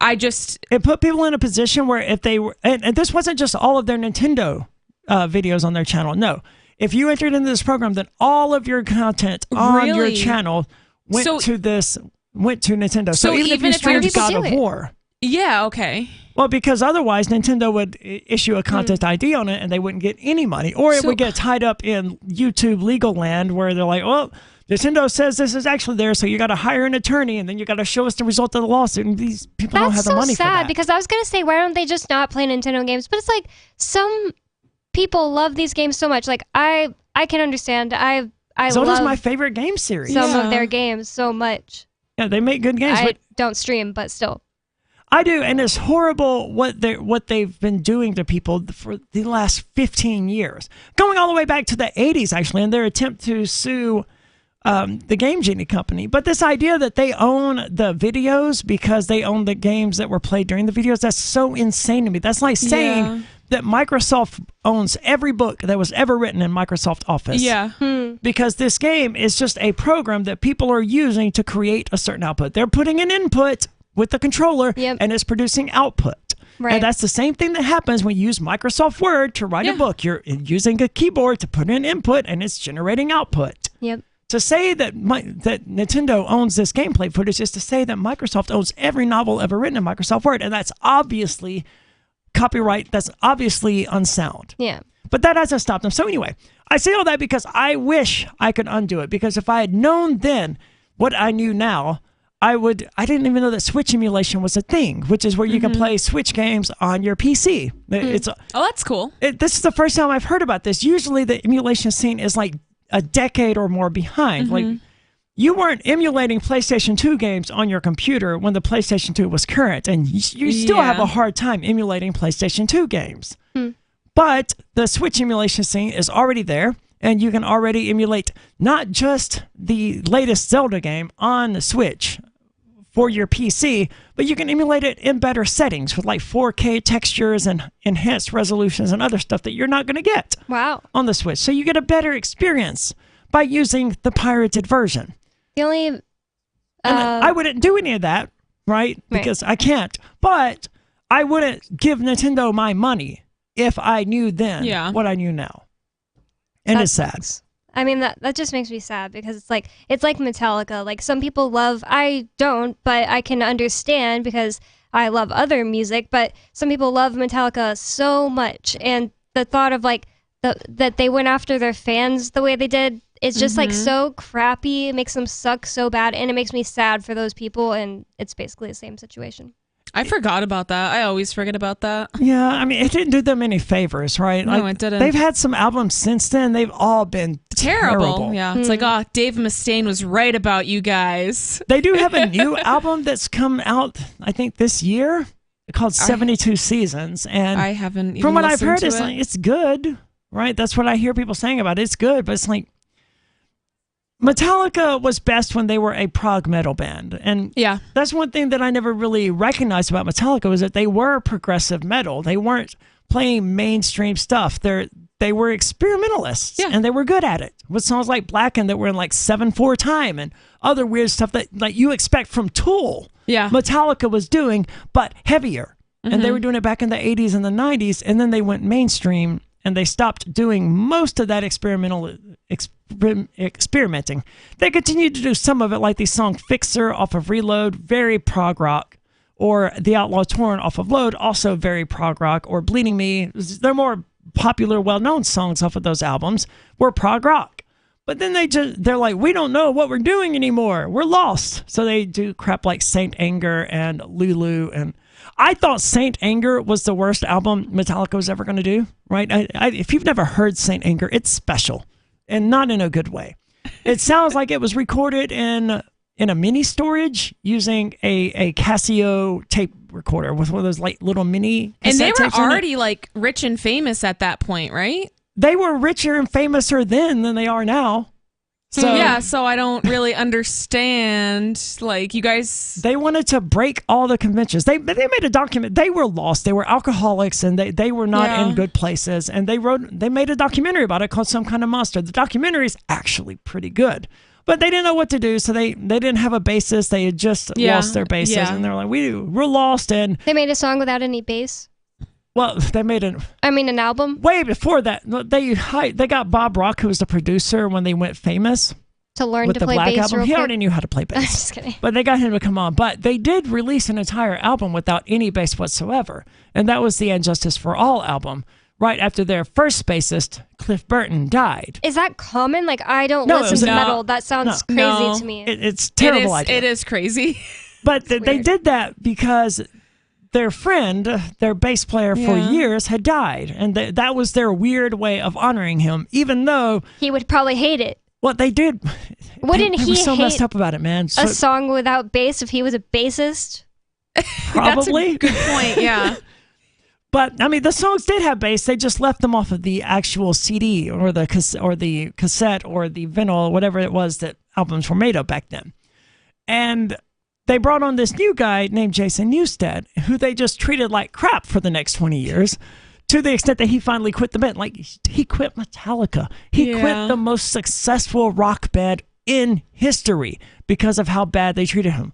it put people in a position where if they were, and this wasn't just all of their Nintendo videos on their channel. No, if you entered into this program, then all of your content on your channel went to Nintendo. So even if you streamed God of War. Yeah, okay. Well, because otherwise Nintendo would issue a content ID on it and they wouldn't get any money. Or it would get tied up in YouTube legal land where they're like, well, Nintendo says this is actually there, so you got to hire an attorney and then you got to show us the result of the lawsuit. And these people don't have the money for that. That's so sad, because I was going to say, why don't they just not play Nintendo games? But it's like some people love these games so much. Like, I can understand. I Zelda's love my favorite game series. some of their games so much. Yeah, they make good games. I don't stream, but still. I do, and it's horrible what they've been doing to people for the last 15 years. Going all the way back to the 80s, actually, in their attempt to sue the Game Genie company. But this idea that they own the videos because they own the games that were played during the videos, that's so insane to me. That's like saying that Microsoft owns every book that was ever written in Microsoft Office. Yeah. Because this game is just a program that people are using to create a certain output. They're putting an input with the controller and it's producing output. Right. And that's the same thing that happens when you use Microsoft Word to write a book. You're using a keyboard to put in input and it's generating output. Yep. To say that that Nintendo owns this gameplay footage is to say that Microsoft owns every novel ever written in Microsoft Word, and that's obviously copyright. That's obviously unsound. Yeah. But that hasn't stopped them. So anyway, I say all that because I wish I could undo it, because if I had known then what I knew now, I didn't even know that Switch emulation was a thing, which is where you can play Switch games on your PC. That's cool. This is the first time I've heard about this. Usually the emulation scene is like a decade or more behind. Like, you weren't emulating PlayStation 2 games on your computer when the PlayStation 2 was current, and you still have a hard time emulating PlayStation 2 games. But the Switch emulation scene is already there, and you can already emulate not just the latest Zelda game on the Switch for your PC, but you can emulate it in better settings with like 4K textures and enhanced resolutions and other stuff that you're not going to get on the Switch. So you get a better experience by using the pirated version. The only... I wouldn't do any of that, right? Because I can't. But I wouldn't give Nintendo my money if I knew then what I knew now. And it's sad. I mean, that just makes me sad, because it's like Metallica. Like, some people love, I don't, but I can understand because I love other music, but some people love Metallica so much, and the thought of like that they went after their fans the way they did, it's just like so crappy. It makes them suck so bad, and it makes me sad for those people, and it's basically the same situation. I forgot about that. I always forget about that. Yeah, I mean, it didn't do them any favors, right? No, it didn't. They've had some albums since then. They've all been terrible. Yeah, it's like, oh, Dave Mustaine was right about you guys. They do have a new album that's come out, I think, this year called 72 Seasons. And I haven't even from what I've heard, listened to it's it. like, it's good, right? That's what I hear people saying about it. It's good, but it's like, Metallica was best when they were a prog metal band. And that's one thing that I never really recognized about Metallica was that they were progressive metal. They weren't playing mainstream stuff. They were experimentalists and they were good at it. With songs like Blackened that were in like 7/4 time and other weird stuff that like you expect from Tool. Yeah. Metallica was doing, but heavier. And they were doing it back in the 80s and the 90s, and then they went mainstream and they stopped doing most of that experimenting. They continued to do some of it, like the song Fixer off of Reload, very prog rock, or The Outlaw Torn off of Load, also very prog rock, or Bleeding Me. They're more popular, well-known songs off of those albums were prog rock. But then they're like, we don't know what we're doing anymore. We're lost. So they do crap like Saint Anger and Lulu. And I thought Saint Anger was the worst album Metallica was ever going to do, right? If you've never heard Saint Anger, it's special and not in a good way. It sounds like it was recorded in a mini storage using a Casio tape recorder with one of those like little mini And they cassette were tapes in it. already like rich and famous at that point, right? They were richer and famouser then than they are now. So yeah, so I don't really understand. Like, you guys, they wanted to break all the conventions. They made a document. They were lost. They were alcoholics, and they were not in good places. And they made a documentary about it called Some Kind of Monster. The documentary is actually pretty good, but they didn't know what to do. So they didn't have a bassist. They had just lost their bassist, and they're like, we're lost. And They made a song without any bass. well, they made an album. Way before that, they got Bob Rock, who was the producer when they went famous. To learn with to the play Black bass album. real He quick. already knew how to play bass. Just kidding. But they got him to come on. But they did release an entire album without any bass whatsoever. And that was the Injustice for All album, right after their first bassist, Cliff Burton, died. Is that common? Like, I don't No, listen to metal. That sounds crazy No. to me. It's a terrible idea. It is crazy. But they did that because their friend, their bass player for years, had died. And that was their weird way of honoring him, even though He would probably hate it. what they did, Wouldn't they he were so hate messed up about it, man. a song without bass if he was a bassist? Probably. That's a good point, yeah. But I mean, the songs did have bass. They just left them off of the actual CD or the cassette or the vinyl, whatever it was that albums were made of back then. And they brought on this new guy named Jason Newsted, who they just treated like crap for the next 20 years, to the extent that he finally quit the band. Like, he quit Metallica. He quit the most successful rock band in history because of how bad they treated him.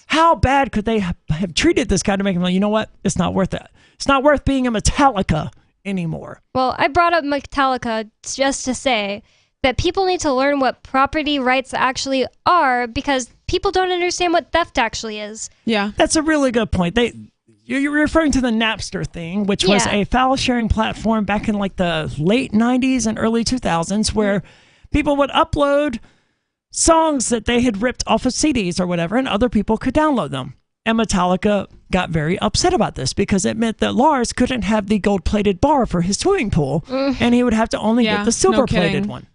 How bad could they have treated this guy to make him like, you know what? It's not worth it. It's not worth being a Metallica anymore. Well, I brought up Metallica just to say that people need to learn what property rights actually are because people don't understand what theft actually is. Yeah. That's a really good point. You're referring to the Napster thing, which was a file sharing platform back in like the late 90s and early 2000s where people would upload songs that they had ripped off of CDs or whatever, and other people could download them. And Metallica got very upset about this because it meant that Lars couldn't have the gold-plated bar for his swimming pool, and he would have to only get the silver-plated one.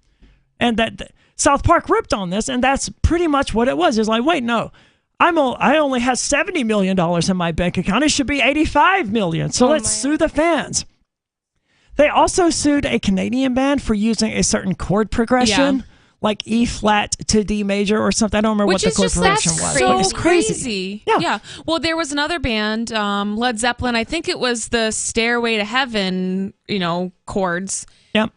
And that South Park ripped on this, and that's pretty much what it was. It's like, wait, no, I only have $70 million in my bank account. It should be $85 million. So let's sue the fans. They also sued a Canadian band for using a certain chord progression, like E flat to D major or something. I don't remember what the chord progression was. So but it's crazy. Yeah. Well, there was another band, Led Zeppelin. I think it was the Stairway to Heaven, chords. Yep.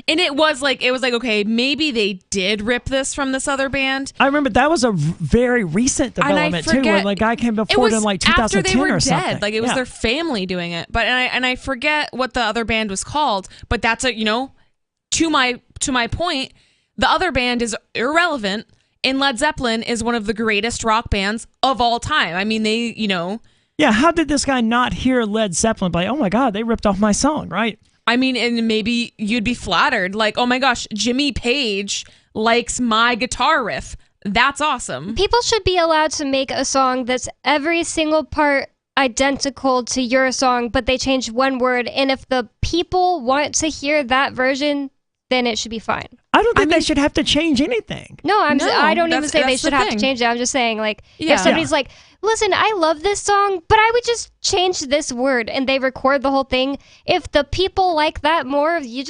And it was like, okay, maybe they did rip this from this other band. I remember that was a very recent development too, when the guy came before it in like 2010 after they were or something. dead. Like it was their family doing it. But and I forget what the other band was called. But that's to my point, the other band is irrelevant, and Led Zeppelin is one of the greatest rock bands of all time. I mean, they Yeah, how did this guy not hear Led Zeppelin? Like, oh my God, they ripped off my song, right? I mean, and maybe you'd be flattered. Like, oh my gosh, Jimmy Page likes my guitar riff. that's awesome. People should be allowed to make a song that's every single part identical to your song, but they change one word. And if the people want to hear that version, then it should be fine. I don't think they should have to change anything. No, I don't even say they should have to change it. I'm just saying, like, if somebody's like, listen, I love this song, but I would just change this word, and they record the whole thing. If the people like that more, you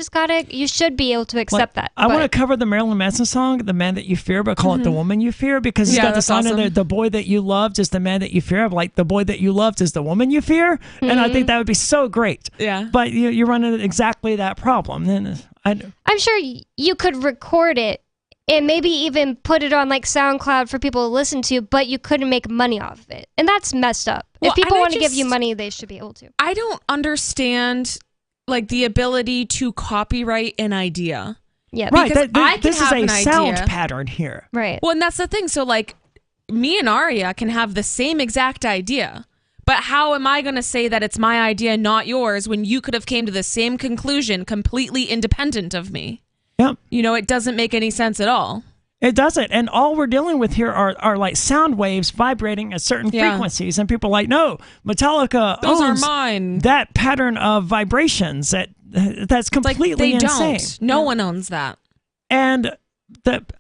should be able to accept that. I want to cover the Marilyn Manson song, The Man That You Fear, but call it The Woman You Fear, because it's got the song in there, the boy that you loved is the man that you fear. I'm like, the boy that you loved is the woman you fear. And I think that would be so great. Yeah. But you run into exactly that problem. Then I'm sure you could record it and maybe even put it on like SoundCloud for people to listen to, but you couldn't make money off of it. And that's messed up. If people want to give you money, they should be able to. I don't understand like the ability to copyright an idea. Yeah, right. Because This is a sound idea. pattern here. Right. Well, and that's the thing. So like me and Aria can have the same exact idea. But how am I going to say that it's my idea, not yours, when you could have came to the same conclusion completely independent of me? Yep. It doesn't make any sense at all. It doesn't. And all we're dealing with here are like sound waves vibrating at certain frequencies. And people are like, no, Metallica Those owns are mine. that pattern of vibrations. That's completely insane. No one owns that. And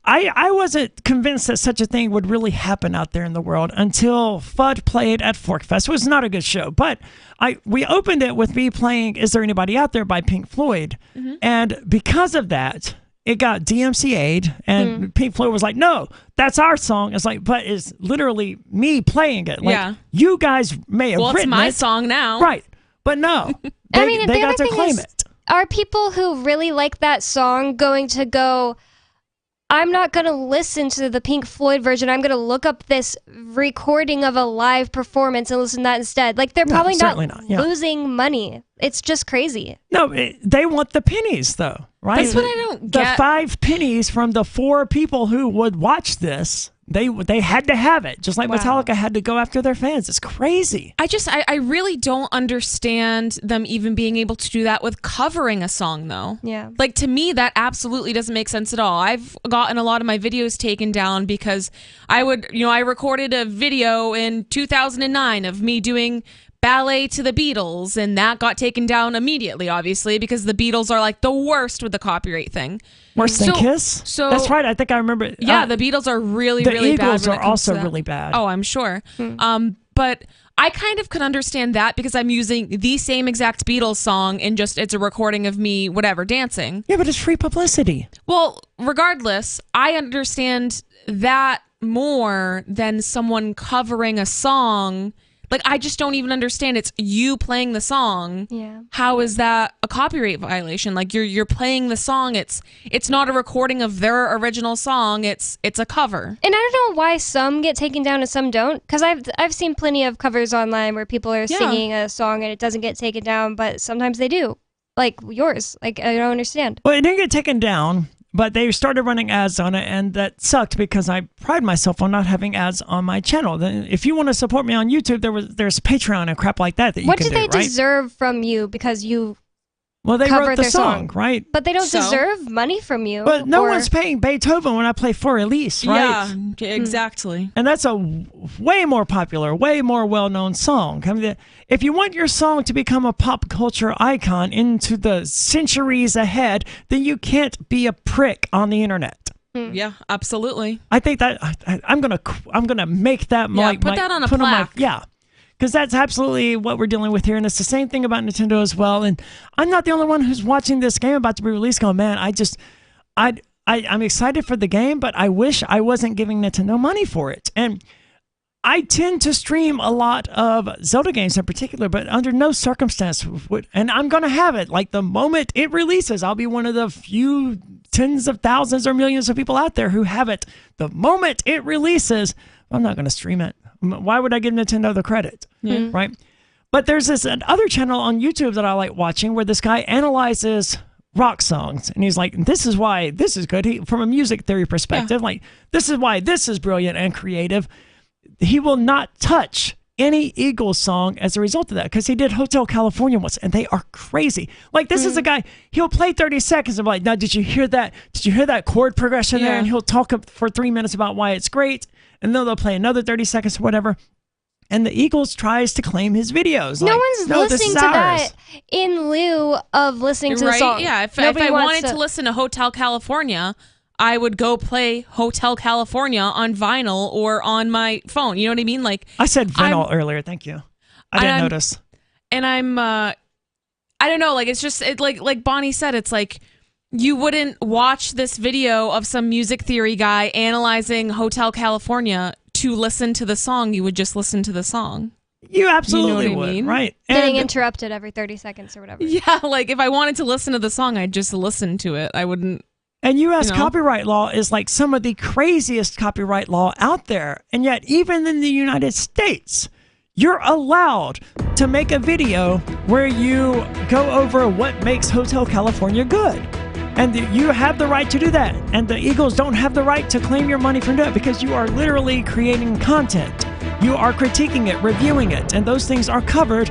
I wasn't convinced that such a thing would really happen out there in the world until FUD played at Forkfest. It was not a good show, but we opened it with me playing Is There Anybody Out There by Pink Floyd. And because of that, it got DMCA'd, and Pink Floyd was like, no, that's our song. It's like, but it's literally me playing it. Like, you guys may have written it. Well, it's my song now. Right. But no, they got to claim it. Are people who really like that song going to go, I'm not going to listen to the Pink Floyd version. I'm going to look up this recording of a live performance and listen to that instead. Like, they're probably not losing money. It's just crazy. No, they want the pennies, though, right? That's what I don't get. The 5 pennies from the 4 people who would watch this, they had to have it, just like Metallica had to go after their fans. It's crazy. I really don't understand them even being able to do that with covering a song, though. Yeah. Like, to me, that absolutely doesn't make sense at all. I've gotten a lot of my videos taken down because I recorded a video in 2009 of me doing ballet to the Beatles, and that got taken down immediately, obviously, because the Beatles are like the worst with the copyright thing. Worse than Kiss? So that's right. I think I remember. Yeah, the Beatles are really, really bad. The Eagles are also really bad. Oh, I'm sure. But I kind of could understand that because I'm using the same exact Beatles song and just it's a recording of me, whatever, dancing. Yeah, but it's free publicity. Well, regardless, I understand that more than someone covering a song. Like, I just don't even understand. It's you playing the song. Yeah. How is that a copyright violation? Like, you're playing the song. It's not a recording of their original song. It's a cover. And I don't know why some get taken down and some don't. Because I've seen plenty of covers online where people are singing a song and it doesn't get taken down, but sometimes they do. Like yours. Like, I don't understand. Well, it didn't get taken down. But they started running ads on it, and that sucked because I pride myself on not having ads on my channel. If you want to support me on YouTube, there's Patreon and crap like that you what can do. do, What do they right? deserve from you because you Well, they covered wrote the their song, right? But they don't deserve money from you. But no one's paying Beethoven when I play For Elise, right? Yeah, exactly. And that's a way more popular, way more well-known song. I mean, if you want your song to become a pop culture icon into the centuries ahead, then you can't be a prick on the internet. Yeah, absolutely. I think that I'm gonna make that put that on a plaque. Because that's absolutely what we're dealing with here, and it's the same thing about Nintendo as well. And I'm not the only one who's watching this game about to be released going, man, I'm excited for the game, but I wish I wasn't giving Nintendo money for it. And I tend to stream a lot of Zelda games in particular, but under no circumstance and I'm going to have it. Like, the moment it releases, I'll be one of the few tens of thousands or millions of people out there who have it. The moment it releases, I'm not going to stream it. Why would I give Nintendo the credit? Right? But there's this other channel on YouTube that I like watching where this guy analyzes rock songs, and he's like, this is why this is good. From a music theory perspective, like, this is why this is brilliant and creative. He will not touch any Eagles song as a result of that, because he did Hotel California once, and they are crazy. Like, this is a guy, he'll play 30 seconds and be like, now, did you hear that? Did you hear that chord progression there? And he'll talk for 3 minutes about why it's great, and then they'll play another 30 seconds or whatever. And the Eagles tries to claim his videos. No one's listening to that in lieu of listening to the song. Yeah, if I wanted to listen to Hotel California, I would go play Hotel California on vinyl or on my phone. You know what I mean? Like, I said vinyl earlier. Thank you. I didn't notice. And I don't know. Like, it's just like Bonnie said. It's like you wouldn't watch this video of some music theory guy analyzing Hotel California to listen to the song. You would just listen to the song. You absolutely would, mean? Right? Getting interrupted every 30 seconds or whatever. Yeah, like if I wanted to listen to the song, I'd just listen to it. I wouldn't. And U.S. copyright law is like some of the craziest copyright law out there. And yet, even in the United States, you're allowed to make a video where you go over what makes Hotel California good. And you have the right to do that. And the Eagles don't have the right to claim your money for that, because you are literally creating content. You are critiquing it, reviewing it, and those things are covered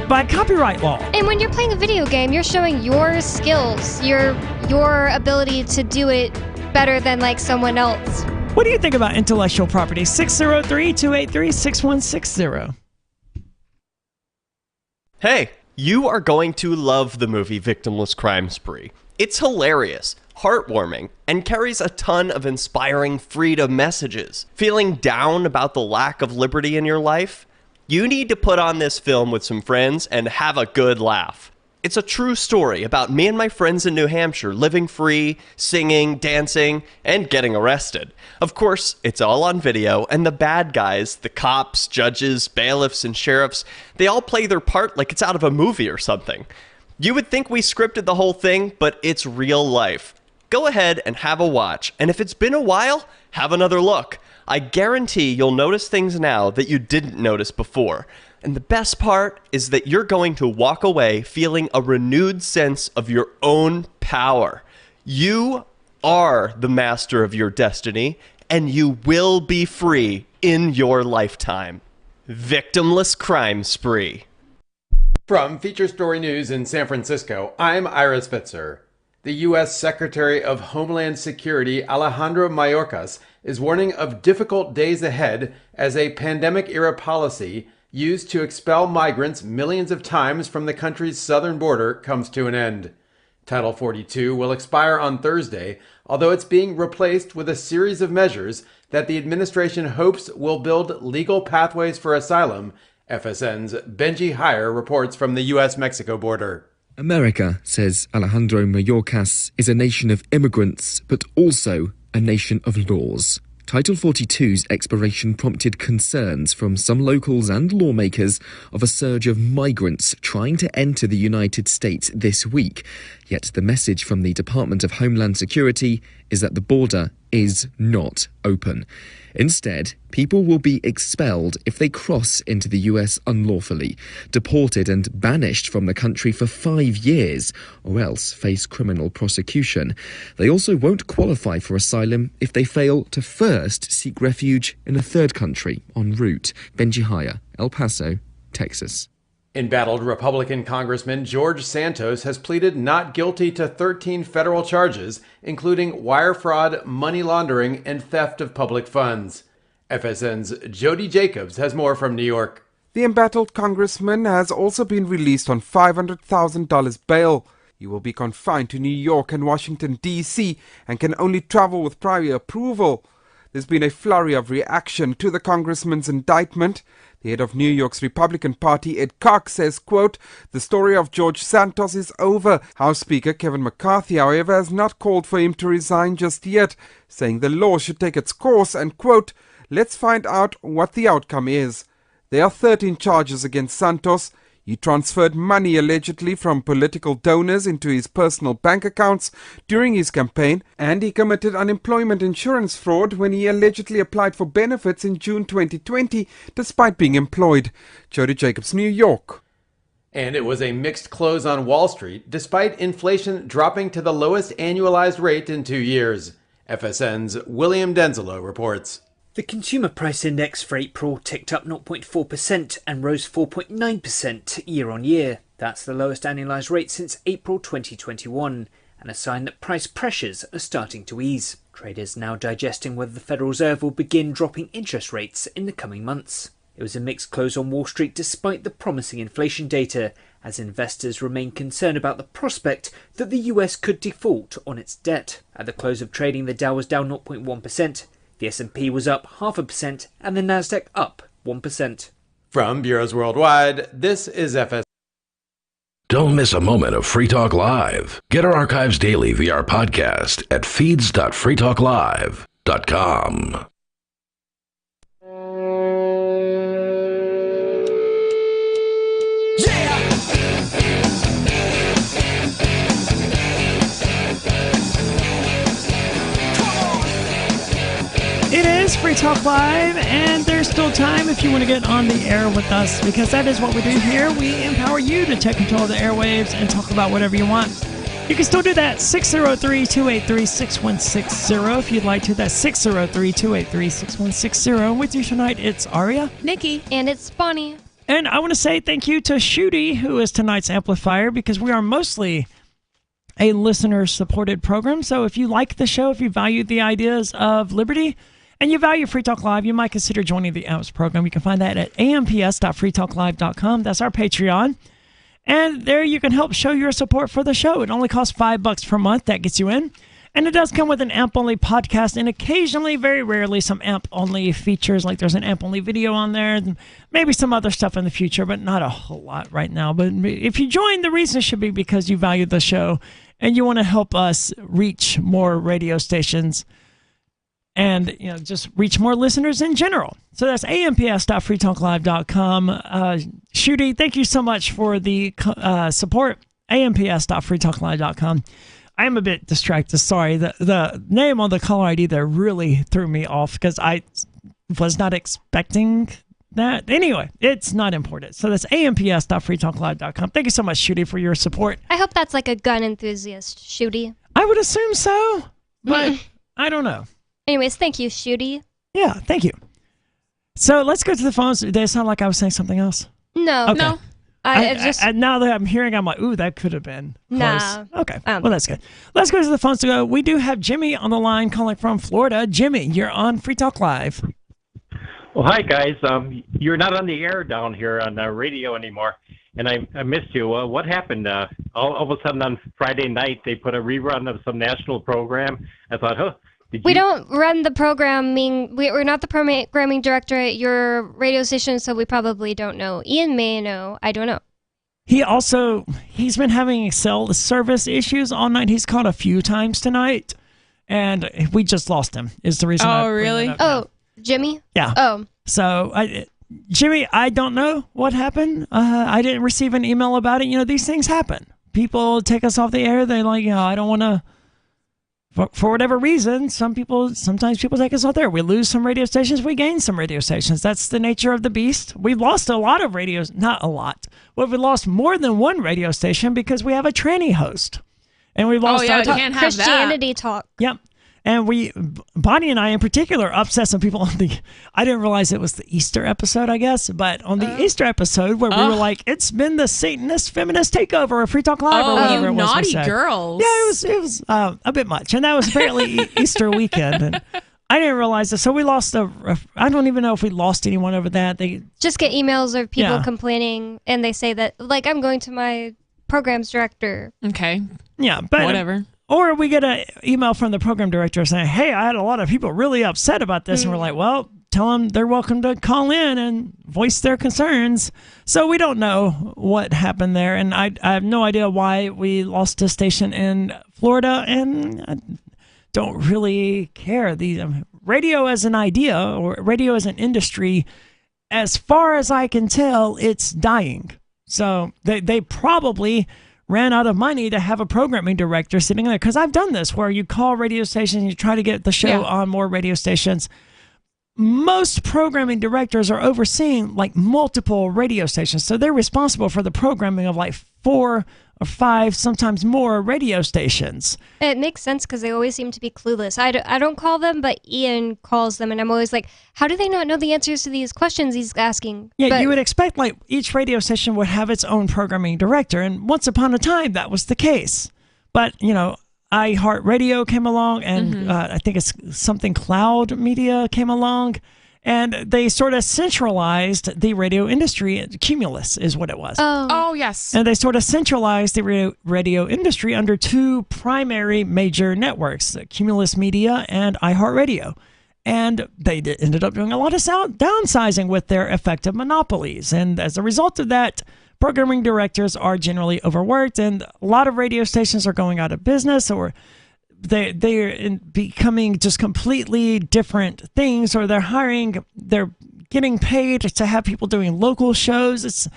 by copyright law. And when you're playing a video game, you're showing your skills, your ability to do it better than like someone else. What do you think about intellectual property? 603-283-6160. Hey, you are going to love the movie Victimless Crime Spree. It's hilarious, heartwarming, and carries a ton of inspiring freedom messages. Feeling down about the lack of liberty in your life? You need to put on this film with some friends and have a good laugh. It's a true story about me and my friends in New Hampshire living free, singing, dancing, and getting arrested. Of course, it's all on video, and the bad guys, the cops, judges, bailiffs, and sheriffs, they all play their part like it's out of a movie or something. You would think we scripted the whole thing, but it's real life. Go ahead and have a watch, and if it's been a while, have another look. I guarantee you'll notice things now that you didn't notice before. And the best part is that you're going to walk away feeling a renewed sense of your own power. You are the master of your destiny, and you will be free in your lifetime. Victimless Crime Spree. From Feature Story News in San Francisco, I'm Ira Spitzer. The U.S. Secretary of Homeland Security Alejandro Mayorkas is warning of difficult days ahead as a pandemic-era policy used to expel migrants millions of times from the country's southern border comes to an end. Title 42 will expire on Thursday, although it's being replaced with a series of measures that the administration hopes will build legal pathways for asylum. FSN's Benji Heyer reports from the U.S.-Mexico border. America, says Alejandro Mayorkas, is a nation of immigrants, but also a nation of laws. Title 42's expiration prompted concerns from some locals and lawmakers of a surge of migrants trying to enter the United States this week. Yet the message from the Department of Homeland Security is that the border is not open. Instead, people will be expelled if they cross into the US unlawfully, deported and banished from the country for 5 years, or else face criminal prosecution. They also won't qualify for asylum if they fail to first seek refuge in a third country en route. Benji Heyer, El Paso, Texas. Embattled Republican Congressman George Santos has pleaded not guilty to 13 federal charges, including wire fraud, money laundering, and theft of public funds. FSN's Jody Jacobs has more from New York. The embattled congressman has also been released on $500,000 bail. He will be confined to New York and Washington, D.C., and can only travel with prior approval. There's been a flurry of reaction to the congressman's indictment. The head of New York's Republican Party, Ed Cox, says, quote, "The story of George Santos is over." House Speaker Kevin McCarthy, however, has not called for him to resign just yet, saying the law should take its course and, quote, "Let's find out what the outcome is." There are 13 charges against Santos. He transferred money allegedly from political donors into his personal bank accounts during his campaign, and he committed unemployment insurance fraud when he allegedly applied for benefits in June 2020 despite being employed. Jody Jacobs, New York. And it was a mixed close on Wall Street, despite inflation dropping to the lowest annualized rate in 2 years. FSN's William Denzelo reports. The consumer price index for April ticked up 0.4% and rose 4.9% year on year. That's the lowest annualised rate since April 2021, and a sign that price pressures are starting to ease. Traders now digesting whether the Federal Reserve will begin dropping interest rates in the coming months. It was a mixed close on Wall Street despite the promising inflation data, as investors remain concerned about the prospect that the US could default on its debt. At the close of trading, the Dow was down 0.1%. The S&P was up 0.5% and the Nasdaq up 1%. From Bureaus Worldwide, this is FS. Don't miss a moment of Free Talk Live. Get our archives daily via our podcast at feeds.freetalklive.com. It is Free Talk Live, and there's still time if you want to get on the air with us, because that is what we do here. We empower you to take control of the airwaves and talk about whatever you want. You can still do that, 603-283-6160 if you'd like to. That's 603-283-6160. With you tonight, it's Aria, Nikki, and it's Bonnie. And I want to say thank you to Shooty, who is tonight's amplifier, because we are mostly a listener-supported program. So if you like the show, if you value the ideas of liberty, and you value Free Talk Live, you might consider joining the AMPS program. You can find that at amps.freetalklive.com. That's our Patreon. And there you can help show your support for the show. It only costs $5 per month. That gets you in. And it does come with an AMP-only podcast and occasionally, very rarely, some AMP-only features. Like there's an AMP-only video on there. And maybe some other stuff in the future, but not a whole lot right now. But if you join, the reason should be because you value the show and you want to help us reach more radio stations and just reach more listeners in general. So that's amps.freetalklive.com. Shooty, thank you so much for the support. amps.freetalklive.com. I am a bit distracted. Sorry. The name on the caller ID there really threw me off because I was not expecting that. Anyway, it's not important. So that's amps.freetalklive.com. Thank you so much, Shooty, for your support. I hope that's like a gun enthusiast, Shooty. I would assume so, but I don't know. Anyways, thank you, Shooty. Yeah, thank you. So let's go to the phones. Did it sound like I was saying something else? No. Okay. No. I just now that I'm hearing, I'm like, ooh, that could have been close. Nah. Okay, well, that's good. Let's go to the phones to go. We do have Jimmy on the line calling from Florida. Jimmy, you're on Free Talk Live. Well, hi, guys. You're not on the air down here on the radio anymore, and I missed you. What happened? All of a sudden on Friday night, they put a rerun of some national program. I thought, we don't run the programming. We're not the programming director at your radio station, so we probably don't know. Ian may know. I don't know. He's been having cell service issues all night. He's called a few times tonight, and we just lost him, is the reason. Oh, really? Oh, Jimmy? Yeah. Oh. So, Jimmy, I don't know what happened. I didn't receive an email about it. These things happen. People take us off the air. They're like, I don't want to. For whatever reason, sometimes people take us out there. We lose some radio stations, we gain some radio stations. That's the nature of the beast. We've lost a lot of radios, not a lot. Well, we lost more than one radio station because we have a tranny host. And we've lost our Christianity talk. Yep. And Bonnie and I in particular, upset some people on I didn't realize it was the Easter episode, I guess, but on the Easter episode where we were like, it's been the Satanist feminist takeover of Free Talk Live or whatever it was. Oh, naughty girls. Yeah, it was a bit much. And that was apparently Easter weekend. And I didn't realize this. So we lost I don't even know if we lost anyone over that. They just get emails of people complaining and they say that, like, I'm going to my programs director. Okay. Yeah, but whatever. Or we get an email from the program director saying, hey, I had a lot of people really upset about this. And we're like, well, tell them they're welcome to call in and voice their concerns. So we don't know what happened there. And I have no idea why we lost a station in Florida. And I don't really care. Radio as an idea or radio as an industry, as far as I can tell, it's dying. So they probably ran out of money to have a programming director sitting there. Because I've done this where you call radio stations and you try to get the show on more radio stations. Most programming directors are overseeing like multiple radio stations. So they're responsible for the programming of like 4 or 5, sometimes more radio stations. It makes sense because they always seem to be clueless. I don't call them, but Ian calls them, and I'm always like, how do they not know the answers to these questions he's asking? Yeah, But you would expect like each radio station would have its own programming director, and once upon a time that was the case. But, iHeartRadio came along, and I think it's something Cloud Media came along, and they sort of centralized the radio industry. Cumulus is what it was. Oh, yes. And they sort of centralized the radio industry under 2 primary major networks, Cumulus Media and iHeartRadio. And they ended up doing a lot of downsizing with their effective monopolies. And as a result of that, programming directors are generally overworked, and a lot of radio stations are going out of business, or they're becoming just completely different things, or they're getting paid to have people doing local shows. It's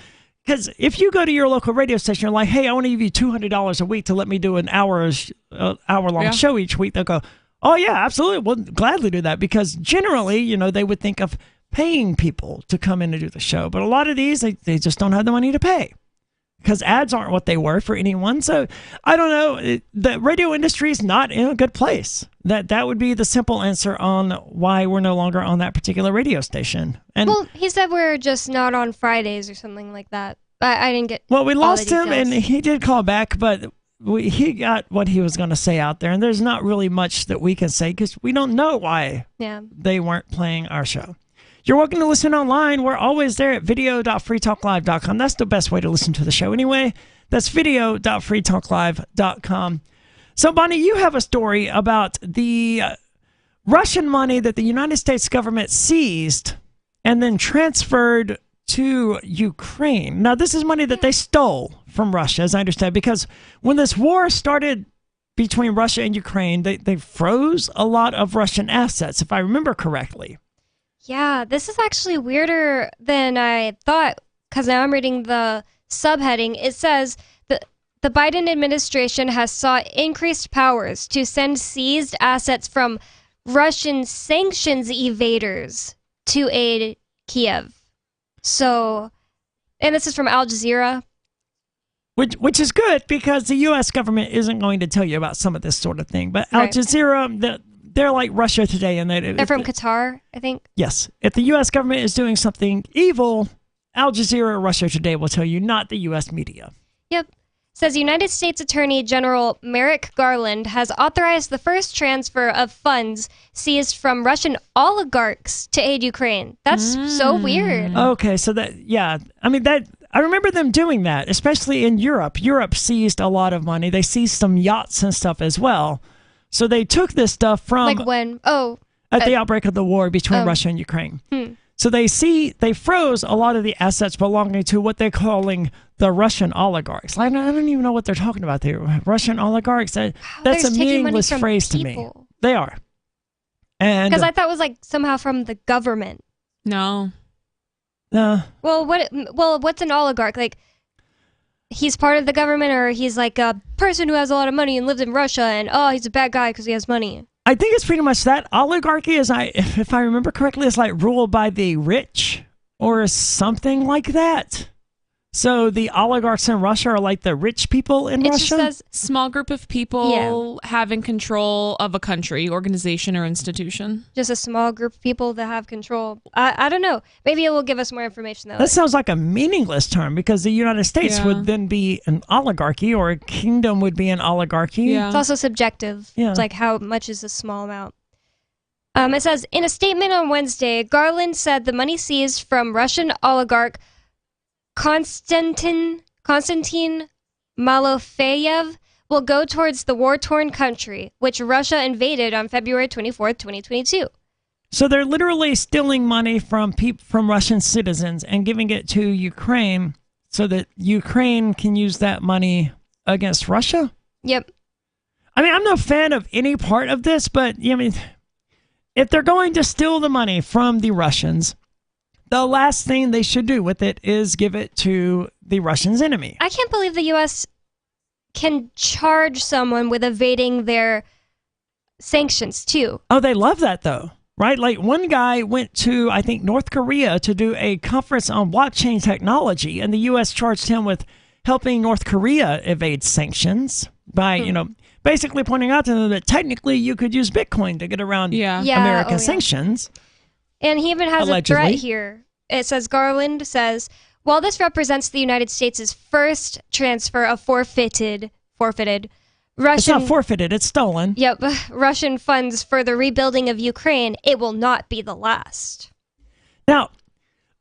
because if you go to your local radio station, you're like, hey, I want to give you $200 a week to let me do an hour-long show each week. They'll go, oh yeah, absolutely, we'll gladly do that, because generally, they would think of paying people to come in and do the show. But a lot of these, they just don't have the money to pay, because ads aren't what they were for anyone. So I don't know. The radio industry is not in a good place. That would be the simple answer on why we're no longer on that particular radio station. And well, he said we're just not on Fridays or something like that. I didn't get. Well, we all lost the him, and details. he did call back, but he got what he was going to say out there. And there's not really much that we can say because we don't know why they weren't playing our show. You're welcome to listen online. We're always there at video.freetalklive.com. That's the best way to listen to the show anyway. That's video.freetalklive.com. So, Bonnie, you have a story about the Russian money that the United States government seized and then transferred to Ukraine. Now, this is money that they stole from Russia, as I understand, because when this war started between Russia and Ukraine, they froze a lot of Russian assets, if I remember correctly. Yeah, this is actually weirder than I thought, because now I'm reading the subheading. It says the Biden administration has sought increased powers to send seized assets from Russian sanctions evaders to aid Kiev. So, and this is from Al Jazeera. Which is good, because the U.S. government isn't going to tell you about some of this sort of thing. But Al Right. Jazeera, they're like Russia Today. And They're from Qatar, I think. Yes. If the U.S. government is doing something evil, Al Jazeera or Russia Today will tell you, not the U.S. media. Yep. Says United States Attorney General Merrick Garland has authorized the first transfer of funds seized from Russian oligarchs to aid Ukraine. That's so weird. Okay, so I remember them doing that, especially in Europe. Europe seized a lot of money. They seized some yachts and stuff as well. So they took this stuff from Like when? Oh. at the outbreak of the war between Russia and Ukraine. So they froze a lot of the assets belonging to what they're calling the Russian oligarchs. I don't even know what they're talking about there. Russian oligarchs. That's they're a taking money meaningless from phrase to me. people. They are. And Because I thought it was like somehow from the government. No. Well, what's an oligarch? Like, he's part of the government, or he's like a person who has a lot of money and lives in Russia, and he's a bad guy because he has money. I think it's pretty much that. Oligarchy is, if I remember correctly, it's like ruled by the rich or something like that. So the oligarchs in Russia are like the rich people in Russia? It just says small group of people having control of a country, organization, or institution. Just a small group of people that have control. I don't know. Maybe it will give us more information, though. That sounds like a meaningless term, because the United States would then be an oligarchy, or a kingdom would be an oligarchy. It's also subjective. Yeah. It's like how much is a small amount. It says, in a statement on Wednesday, Garland said the money seized from Russian oligarch Konstantin Malofeyev will go towards the war-torn country, which Russia invaded on February 24th, 2022. So they're literally stealing money from Russian citizens and giving it to Ukraine so that Ukraine can use that money against Russia? Yep. I mean, I'm no fan of any part of this, but if they're going to steal the money from the Russians, the last thing they should do with it is give it to the Russians' enemy. I can't believe the U.S. can charge someone with evading their sanctions, too. Oh, they love that, though, right? Like, one guy went to, I think, North Korea to do a conference on blockchain technology, and the U.S. charged him with helping North Korea evade sanctions by, basically pointing out to them that technically you could use Bitcoin to get around American sanctions. And he even has allegedly. a threat here. It says, Garland says, while this represents the United States' first transfer of forfeited Russian... It's not forfeited, it's stolen. Yep, Russian funds for the rebuilding of Ukraine, it will not be the last. Now,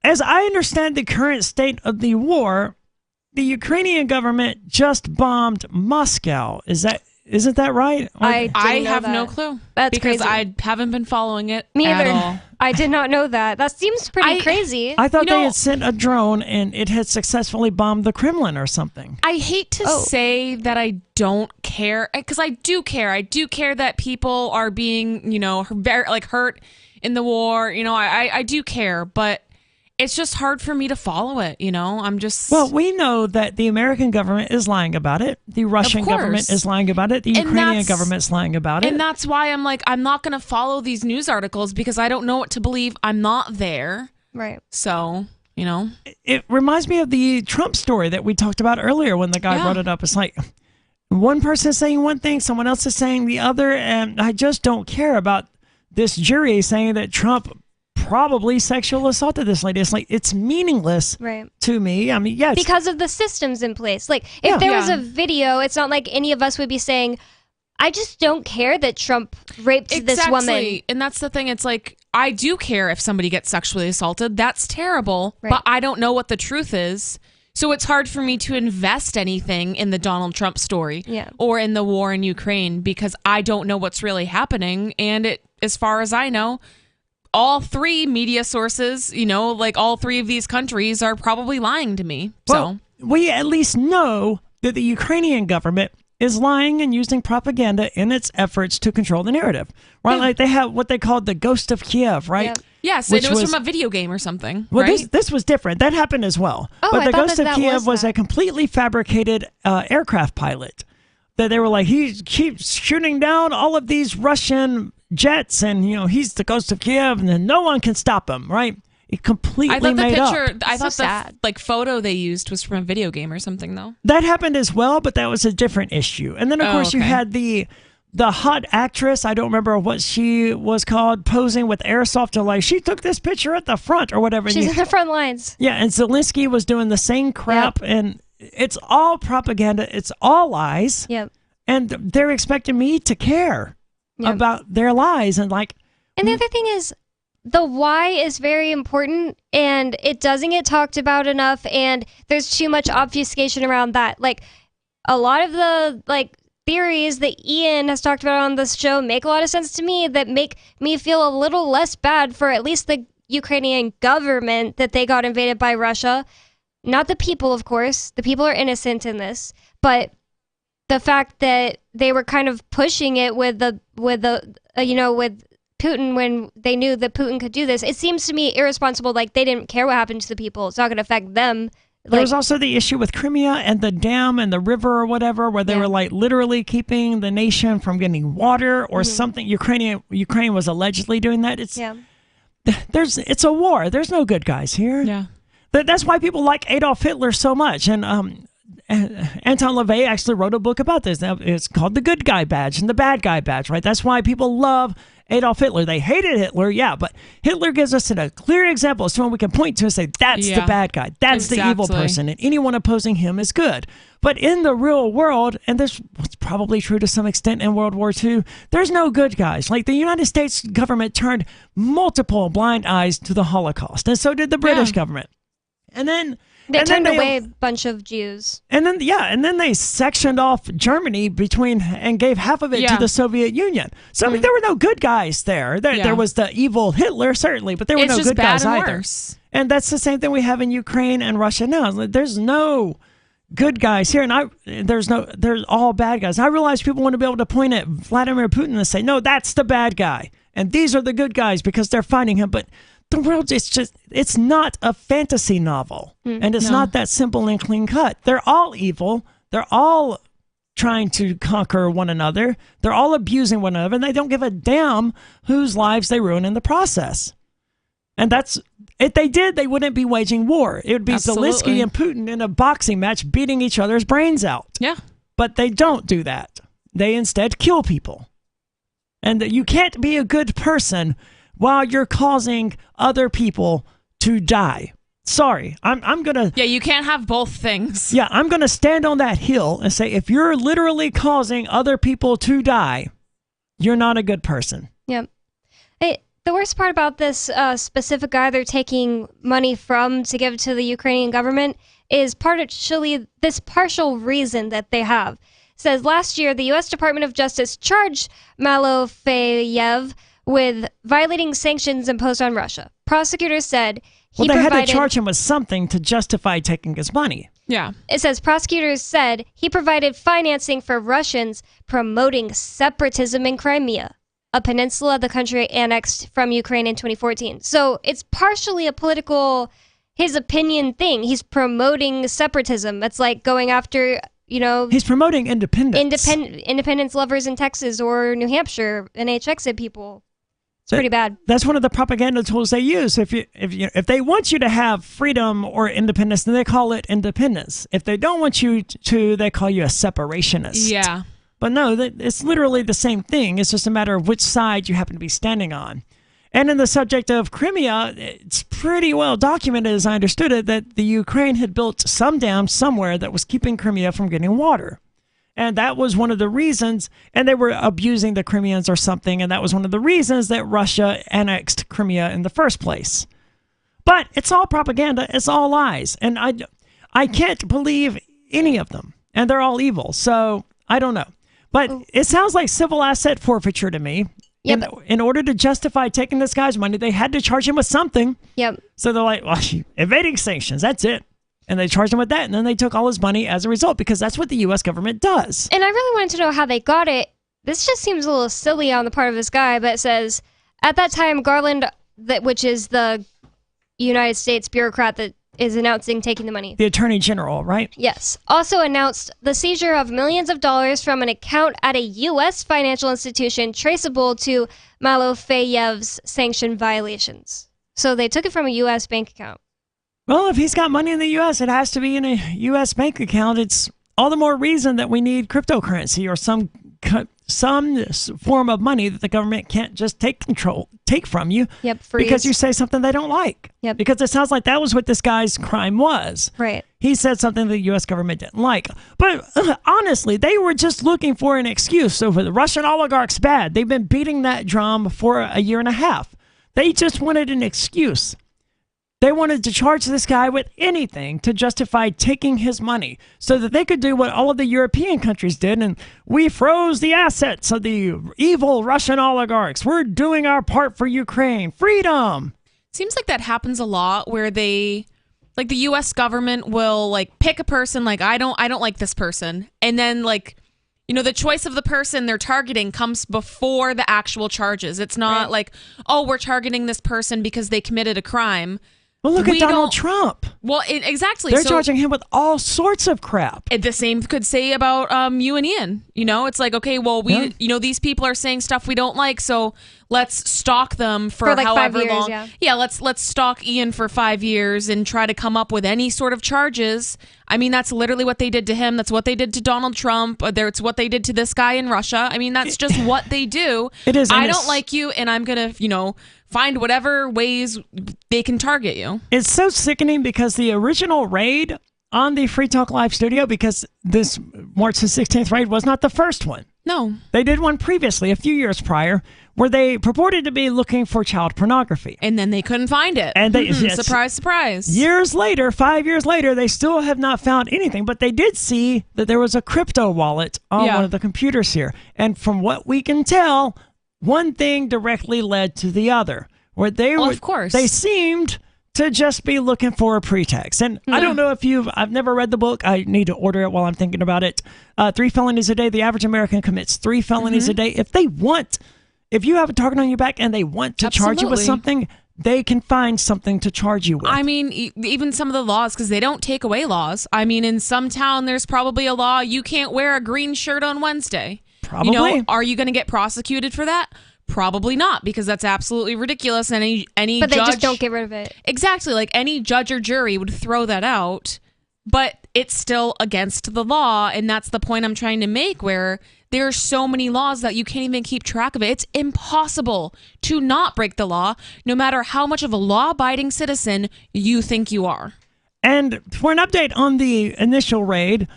as I understand the current state of the war, the Ukrainian government just bombed Moscow. Isn't that right? I have no clue. That's because crazy. I haven't been following it Me at either. all. I did not know that. That seems pretty crazy. I thought they had sent a drone and it had successfully bombed the Kremlin or something. I hate to say that I don't care, because I do care. I do care that people are being, hurt in the war. I do care, but it's just hard for me to follow it. I'm just... Well, we know that the American government is lying about it. The Russian government is lying about it. The Ukrainian government's lying about it. And that's why I'm like, I'm not going to follow these news articles because I don't know what to believe. I'm not there. Right. So, It reminds me of the Trump story that we talked about earlier when the guy brought it up. It's like one person is saying one thing, someone else is saying the other, and I just don't care about this jury saying that Trump probably sexual assaulted this lady. It's like, it's meaningless to me. I mean, yes. Because of the systems in place. Like, if there was a video, it's not like any of us would be saying, I just don't care that Trump raped this woman. And that's the thing. It's like, I do care if somebody gets sexually assaulted. That's terrible. Right. But I don't know what the truth is. So it's hard for me to invest anything in the Donald Trump story or in the war in Ukraine because I don't know what's really happening. And as far as I know, all three media sources, all three of these countries are probably lying to me. Well, we at least know that the Ukrainian government is lying and using propaganda in its efforts to control the narrative, right? Like they have what they called the Ghost of Kiev, right? Yep. Yes, and it was from a video game or something, well, right? this was different. That happened as well. Oh, but I the thought Ghost that of Kiev was a completely fabricated aircraft pilot. That they were like, he keeps shooting down all of these Russian jets, and he's the Ghost of Kiev, and then no one can stop him, right? It completely made up. I thought the photo they used was from a video game or something, though. That happened as well, but that was a different issue. And then, of course, you had the hot actress, I don't remember what she was called, posing with airsoft. Like, she took this picture at the front or whatever. She's in the front lines. Yeah, and Zelensky was doing the same crap, and it's all propaganda. It's all lies. Yep. And they're expecting me to care about their lies. And and the other thing is, the why is very important, and it doesn't get talked about enough, and there's too much obfuscation around that. Like, a lot of the theories that Ian has talked about on this show make a lot of sense to me, that make me feel a little less bad for at least the Ukrainian government that they got invaded by Russia. Not the people, of course. The people are innocent in this, but the fact that they were kind of pushing it with Putin when they knew that Putin could do this, it seems to me irresponsible. Like, they didn't care what happened to the people. It's not going to affect them. There was also the issue with Crimea and the dam and the river or whatever, where they were literally keeping the nation from getting water or something. Ukraine was allegedly doing that. It's a war. There's no good guys here. Yeah. That's why people like Adolf Hitler so much. And Anton LaVey actually wrote a book about this. It's called The Good Guy Badge and the Bad Guy Badge, right? That's why people love Adolf Hitler. They hated Hitler, but Hitler gives us a clear example of someone we can point to and say, that's the bad guy. That's the evil person. And anyone opposing him is good. But in the real world, and this was probably true to some extent in World War II, there's no good guys. Like, the United States government turned multiple blind eyes to the Holocaust, and so did the British government. And then they turned away a bunch of Jews. And then they sectioned off Germany and gave half of it to the Soviet Union. So I mean, there were no good guys there. There was the evil Hitler, certainly, but there were no good guys either. Worse. And that's the same thing we have in Ukraine and Russia now. There's no good guys here, and there's all bad guys. I realize people want to be able to point at Vladimir Putin and say, no, that's the bad guy, and these are the good guys because they're fighting him. But the world, it's not a fantasy novel, and it's not that simple and clean cut. They're all evil. They're all trying to conquer one another. They're all abusing one another, and they don't give a damn whose lives they ruin in the process. And that's If they did, they wouldn't be waging war. It would be Zelensky and Putin in a boxing match beating each other's brains out. Yeah. But they don't do that. They instead kill people. And you can't be a good person while you're causing other people to die. Sorry, I'm going to... Yeah, you can't have both things. Yeah, I'm going to stand on that hill and say, if you're literally causing other people to die, you're not a good person. Yep. The worst part about this specific guy they're taking money from to give to the Ukrainian government is partially this partial reason that they have. It says last year, the U.S. Department of Justice charged Malofeyev with violating sanctions imposed on Russia. Prosecutors said they had to charge him with something to justify taking his money. Yeah. It says prosecutors said he provided financing for Russians promoting separatism in Crimea, a peninsula the country annexed from Ukraine in 2014. So it's partially a political, his opinion thing. He's promoting separatism. It's like going after, He's promoting independence. Independence lovers in Texas or New Hampshire, NHXid people. It's pretty bad. That's one of the propaganda tools they use. If they want you to have freedom or independence, then they call it independence. If they don't want you to, they call you a separationist. Yeah. But no, it's literally the same thing. It's just a matter of which side you happen to be standing on. And in the subject of Crimea, it's pretty well documented, as I understood it, that the Ukraine had built some dam somewhere that was keeping Crimea from getting water. And that was one of the reasons, and they were abusing the Crimeans or something, and that was one of the reasons that Russia annexed Crimea in the first place. But it's all propaganda. It's all lies. And I can't believe any of them. And they're all evil. So I don't know. But it sounds like civil asset forfeiture to me. Yep. In order to justify taking this guy's money, they had to charge him with something. Yep. So they're like, well, evading sanctions, that's it. And they charged him with that, and then they took all his money as a result, because that's what the U.S. government does. And I really wanted to know how they got it. This just seems a little silly on the part of this guy, but it says, at that time, Garland, which is the United States bureaucrat that is announcing taking the money. The Attorney General, right? Yes. Also announced the seizure of millions of dollars from an account at a U.S. financial institution traceable to Malofeyev's sanction violations. So they took it from a U.S. bank account. Well, if he's got money in the U.S., it has to be in a U.S. bank account. It's all the more reason that we need cryptocurrency or some form of money that the government can't just take from you. Yep, freeze. Because you say something they don't like. Yep. Because it sounds like that was what this guy's crime was. Right. He said something the U.S. government didn't like. But honestly, they were just looking for an excuse. So for the Russian oligarchs, bad. They've been beating that drum for a year and a half. They just wanted an excuse. They wanted to charge this guy with anything to justify taking his money so that they could do what all of the European countries did, and we froze the assets of the evil Russian oligarchs. We're doing our part for Ukraine. Freedom! Seems like that happens a lot where the U.S. government will pick a person I don't like this person, and then the choice of the person they're targeting comes before the actual charges. It's not we're targeting this person because they committed a crime. Well, look at Donald Trump. Well, exactly. They're charging him with all sorts of crap. The same could say about you and Ian. It's like, okay, well, these people are saying stuff we don't like, so let's stalk them for however 5 years, long. Yeah, let's stalk Ian for 5 years and try to come up with any sort of charges. I mean, that's literally what they did to him. That's what they did to Donald Trump. It's what they did to this guy in Russia. I mean, that's just what they do. It is. I don't like you, and I'm going to, find whatever ways they can target you. It's so sickening because the original raid on the Free Talk Live studio, because this March the 16th raid was not the first one. No. They did one previously, a few years prior, where they purported to be looking for child pornography. And then they couldn't find it. And they, surprise, surprise. Years later, 5 years later, they still have not found anything, but they did see that there was a crypto wallet on one of the computers here. And from what we can tell, one thing directly led to the other, where of course. They seemed to just be looking for a pretext. And I don't know if I've never read the book. I need to order it while I'm thinking about it. 3 felonies a day. The average American commits 3 felonies a day. If you have a target on your back and they want to charge you with something, they can find something to charge you with. I mean, even some of the laws, because they don't take away laws. I mean, in some town, there's probably a law you can't wear a green shirt on Wednesday. Probably. Are you going to get prosecuted for that? Probably not, because that's absolutely ridiculous. Any But they judge, just don't get rid of it. Exactly. Like any judge or jury would throw that out, but it's still against the law. And that's the point I'm trying to make, where there are so many laws that you can't even keep track of it. It's impossible to not break the law, no matter how much of a law-abiding citizen you think you are. And for an update on the initial raid,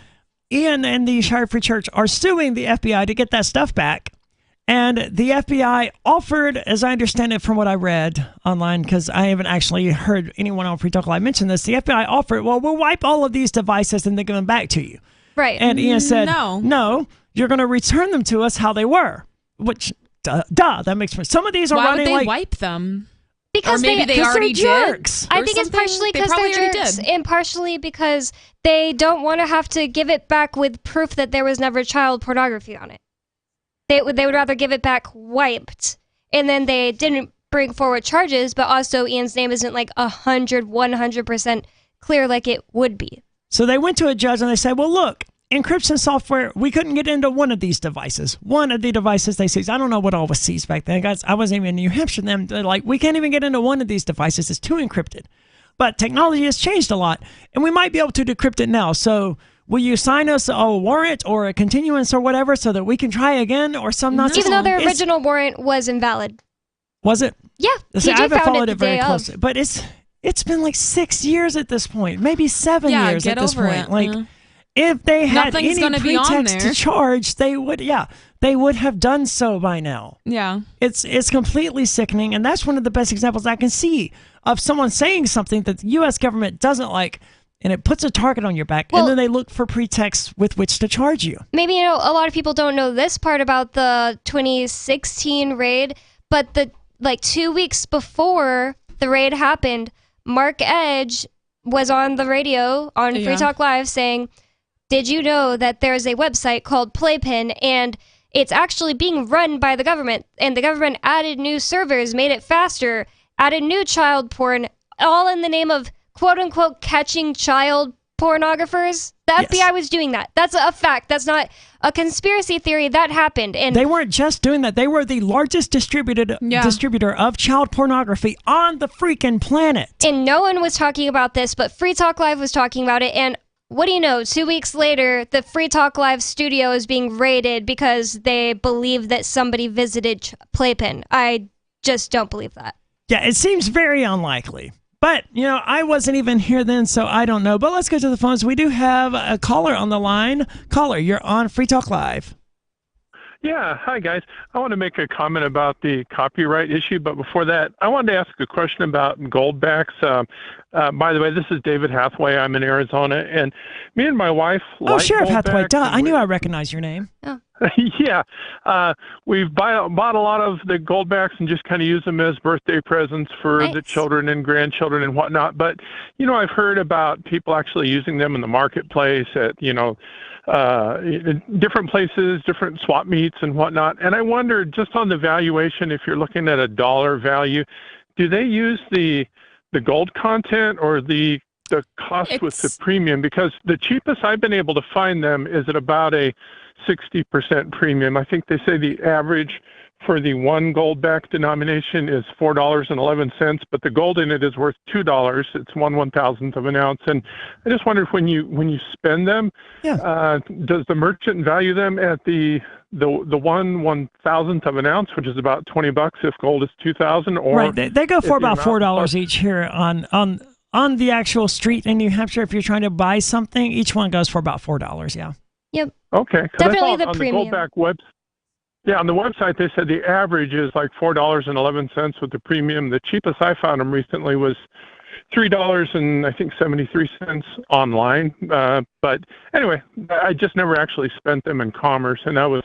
Ian and the Shire Free Church are suing the FBI to get that stuff back. And the FBI offered, as I understand it from what I read online, because I haven't actually heard anyone on Free Talk Live mention this, the FBI offered, well, we'll wipe all of these devices and then give them back to you. Right. And Ian said, no, you're going to return them to us how they were. Which, that makes sense. Some of these are Why running would they like... wipe them? Because or maybe they already jerks. did. I think it's partially because they're jerks, and partially because they don't want to have to give it back with proof that there was never child pornography on it. They would rather give it back wiped, and then they didn't bring forward charges, but also Ian's name isn't like 100% clear like it would be. So they went to a judge and they said, well, look, encryption software, we couldn't get into one of these devices. One of the devices they seized, I don't know what all was seized back then, guys. I wasn't even in New Hampshire then. They're like, we can't even get into one of these devices. It's too encrypted. But technology has changed a lot, and we might be able to decrypt it now. So will you sign us a warrant or a continuance or whatever so that we can try again or some nonsense? Even though their original warrant was invalid. Was it? Yeah. See, I haven't followed it it very closely. But it's been like 6 years at this point, maybe 7 years at this point. Like, if they had Nothing's any gonna be on pretext there. to charge, they would have done so by now. Yeah. It's completely sickening, and that's one of the best examples I can see of someone saying something that the U.S. government doesn't like, and it puts a target on your back, and then they look for pretexts with which to charge you. Maybe a lot of people don't know this part about the 2016 raid, but 2 weeks before the raid happened, Mark Edge was on the radio on Free Talk Live saying, did you know that there's a website called Playpen, and it's actually being run by the government, and the government added new servers, made it faster, added new child porn, all in the name of quote-unquote catching child pornographers? The FBI was doing that. That's a fact. That's not a conspiracy theory. That happened. And they weren't just doing that. They were the largest distributor of child pornography on the freaking planet. And no one was talking about this, but Free Talk Live was talking about it. And what do you know? 2 weeks later, the Free Talk Live studio is being raided because they believe that somebody visited Playpen. I just don't believe that. Yeah, it seems very unlikely. But, I wasn't even here then, so I don't know. But let's go to the phones. We do have a caller on the line. Caller, you're on Free Talk Live. Yeah, hi guys. I want to make a comment about the copyright issue, but before that, I wanted to ask a question about goldbacks. By the way, this is David Hathaway. I'm in Arizona, and me and my wife like Sheriff Hathaway. goldbacks, Duh, I knew I recognized your name. Oh. Yeah, we've bought a lot of the goldbacks and just kind of use them as birthday presents for the children and grandchildren and whatnot. But I've heard about people actually using them in the marketplace at different places, different swap meets and whatnot. And I wondered, just on the valuation, if you're looking at a dollar value, do they use the gold content or the cost with the premium? Because the cheapest I've been able to find them is at about a 60% premium. I think they say the average for the one goldback denomination is $4.11, but the gold in it is worth $2. It's 1/1000th of an ounce. And I just wondered, when you spend them, does the merchant value them at the 1/1000th of an ounce, which is about $20 if gold is $2,000? Or right, they go for about $4 each here on the actual street in New Hampshire. If you're trying to buy something, each one goes for about $4. Yeah. Yep. Okay. Definitely the on premium. The goldback on the website they said the average is like $4.11 with the premium. The cheapest I found them recently was $3.73 online. But anyway, I just never actually spent them in commerce, and I was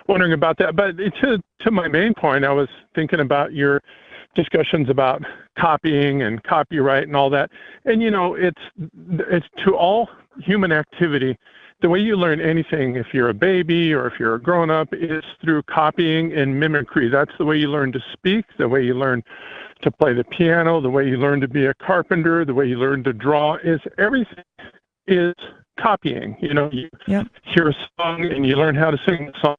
wondering about that. But to my main point, I was thinking about your discussions about copying and copyright and all that. And it's to all human activity. The way you learn anything, if you're a baby or if you're a grown-up, is through copying and mimicry. That's the way you learn to speak, the way you learn to play the piano, the way you learn to be a carpenter, the way you learn to draw. Everything is copying. You hear a song and you learn how to sing the song.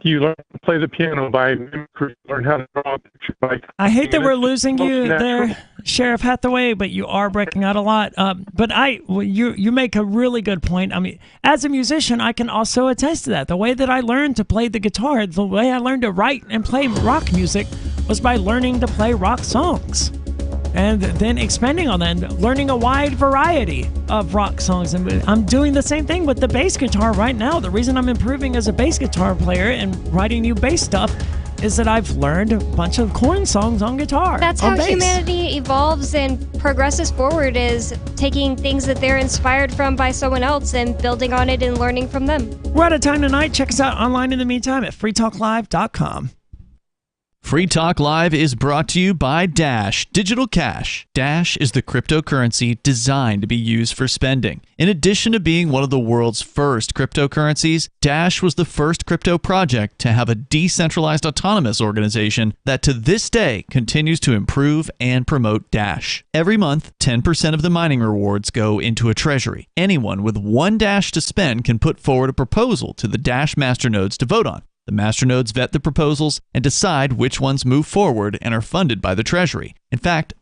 You learn to play the piano by mimicry. You learn how to draw a picture by. I hate that we're losing you there, Sheriff Hathaway, but you are breaking out a lot. But you make a really good point. I mean, as a musician, I can also attest to that. The way that I learned to play the guitar, the way I learned to write and play rock music was by learning to play rock songs. And then expanding on that, and learning a wide variety of rock songs. And I'm doing the same thing with the bass guitar right now. The reason I'm improving as a bass guitar player and writing new bass stuff is that I've learned a bunch of Korn songs on guitar. That's how humanity evolves and progresses forward, is taking things that they're inspired from by someone else and building on it and learning from them. We're out of time tonight. Check us out online in the meantime at freetalklive.com. Free Talk Live is brought to you by Dash Digital Cash. Dash is the cryptocurrency designed to be used for spending. In addition to being one of the world's first cryptocurrencies, Dash was the first crypto project to have a decentralized autonomous organization that to this day continues to improve and promote Dash. Every month, 10% of the mining rewards go into a treasury. Anyone with one Dash to spend can put forward a proposal to the Dash masternodes to vote on. The masternodes vet the proposals and decide which ones move forward and are funded by the Treasury. In fact,